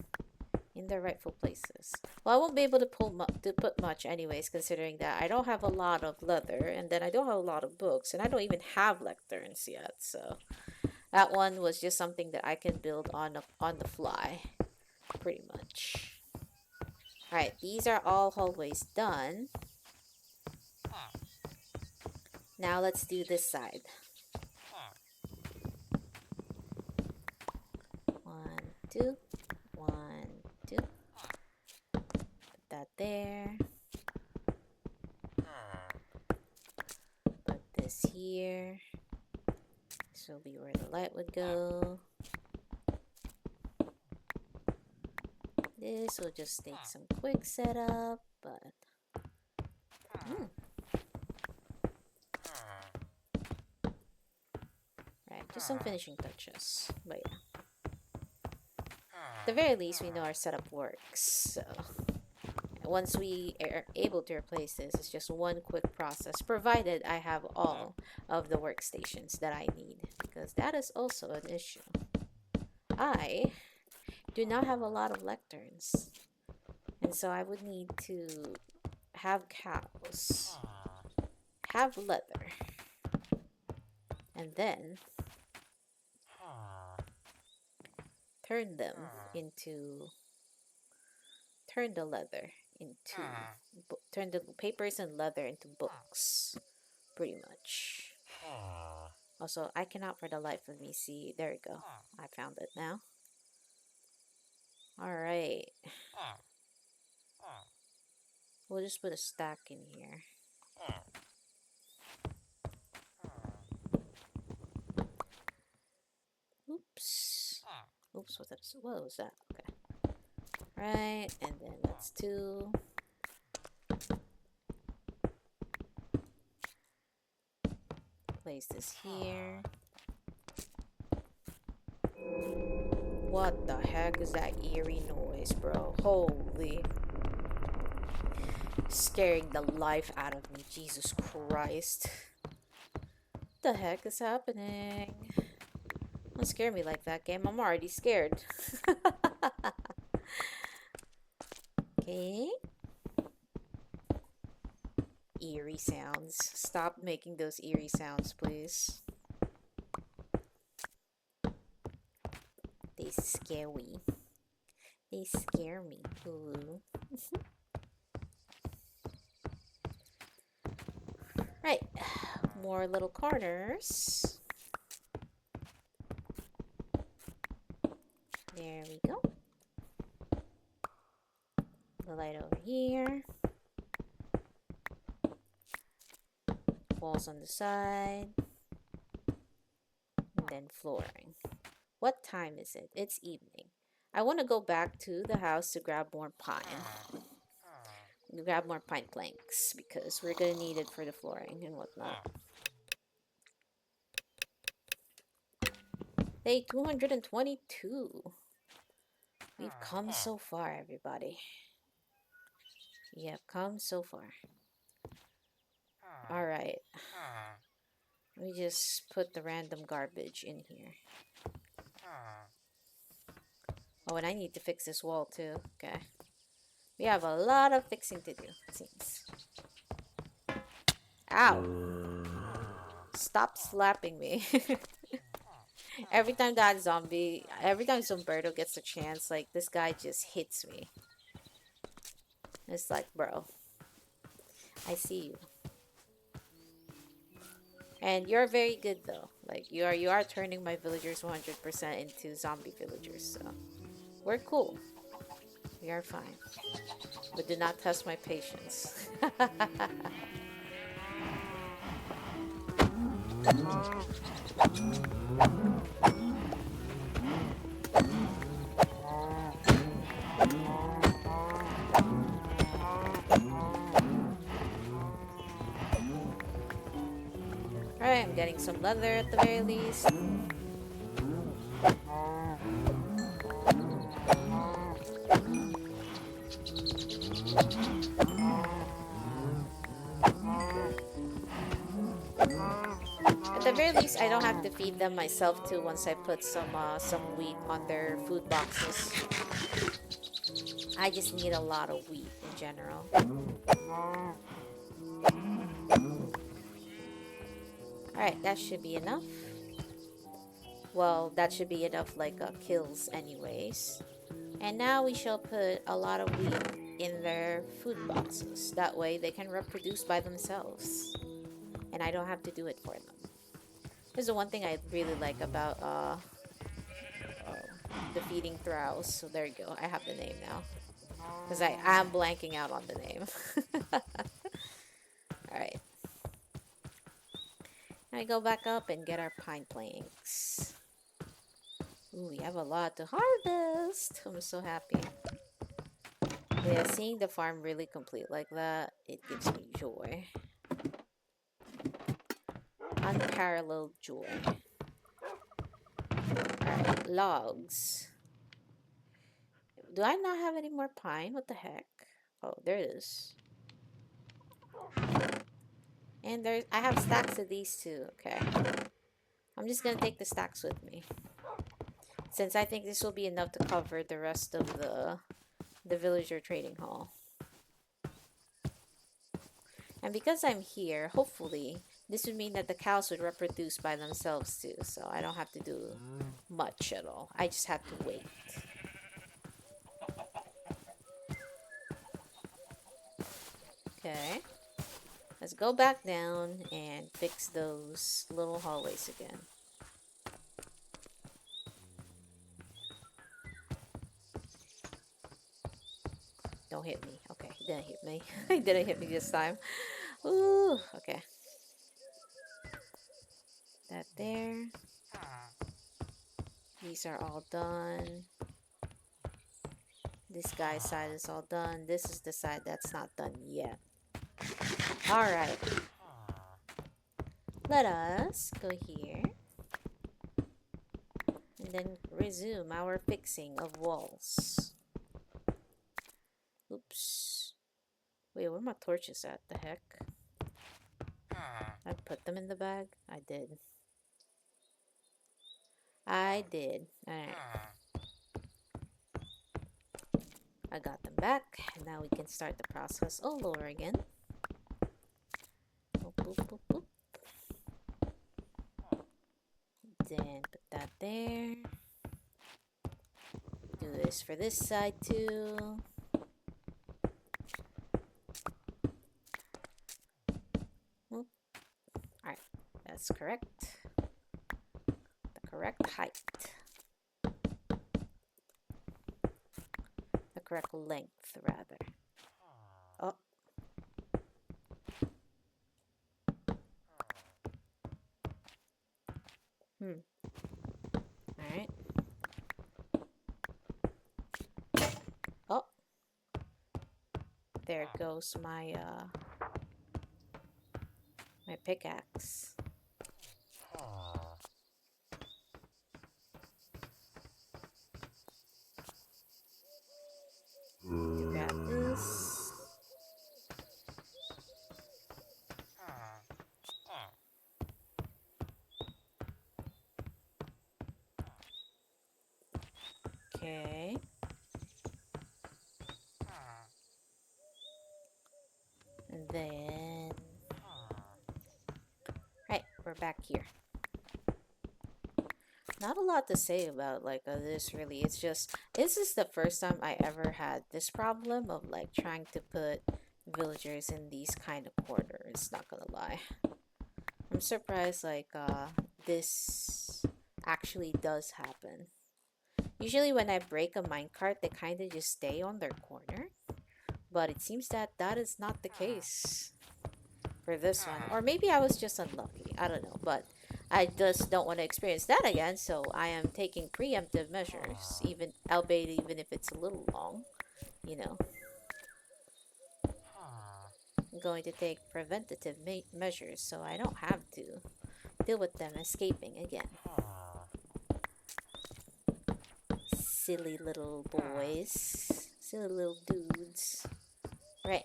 in their rightful places. Well, I won't be able to put much anyways, considering that I don't have a lot of leather, and then I don't have a lot of books, and I don't even have lecterns yet, so that one was just something that I can build on the fly, pretty much. Alright, these are all hallways done. Now let's do this side. 1, 2, 1, 2. Put that there. Put this here. This will be where the light would go. This will just take some quick setup, but right, just some finishing touches. But yeah, at the very least, we know our setup works. So once we are able to replace this, it's just one quick process, provided I have all of the workstations that I need, because that is also an issue. I do not have a lot of lecterns, and so I would need to have cows, have leather, and then turn the papers and leather into books, pretty much. Also, I cannot for the life of me see. There we go. I found it now. Alright. We'll just put a stack in here. Oops. Oops, what was that? Okay. Right, and then that's 2. Place this here. What the heck is that eerie noise, bro? Holy. Scaring the life out of me. Jesus Christ. What the heck is happening? Don't scare me like that, game. I'm already scared. Okay. Eerie sounds. Stop making those eerie sounds, please. They scare me. They scare me. Ooh. Right. More little corners. There we go. The light over here. Walls on the side. And then flooring. What time is it? It's evening. I want to go back to the house to grab more pine. Grab more pine planks, because we're going to need it for the flooring and whatnot. Day 222. We've come so far, everybody. We have come so far. Alright. Let me just put the random garbage in here. Oh, and I need to fix this wall too. Okay. We have a lot of fixing to do, it seems. Ow! Stop slapping me. Every time Zomberto gets a chance, like, this guy just hits me. It's like, bro, I see you. And you're very good though. Like, you are turning my villagers 100% into zombie villagers, so we're cool. We are fine. But do not test my patience. some leather at the very least. At the very least, I don't have to feed them myself too once I put some wheat on their food boxes. I just need a lot of wheat in general. Alright, that should be enough. Well, that should be enough like kills anyways. And now we shall put a lot of wheat in their food boxes. That way they can reproduce by themselves. And I don't have to do it for them. This is the one thing I really like about the feeding throws. So there you go. I have the name now. Because I am blanking out on the name. Alright. Now we go back up and get our pine planks. Ooh, we have a lot to harvest. I'm so happy. Yeah, seeing the farm really complete like that, it gives me joy. Unparalleled joy. Alright, logs. Do I not have any more pine? What the heck? Oh, there it is. And I have stacks of these too, okay. I'm just gonna take the stacks with me. Since I think this will be enough to cover the rest of the villager trading hall. And because I'm here, hopefully, this would mean that the cows would reproduce by themselves too. So I don't have to do much at all. I just have to wait. Okay. Let's go back down and fix those little hallways again. Don't hit me. Okay, he didn't hit me. He didn't hit me this time. Ooh, okay. That there. These are all done. This guy's side is all done. This is the side that's not done yet. Alright. Let us go here. And then resume our fixing of walls. Oops. Wait, where are my torches at? The heck? I put them in the bag? I did. I did. Alright. I got them back. And now we can start the process all over again. Boop, boop, boop, boop. Then put that there. Do this for this side too. Oop. Alright, that's correct. The correct height. The correct length, rather. Oh. Alright. Oh. There goes my my pickaxe. Grab this. Okay. And then... Right, we're back here. Not a lot to say about like this really. It's just, this is the first time I ever had this problem of like trying to put villagers in these kind of quarters, not gonna lie. I'm surprised like this actually does happen. Usually when I break a minecart, they kind of just stay on their corner. But it seems that that is not the case for this one. Or maybe I was just unlucky. I don't know. But I just don't want to experience that again. So I am taking preemptive measures. Albeit even if it's a little long. You know. I'm going to take preventative measures. So I don't have to deal with them escaping again. Silly little boys. Silly little dudes. Right.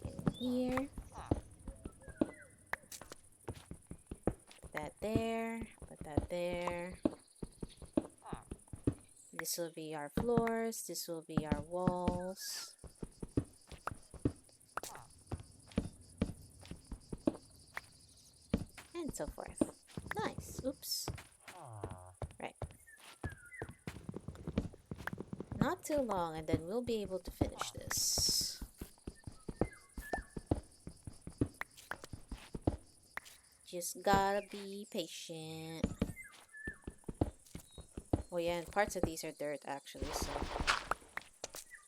Get in here. Put that there. Put that there. This will be our floors. This will be our walls. And so forth. Nice. Oops. Right. Not too long, and then we'll be able to finish this. Just gotta be patient. Well, yeah, and parts of these are dirt, actually, so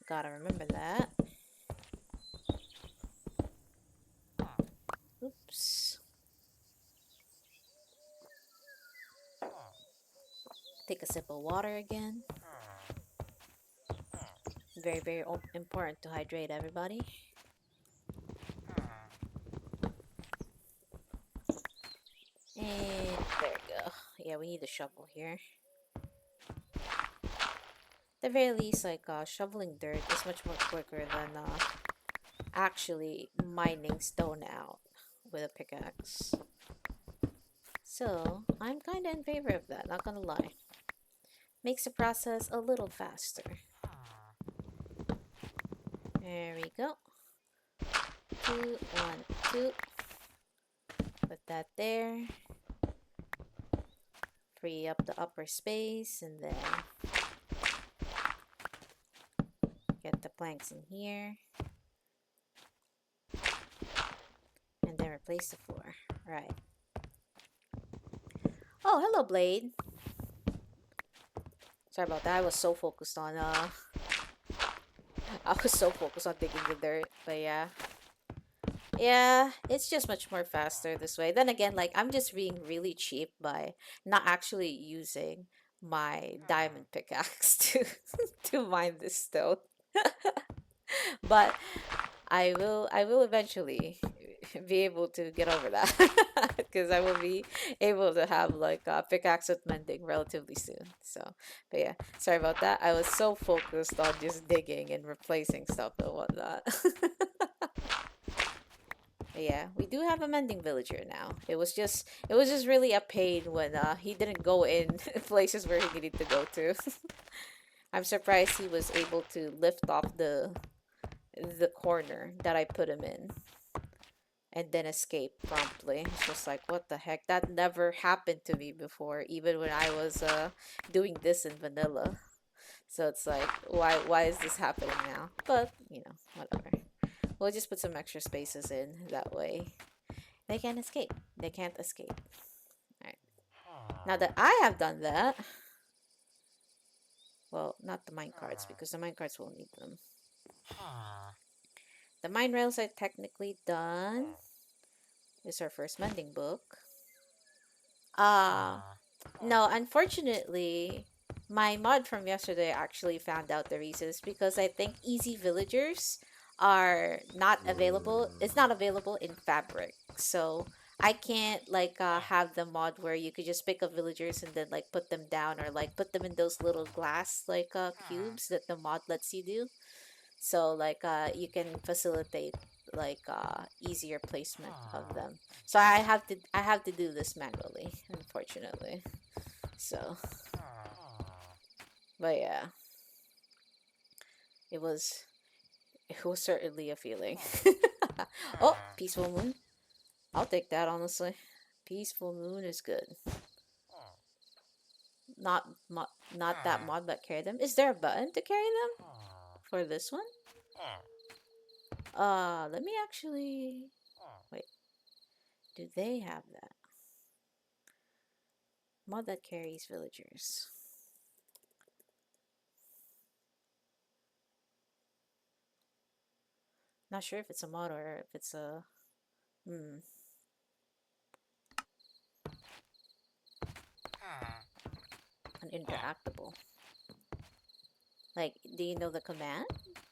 gotta remember that. Oops. Take a sip of water again. Very, very important to hydrate, everybody. And there we go. Yeah, we need a shovel here. At the very least, like, shoveling dirt is much more quicker than, actually mining stone out with a pickaxe. So, I'm kinda in favor of that, not gonna lie. Makes the process a little faster. There we go. 2, 1, 2. Put that there. Free up the upper space, and then get the planks in here. And then replace the floor. Right. Oh, hello, Blade. Sorry about that. I was so focused on digging the dirt, but yeah. Yeah, it's just much more faster this way. Then again, like, I'm just being really cheap by not actually using my diamond pickaxe to mine this stone. But I will eventually be able to get over that because I will be able to have like a pickaxe with mending relatively soon. So, but yeah, sorry about that. I was so focused on just digging and replacing stuff and whatnot. But yeah, we do have a mending villager now. It was just really a pain when he didn't go in places where he needed to go to. I'm surprised he was able to lift off the corner that I put him in and then escape promptly. It's just like, what the heck? That never happened to me before, even when I was doing this in vanilla. So it's like, why is this happening now? But, whatever. We'll just put some extra spaces in that way. They can't escape. They can't escape. Alright. Now that I have done that, well, not the mine carts, because the mine carts will need them. The mine rails are technically done. This is our first mending book. No, unfortunately, my mod from yesterday actually found out the reasons because I think easy villagers are not available. It's not available in fabric. So I can't like have the mod where you could just pick up villagers and then like put them down or like put them in those little glass like cubes that the mod lets you do. So like you can facilitate like easier placement of them. So I have to do this manually, unfortunately. So, but yeah, it was it was certainly a feeling. Oh, peaceful moon. I'll take that honestly. Peaceful moon is good. Not that mod but carry them. Is there a button to carry them for this one? Let me actually wait. Do they have that? Mod that carries villagers. Not sure if it's a mod or if it's a an interactable. Like, do you know the command?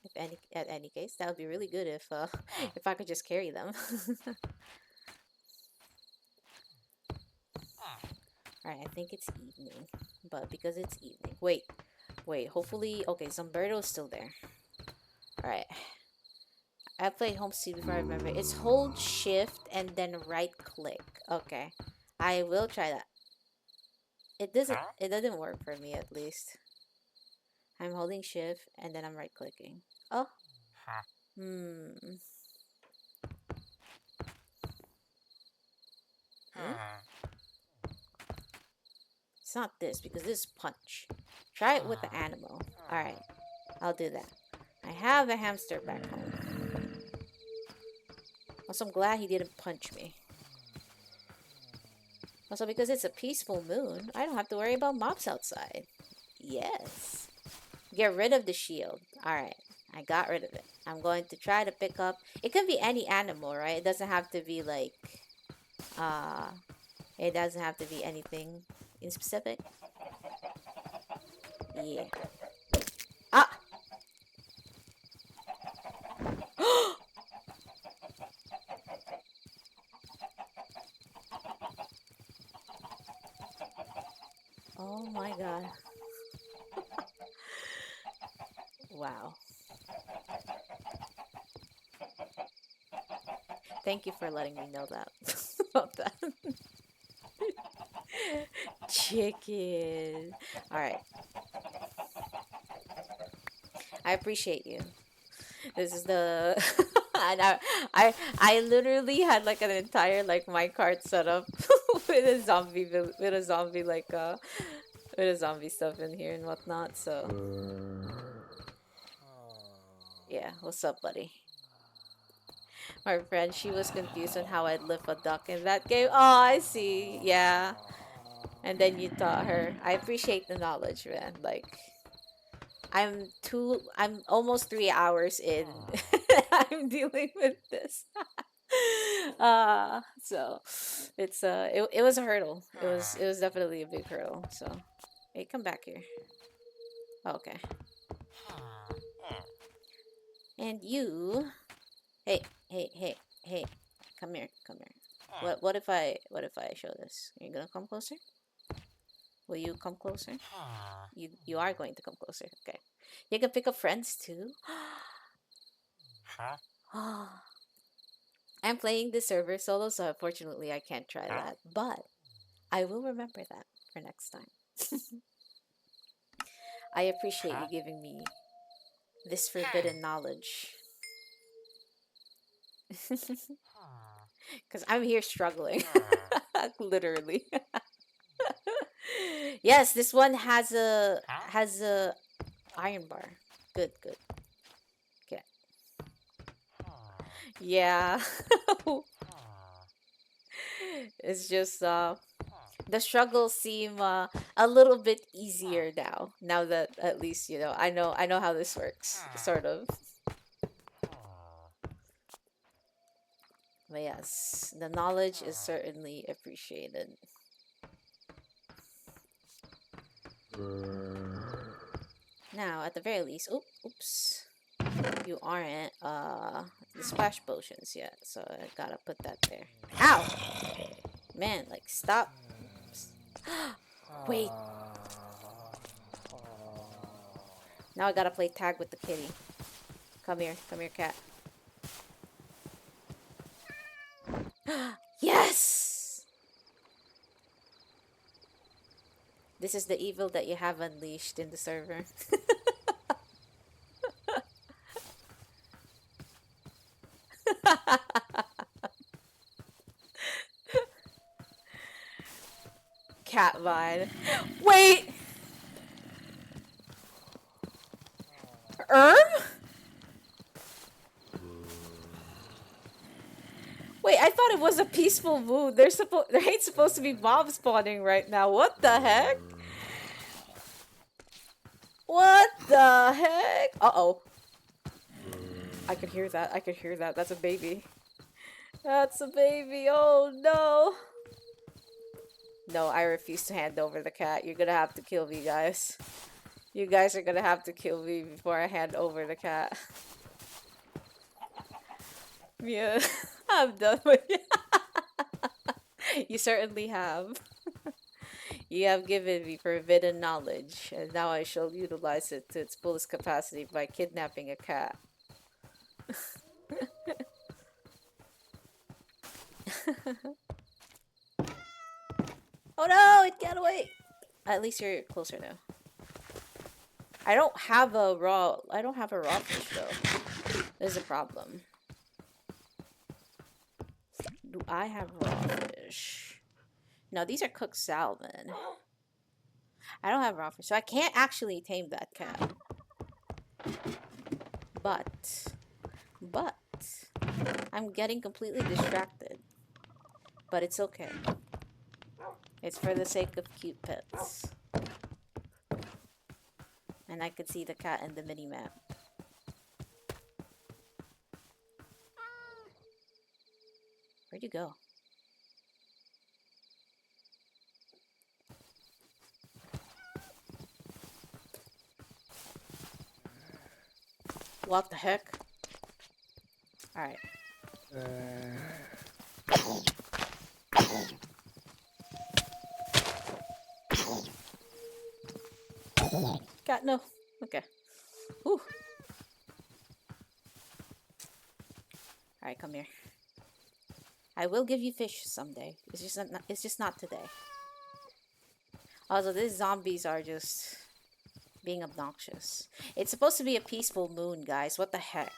If any, at any case, that would be really good if if I could just carry them. Alright, I think it's evening. But because it's evening... Wait. Wait, hopefully... Okay, Zumberto's still there. Alright. I played Homestead before, I remember. It's hold shift and then right click. Okay. I will try that. It doesn't work for me at least. I'm holding shift and then I'm right clicking. Oh. Hmm. It's not this because this is punch. Try it with the animal. Alright. I'll do that. I have a hamster back home. Also, I'm glad he didn't punch me. Also, because it's a peaceful moon, I don't have to worry about mobs outside. Yes. Get rid of the shield. Alright. I got rid of it. I'm going to try to pick up... It can be any animal, right? It doesn't have to be like... It doesn't have to be anything in specific. Yeah. Ah! Oh my god. Wow. Thank you for letting me know that. About that. Chicken. Alright. I appreciate you. This is the... and I literally had like an entire like minecart set up with a zombie like with a zombie stuff in here and whatnot, so yeah, what's up, buddy? My friend, she was confused on how I'd lift a duck in that game. Oh, I see. Yeah. And then you taught her. I appreciate the knowledge, man. Like, I'm almost 3 hours in. I'm dealing with this. So it was a hurdle. It was definitely a big hurdle. So, hey, come back here. Okay. And you, hey, come here. What if I show this? Are you gonna come closer? Will you come closer? You are going to come closer. Okay. You can pick up friends too. I'm playing this server solo, so unfortunately I can't try that. But I will remember that for next time. I appreciate you giving me this forbidden knowledge. Because I'm here struggling. Literally. Yes, this one has a iron bar. Good. Okay. Yeah. It's just the struggles seem a little bit easier now that at least I know how this works, sort of. But yes, the knowledge is certainly appreciated. Now, at the very least, oops, you aren't the splash potions yet, so I gotta put that there. Ow! Man, like, stop. Wait. Now I gotta play tag with the kitty. Come here, cat. Yes! This is the evil that you have unleashed in the server. Cat vine. Wait! Wait, I thought it was a peaceful mood. There ain't supposed to be mobs spawning right now. What the heck? What the heck? Uh-oh. I could hear that. That's a baby. That's a baby. Oh, no. No, I refuse to hand over the cat. You're gonna have to kill me, guys. You guys are gonna have to kill me before I hand over the cat. Yeah, I'm done with you. You certainly have. You have given me forbidden knowledge, and now I shall utilize it to its fullest capacity by kidnapping a cat. Oh no, it got away! At least you're closer now. I don't have a raw fish though. There's a problem. Do I have raw fish? No, these are cooked salmon. I don't have raw fish, so I can't actually tame that cat. But I'm getting completely distracted. But it's okay. It's for the sake of cute pets. And I could see the cat in the mini-map. Where'd you go? What the heck? Alright. Cat, no. Okay. Whew. Alright, come here. I will give you fish someday. It's just not today. Also, these zombies are just being obnoxious. It's supposed to be a peaceful moon, guys. What the heck?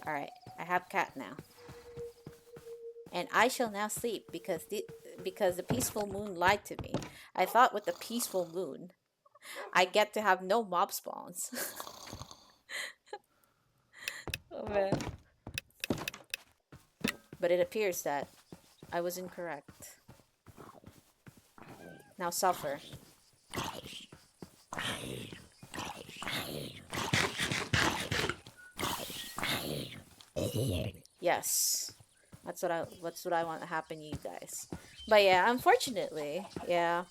Alright, I have cat now. And I shall now sleep because the peaceful moon lied to me. I thought with the peaceful moon, I get to have no mob spawns. Oh man. But it appears that I was incorrect. Now suffer. Yes. That's what I want to happen to you guys. But yeah, unfortunately, yeah.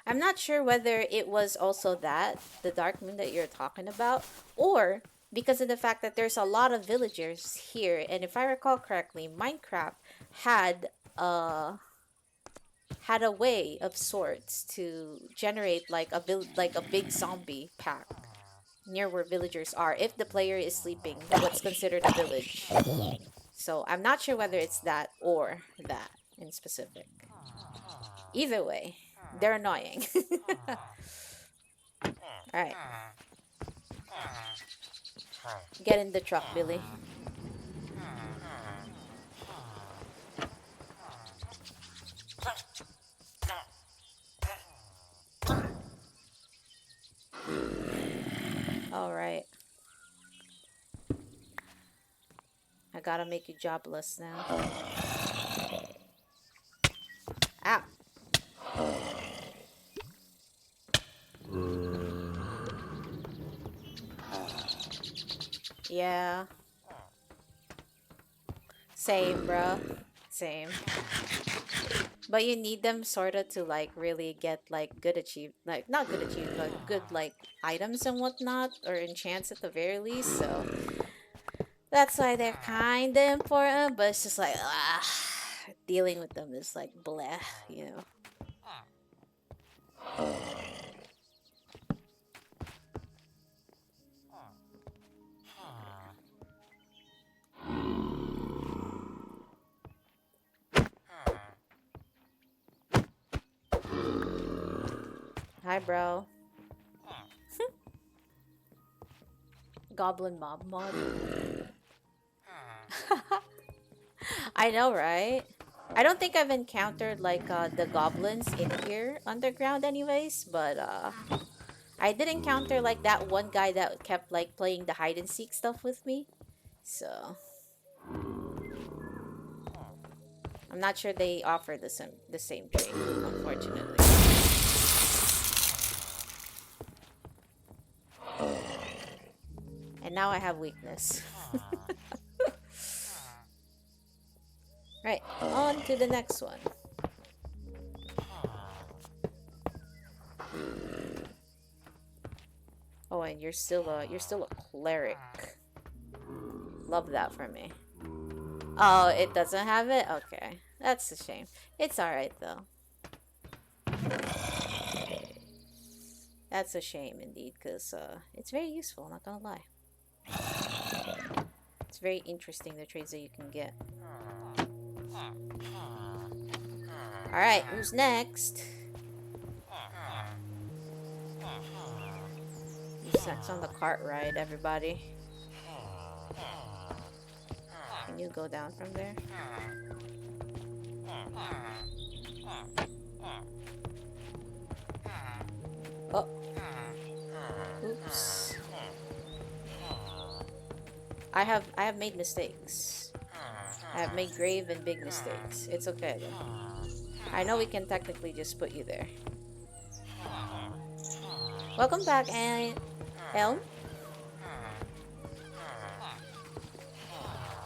I'm not sure whether it was also the dark moon that you're talking about, or because of the fact that there's a lot of villagers here, and if I recall correctly, Minecraft had a way of sorts to generate like a big zombie pack near where villagers are if the player is sleeping what's considered a village. So I'm not sure whether it's that or that in specific. Either way, they're annoying. Alright. Get in the truck, Billy. Alright. I gotta make you jobless now. Ow. Yeah. Same, bro. Same. But you need them sorta to like really get like good not good but good like items and whatnot, or enchants at the very least, so that's why they're kinda important, but it's just like dealing with them is like bleh, you know. Hi, bro. Goblin mob mod. I know, right? I don't think I've encountered like the goblins in here underground anyways, but I did encounter like that one guy that kept like playing the hide and seek stuff with me. So I'm not sure they offer the same trade, unfortunately. And now I have weakness. Right, on to the next one. Oh, and you're still a cleric. Love that for me. Oh, it doesn't have it? Okay. That's a shame. It's alright though. That's a shame indeed, because it's very useful, not gonna lie. It's very interesting, the trades that you can get. Alright, who's next? Who's next on the cart ride, everybody? Can you go down from there? Oh. Oops. I have made mistakes. I have made grave and big mistakes. It's okay though. I know we can technically just put you there. Welcome back, Elm.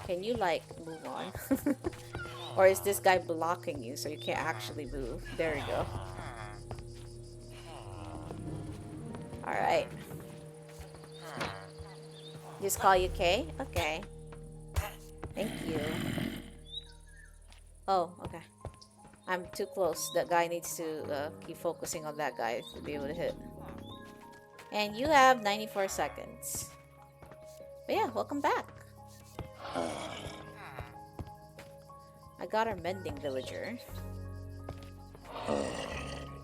Can you like move on? Or is this guy blocking you so you can't actually move? There we go. Alright. Just call you Kay? Okay. Thank you. Oh, okay. I'm too close. That guy needs to keep focusing on that guy to be able to hit. And you have 94 seconds. But yeah, welcome back. I got our mending villager.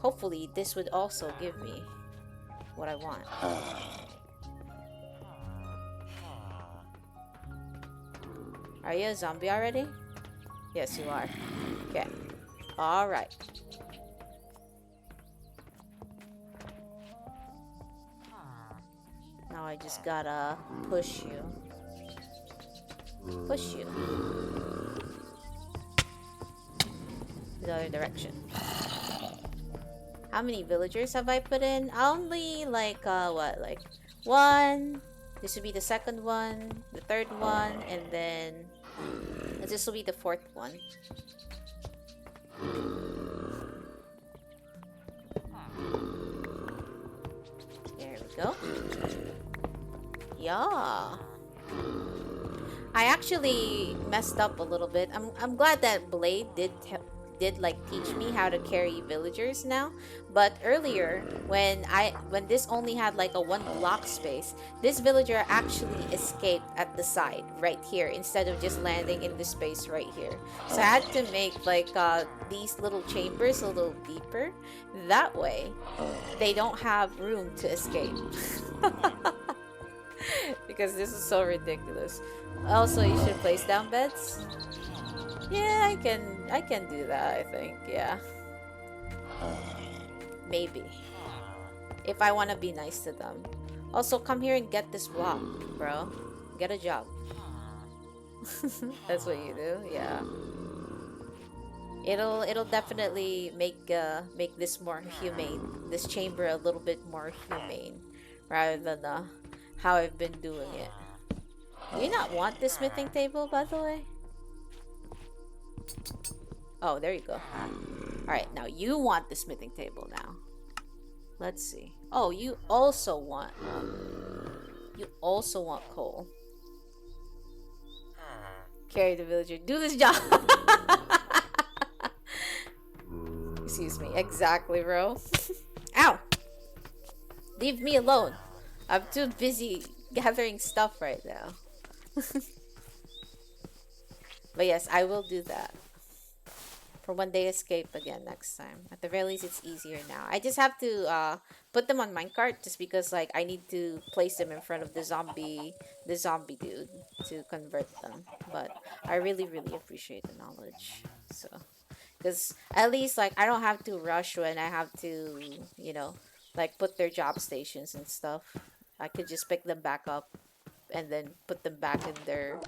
Hopefully this would also give me what I want. Are you a zombie already? Yes, you are. Okay. Alright. Now I just gotta push you. Push you. The other direction. How many villagers have I put in? Only like what, like one. This would be the second one, the third one, and then this will be the fourth one. There we go. Yeah. I actually messed up a little bit. I'm glad that Blade did like teach me how to carry villagers now, but earlier when this only had like a 1 block space, this villager actually escaped at the side right here instead of just landing in the space right here. So I had to make like these little chambers a little deeper, that way they don't have room to escape. Because this is so ridiculous. Also, you should place down beds. Yeah, I can do that, I think. Yeah. Maybe. If I want to be nice to them. Also, come here and get this block, bro. Get a job. That's what you do? Yeah. It'll definitely make this more humane. This chamber a little bit more humane rather than how I've been doing it. Do you not want this smithing table, by the way? Oh, there you go. Alright, now you want the smithing table now. Let's see. Oh, you also want coal. Carry the villager. Do this job! Excuse me. Exactly, bro. Ow! Leave me alone. I'm too busy gathering stuff right now. But yes, I will do that. For when they escape again next time. At the very least, it's easier now. I just have to put them on minecart just because like I need to place them in front of the zombie dude to convert them. But I really appreciate the knowledge. So, because at least like I don't have to rush when I have to, you know, like put their job stations and stuff. I could just pick them back up and then put them back in their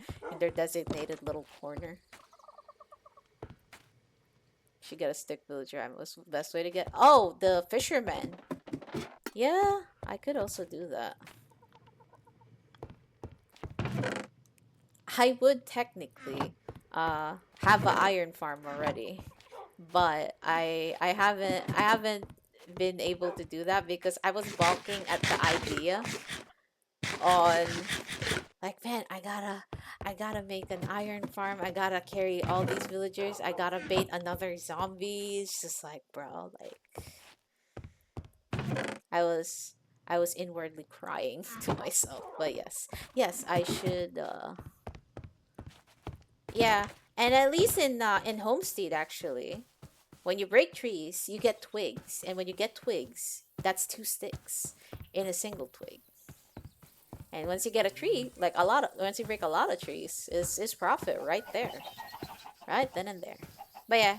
designated little corner. Should get a stick villager. What's the best way to get? Oh, the fisherman. Yeah, I could also do that. I would technically have an iron farm already, but I haven't been able to do that because I was balking at the idea on like, man, I I gotta make an iron farm. I gotta carry all these villagers. I gotta bait another zombie. It's just like, bro, like I was I was inwardly crying to myself. But yes. Yes, I should yeah. And at least in Homestead actually, when you break trees, you get twigs, and when you get twigs, that's 2 sticks in a single twig. And once you get a tree, like once you break a lot of trees, is profit right there, right then and there. But yeah,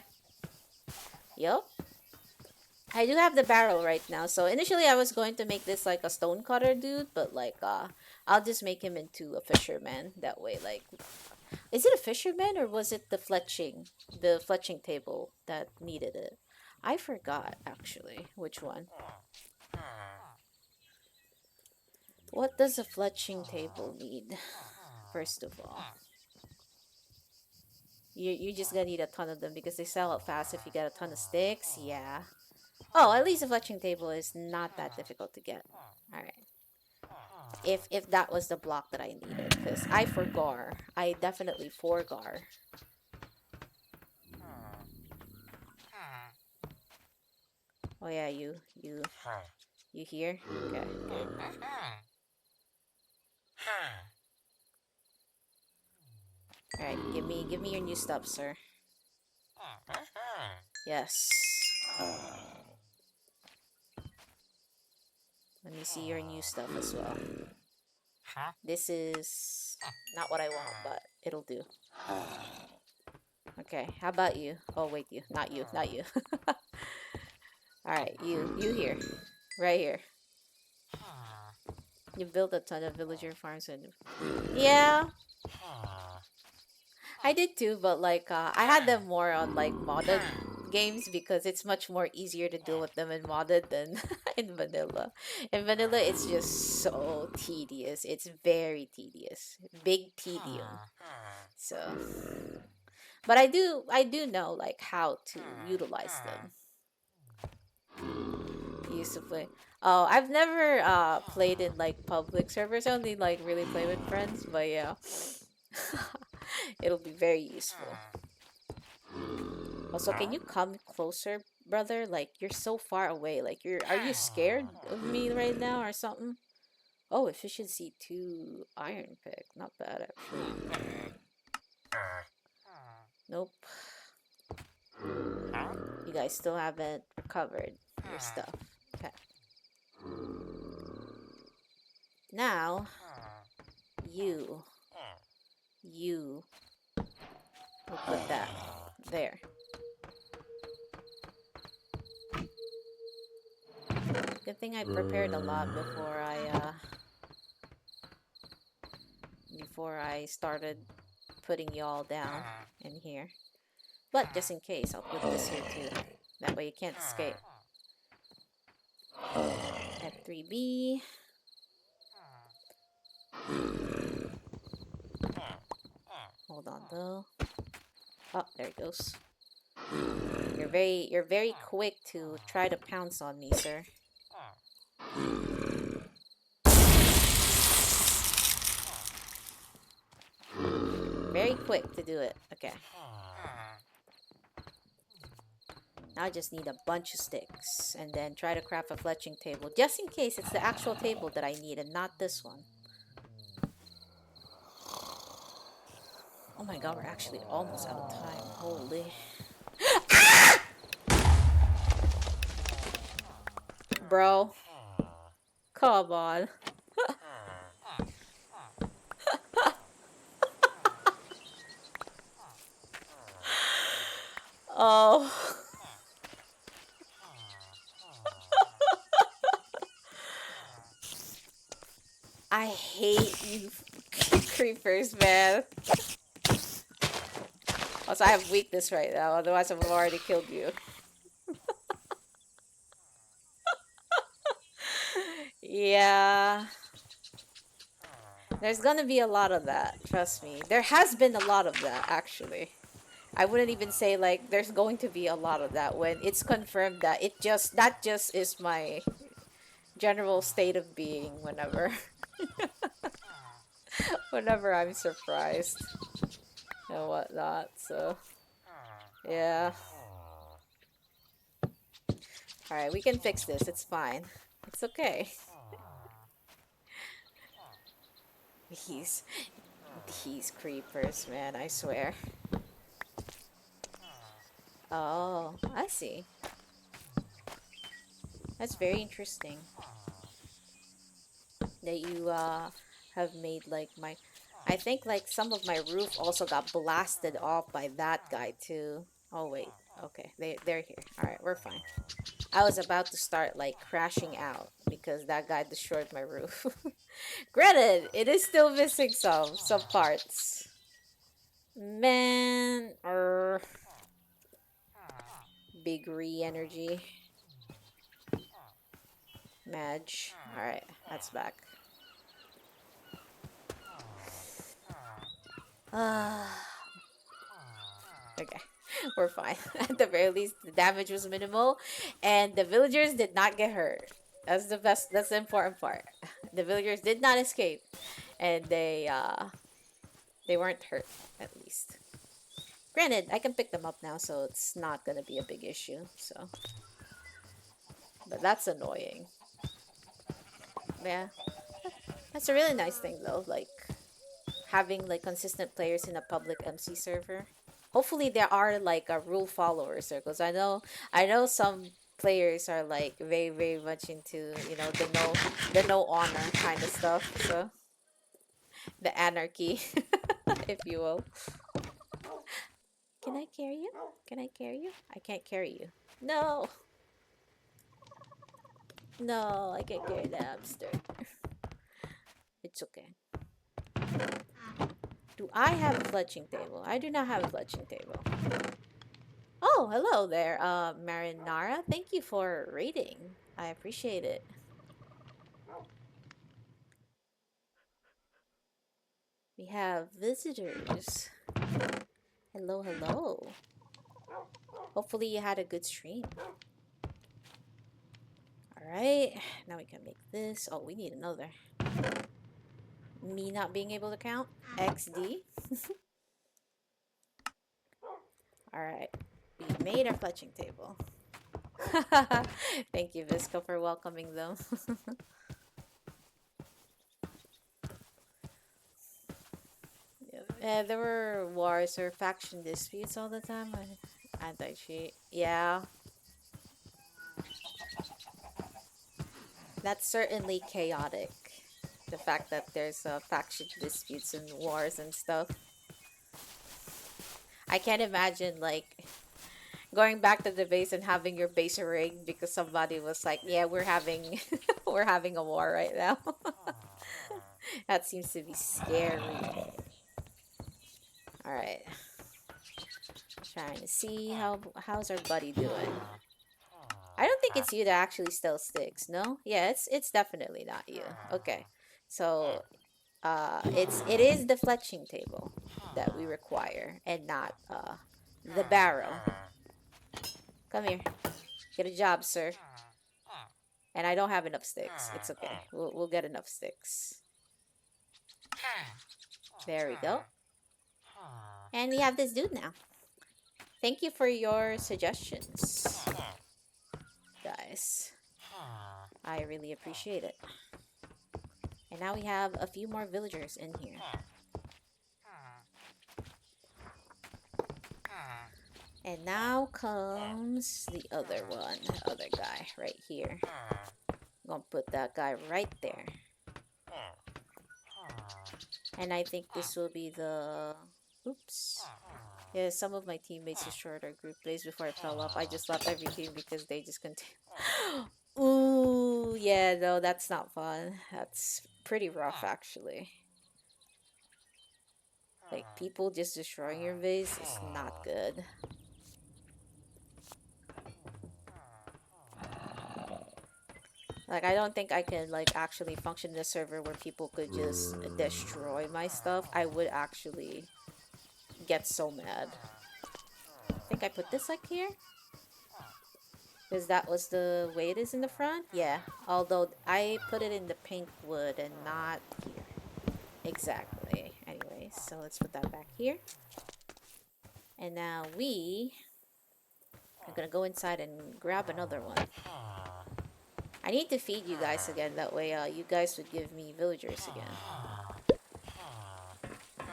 yup. I do have the barrel right now. So initially I was going to make this like a stone cutter dude, but like I'll just make him into a fisherman that way. Like, is it a fisherman or was it the fletching table that needed it? I forgot actually which one. What does a fletching table need? First of all, you just gonna need a ton of them because they sell out fast if you get a ton of sticks. Yeah. Oh, at least a fletching table is not that difficult to get. All right. If that was the block that I needed, because I forgot. I definitely forgot. Oh yeah, you here? Okay, good. All right, give me your new stuff, sir. Yes. Let me see your new stuff as well. This is not what I want, but it'll do. Okay, how about you? Oh wait, you, not you, not you. All right, you here, right here. You built a ton of villager farms and yeah, I did too, but like I had them more on like modded games because it's much more easier to deal with them in modded than in vanilla. In vanilla, it's just so tedious. It's very tedious, big tedium. So, but I do know like how to utilize them. Used to play. Oh, I've never played in like public servers. I only like really play with friends, but yeah. It'll be very useful. Also, can you come closer, brother? Like you're so far away. Like are you scared of me right now or something? Oh, efficiency 2 iron pick. Not bad actually. Nope. You guys still haven't recovered your stuff. Okay. Now, you will put that there. Good thing I prepared a lot before I started putting y'all down in here. But just in case, I'll put this here too. That way you can't escape. F3B. Hold on though. Oh, there it goes. You're very quick to try to pounce on me, sir. Very quick to do it. Okay. Now I just need a bunch of sticks and then try to craft a fletching table just in case it's the actual table that I need and not this one. Oh my god, we're actually almost out of time. Holy. Bro. Come on. Oh. I hate you creepers, man. Also, I have weakness right now, otherwise I would have already killed you. Yeah. There's gonna be a lot of that, trust me. There has been a lot of that, actually. I wouldn't even say, like, there's going to be a lot of that when it's confirmed that that just is my general state of being whenever. whenever I'm surprised and whatnot. So yeah. All right, we can fix this. It's fine. It's okay. These these creepers, man. I swear. Oh, I see. That's very interesting that you have made like my. I think like some of my roof also got blasted off by that guy too. Oh wait, okay, they're here. All right, we're fine. I was about to start like crashing out because that guy destroyed my roof. Granted, it is still missing some parts. Man, big re energy. Madge. All right, that's back. Okay, we're fine. At the very least, the damage was minimal, and the villagers did not get hurt. That's the best. That's the important part. The villagers did not escape, and they weren't hurt at least. Granted, I can pick them up now, so it's not gonna be a big issue. So, but that's annoying. Yeah, that's a really nice thing though. Like having like consistent players in a public MC server. Hopefully there are like a rule follower circles. I know some players are like very much into, the no honor kind of stuff. So the anarchy, if you will. Can I carry you? Can I carry you? I can't carry you. No. No, I can't carry the hamster. It's okay. Do I have a fletching table? I do not have a fletching table. Oh, hello there, Marinara. Thank you for raiding. I appreciate it. We have visitors. Hello, hello. Hopefully you had a good stream. Alright, now we can make this. Oh, we need another. Me not being able to count? XD. Alright, we made our fletching table. Thank you, Visco, for welcoming them. Yeah, there were wars or faction disputes all the time. Anti-cheat. Yeah, that's certainly chaotic. The fact that there's faction disputes and wars and stuff. I can't imagine like going back to the base and having your base rigged because somebody was like, "Yeah, we're having we're having a war right now." That seems to be scary. All right, trying to see how's our buddy doing. I don't think it's you that actually still sticks. No, yeah, it's definitely not you. Okay, so it is the fletching table that we require and not the barrow. Come here, get a job, sir. And I don't have enough sticks. It's okay. We'll get enough sticks. There we go. And we have this dude now. Thank you for your suggestions, guys. I really appreciate it. And now we have a few more villagers in here. And now comes the other one, the other guy right here. I'm gonna put that guy right there. And I think this will be the... Oops. Yeah, some of my teammates destroyed our group plays before I fell off. I just left every team because they just continued. Ooh, yeah, no, that's not fun. That's pretty rough, actually. Like, people just destroying your base is not good. Like, I don't think I can, like, actually function in a server where people could just destroy my stuff. I would actually get so mad. I think I put this, like, here? Because that was the way it is in the front? Yeah. Although, I put it in the pink wood and not here. Exactly. Anyways, so let's put that back here. And now we are gonna go inside and grab another one. I need to feed you guys again, that way you guys would give me villagers again.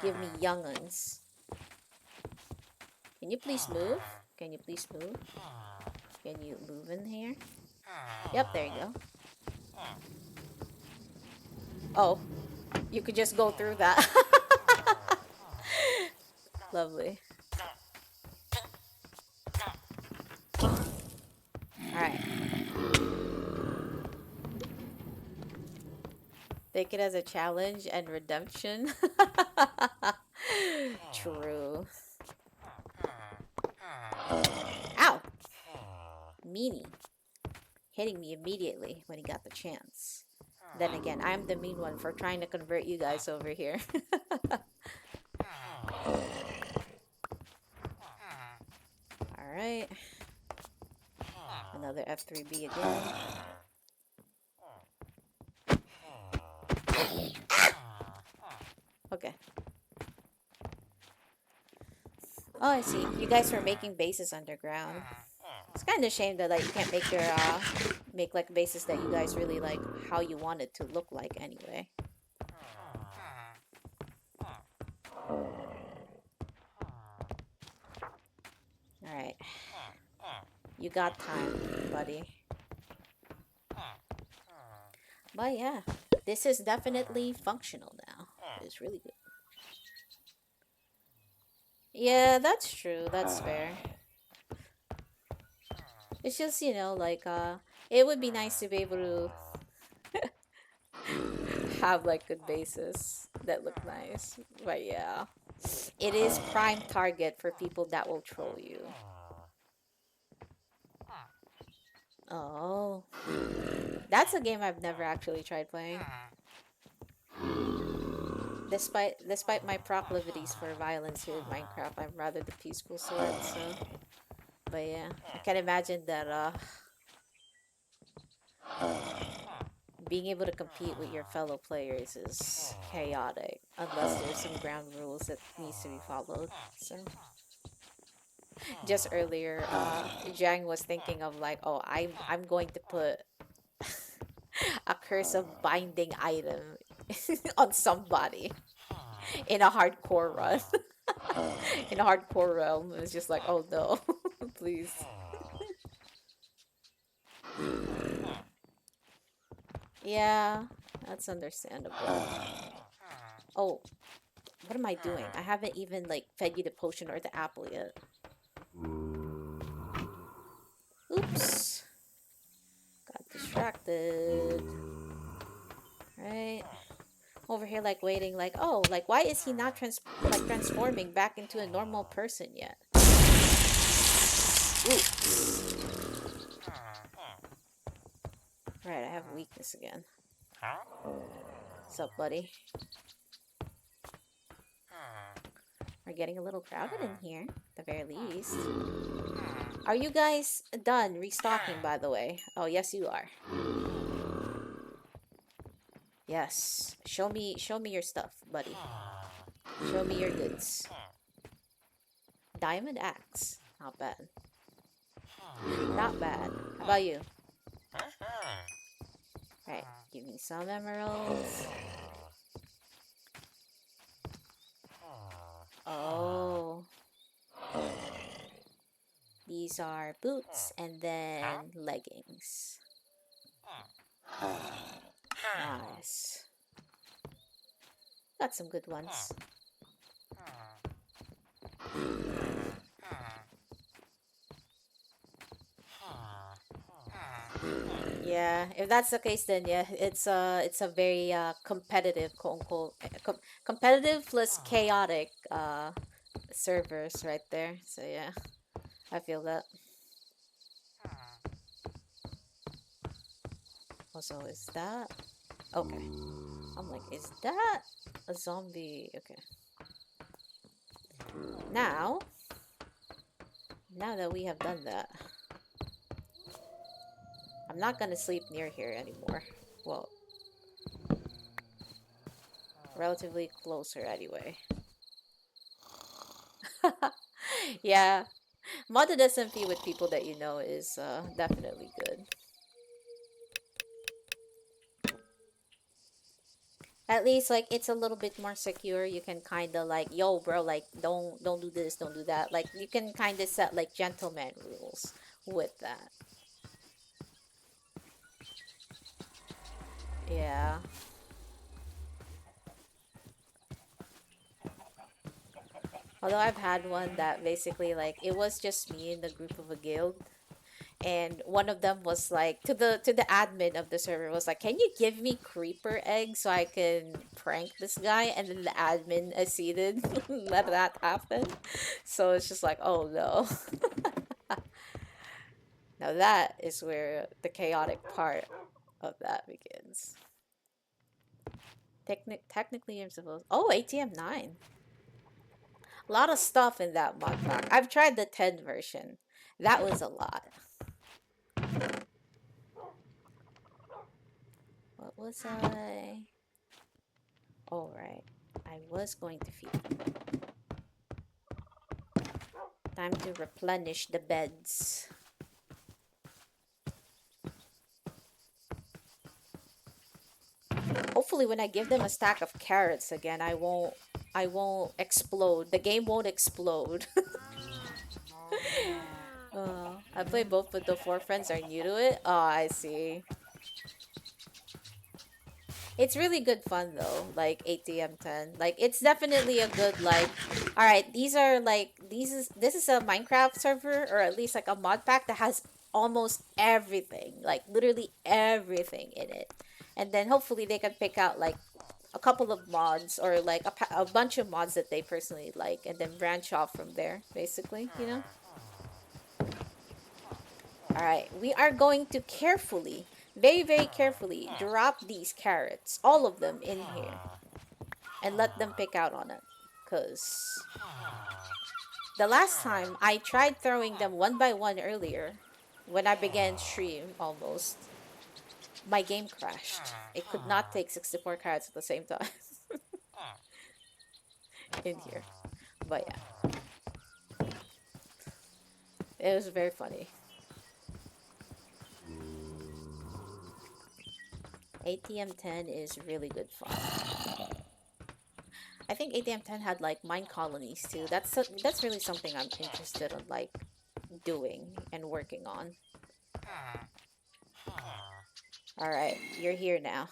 Give me younguns. Can you please move? Can you please move? Can you move in here? Yep, there you go. Oh, you could just go through that. Lovely. Alright. Take it as a challenge and redemption. True. Ow! Meanie. Hitting me immediately when he got the chance. Then again, I'm the mean one for trying to convert you guys over here. Alright. Another F3B again. Okay. Oh, I see. You guys were making bases underground. It's kind of a shame that like you can't make your make like bases that you guys really like how you want it to look like anyway. Alright. You got time, buddy. But yeah, this is definitely functional now. It's really good. Yeah, that's true. That's fair. It's just, you know, like, it would be nice to be able to have, like, good bases that look nice. But yeah, it is prime target for people that will troll you. Oh. That's a game I've never actually tried playing. Despite my proclivities for violence here in Minecraft, I'm rather the peaceful sort, so... But yeah, I can imagine that, being able to compete with your fellow players is chaotic, unless there's some ground rules that needs to be followed, so... Just earlier, Jang was thinking of like, oh, I'm going to put a curse of binding item on somebody in a hardcore run. In a hardcore realm. It's just like, oh no, please. Yeah, that's understandable. Oh, what am I doing? I haven't even like fed you the potion or the apple yet. Oops. Got distracted. Right. Over here like waiting like, oh, like why is he not transforming back into a normal person yet? Oops. Right, I have weakness again. What's up, buddy? We're getting a little crowded in here, at the very least. Are you guys done restocking, by the way? Oh, yes, you are. Yes. Show me your stuff, buddy. Show me your goods. Diamond axe. Not bad. Not bad. How about you? Right. Give me some emeralds. Oh. These are boots and then leggings. Nice. Got some good ones. Yeah, if that's the case, then yeah, it's a very competitive, quote unquote, competitive plus chaotic servers right there. So yeah, I feel that. Also, is that okay? I'm like, is that a zombie? Okay. Now that we have done that, I'm not gonna sleep near here anymore. Well, relatively closer anyway. Yeah, modded SMP with people that you know is definitely good. At least like it's a little bit more secure. You can kind of like, yo, bro, like don't do this, don't do that. Like you can kind of set like gentleman rules with that. Yeah. Although I've had one that basically like it was just me in the group of a guild, and one of them was like to the admin of the server was like, can you give me creeper eggs so I can prank this guy? And then the admin acceded, let that happen. So it's just like, oh no. Now that is where the chaotic part of that begins. Technically I'm supposed, oh, ATM 9. A lot of stuff in that mod pack. I've tried the 10 version. That was a lot. What was I? Oh, right. I was going to feed them. Time to replenish the beds. Hopefully when I give them a stack of carrots again, I won't explode. The game won't explode. I play both, but the four friends are new to it. Oh, I see. It's really good fun though, like ATM 10. Like it's definitely a good like, all right, these are like this is a Minecraft server or at least like a mod pack that has almost everything, like literally everything in it. And then hopefully they can pick out like a couple of mods or like a bunch of mods that they personally like and then branch off from there, basically, you know? All right, we are going to carefully, very, very carefully drop these carrots, all of them in here, and let them pick out on it. Because the last time I tried throwing them one by one earlier, when I began stream almost, my game crashed. It could not take 64 carrots at the same time in here. But yeah, it was very funny. ATM 10 is really good fun. I think ATM 10 had like mine colonies too. That's really something I'm interested in like doing and working on. All right, you're here now.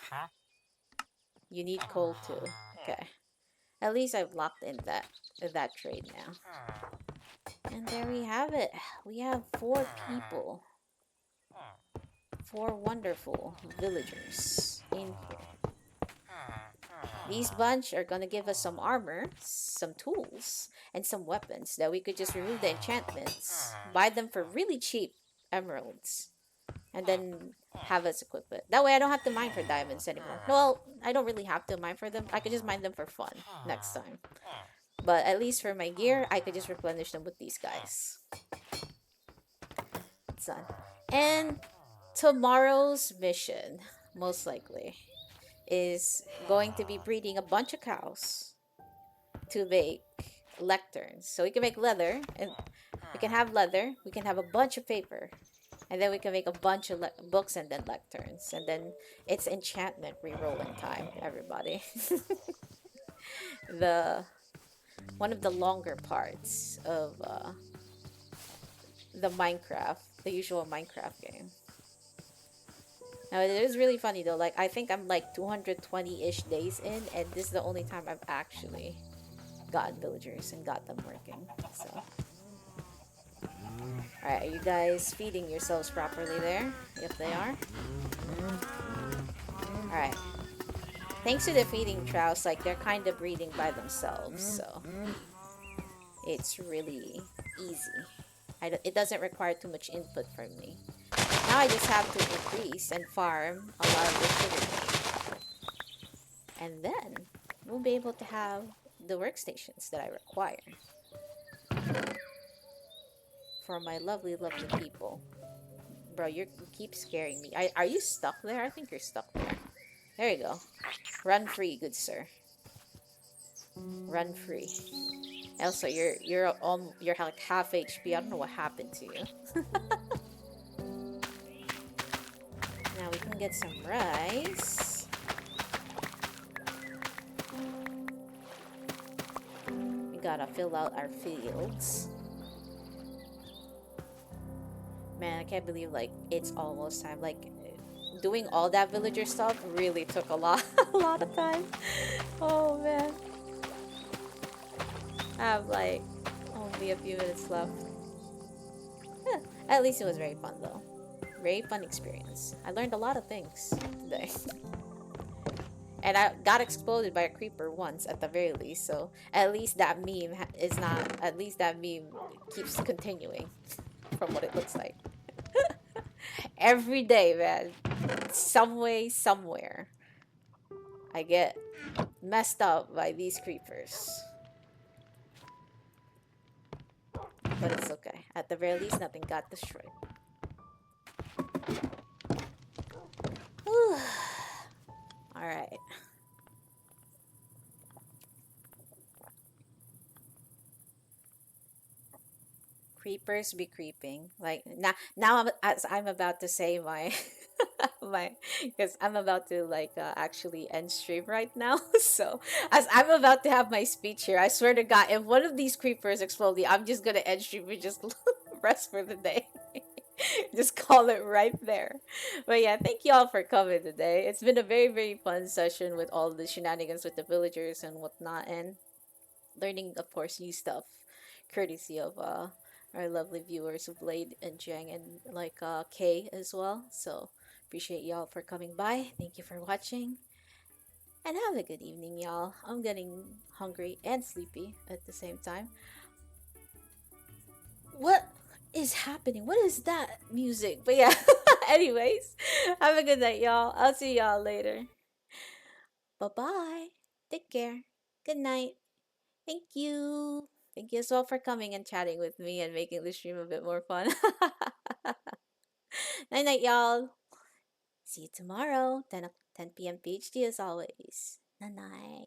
You need coal too. Okay. At least I've locked in that trade now. And there we have it. We have 4 people. 4 wonderful villagers in here. These bunch are gonna give us some armor, some tools, and some weapons that we could just remove the enchantments, buy them for really cheap emeralds, and then have us equip it. That way I don't have to mine for diamonds anymore. Well, I don't really have to mine for them. I could just mine them for fun next time. But at least for my gear, I could just replenish them with these guys. It's done. And tomorrow's mission, most likely, is going to be breeding a bunch of cows to make lecterns. So we can make leather, and we can have leather, we can have a bunch of paper, and then we can make a bunch of books and then lecterns. And then it's enchantment rerolling time, everybody. the One of the longer parts of the usual Minecraft game. Now it is really funny though. Like I think I'm like 220-ish days in, and this is the only time I've actually gotten villagers and got them working. So, all right, are you guys feeding yourselves properly there? If they are, all right. Thanks to the feeding troughs, like they're kind of breeding by themselves, so it's really easy. It doesn't require too much input from me. Now I just have to increase and farm a lot of the sugar, and then we'll be able to have the workstations that I require for my lovely, lovely people. Bro, you keep scaring me. Are you stuck there? I think you're stuck there. There you go. Run free, good sir. Run free. Also, you're like half HP. I don't know what happened to you. Now we can get some rice. We gotta fill out our fields. Man, I can't believe like it's almost time. Like doing all that villager stuff really took a lot a lot of time. Oh man. I have like only a few minutes left. Yeah, at least it was very fun though. Very fun experience. I learned a lot of things today. And I got exploded by a creeper once at the very least, so at least that meme is not, at least that meme keeps continuing from what it looks like. Every day, man. Some way, somewhere. I get messed up by these creepers. But it's okay. At the very least, nothing got destroyed. Alright. Creepers be creeping. Like now as I'm about to say my my because I'm about to like actually end stream right now. So as I'm about to have my speech here, I swear to God, if one of these creepers explode, I'm just gonna end stream and just rest for the day. Just call it right there. But yeah, thank you all for coming today. It's been a very fun session with all the shenanigans with the villagers and whatnot, and learning, of course, new stuff, courtesy of our lovely viewers of Blade and Jang and like Kay as well. So appreciate y'all for coming by. Thank you for watching, and have a good evening, y'all. I'm getting hungry and sleepy at the same time. What is happening? What is that music? But yeah, anyways, have a good night, y'all. I'll see y'all later. Bye bye. Take care. Good night. Thank you. Thank you as well for coming and chatting with me and making the stream a bit more fun. Night night, y'all. See you tomorrow, 10 p.m. PHD as always. Night night.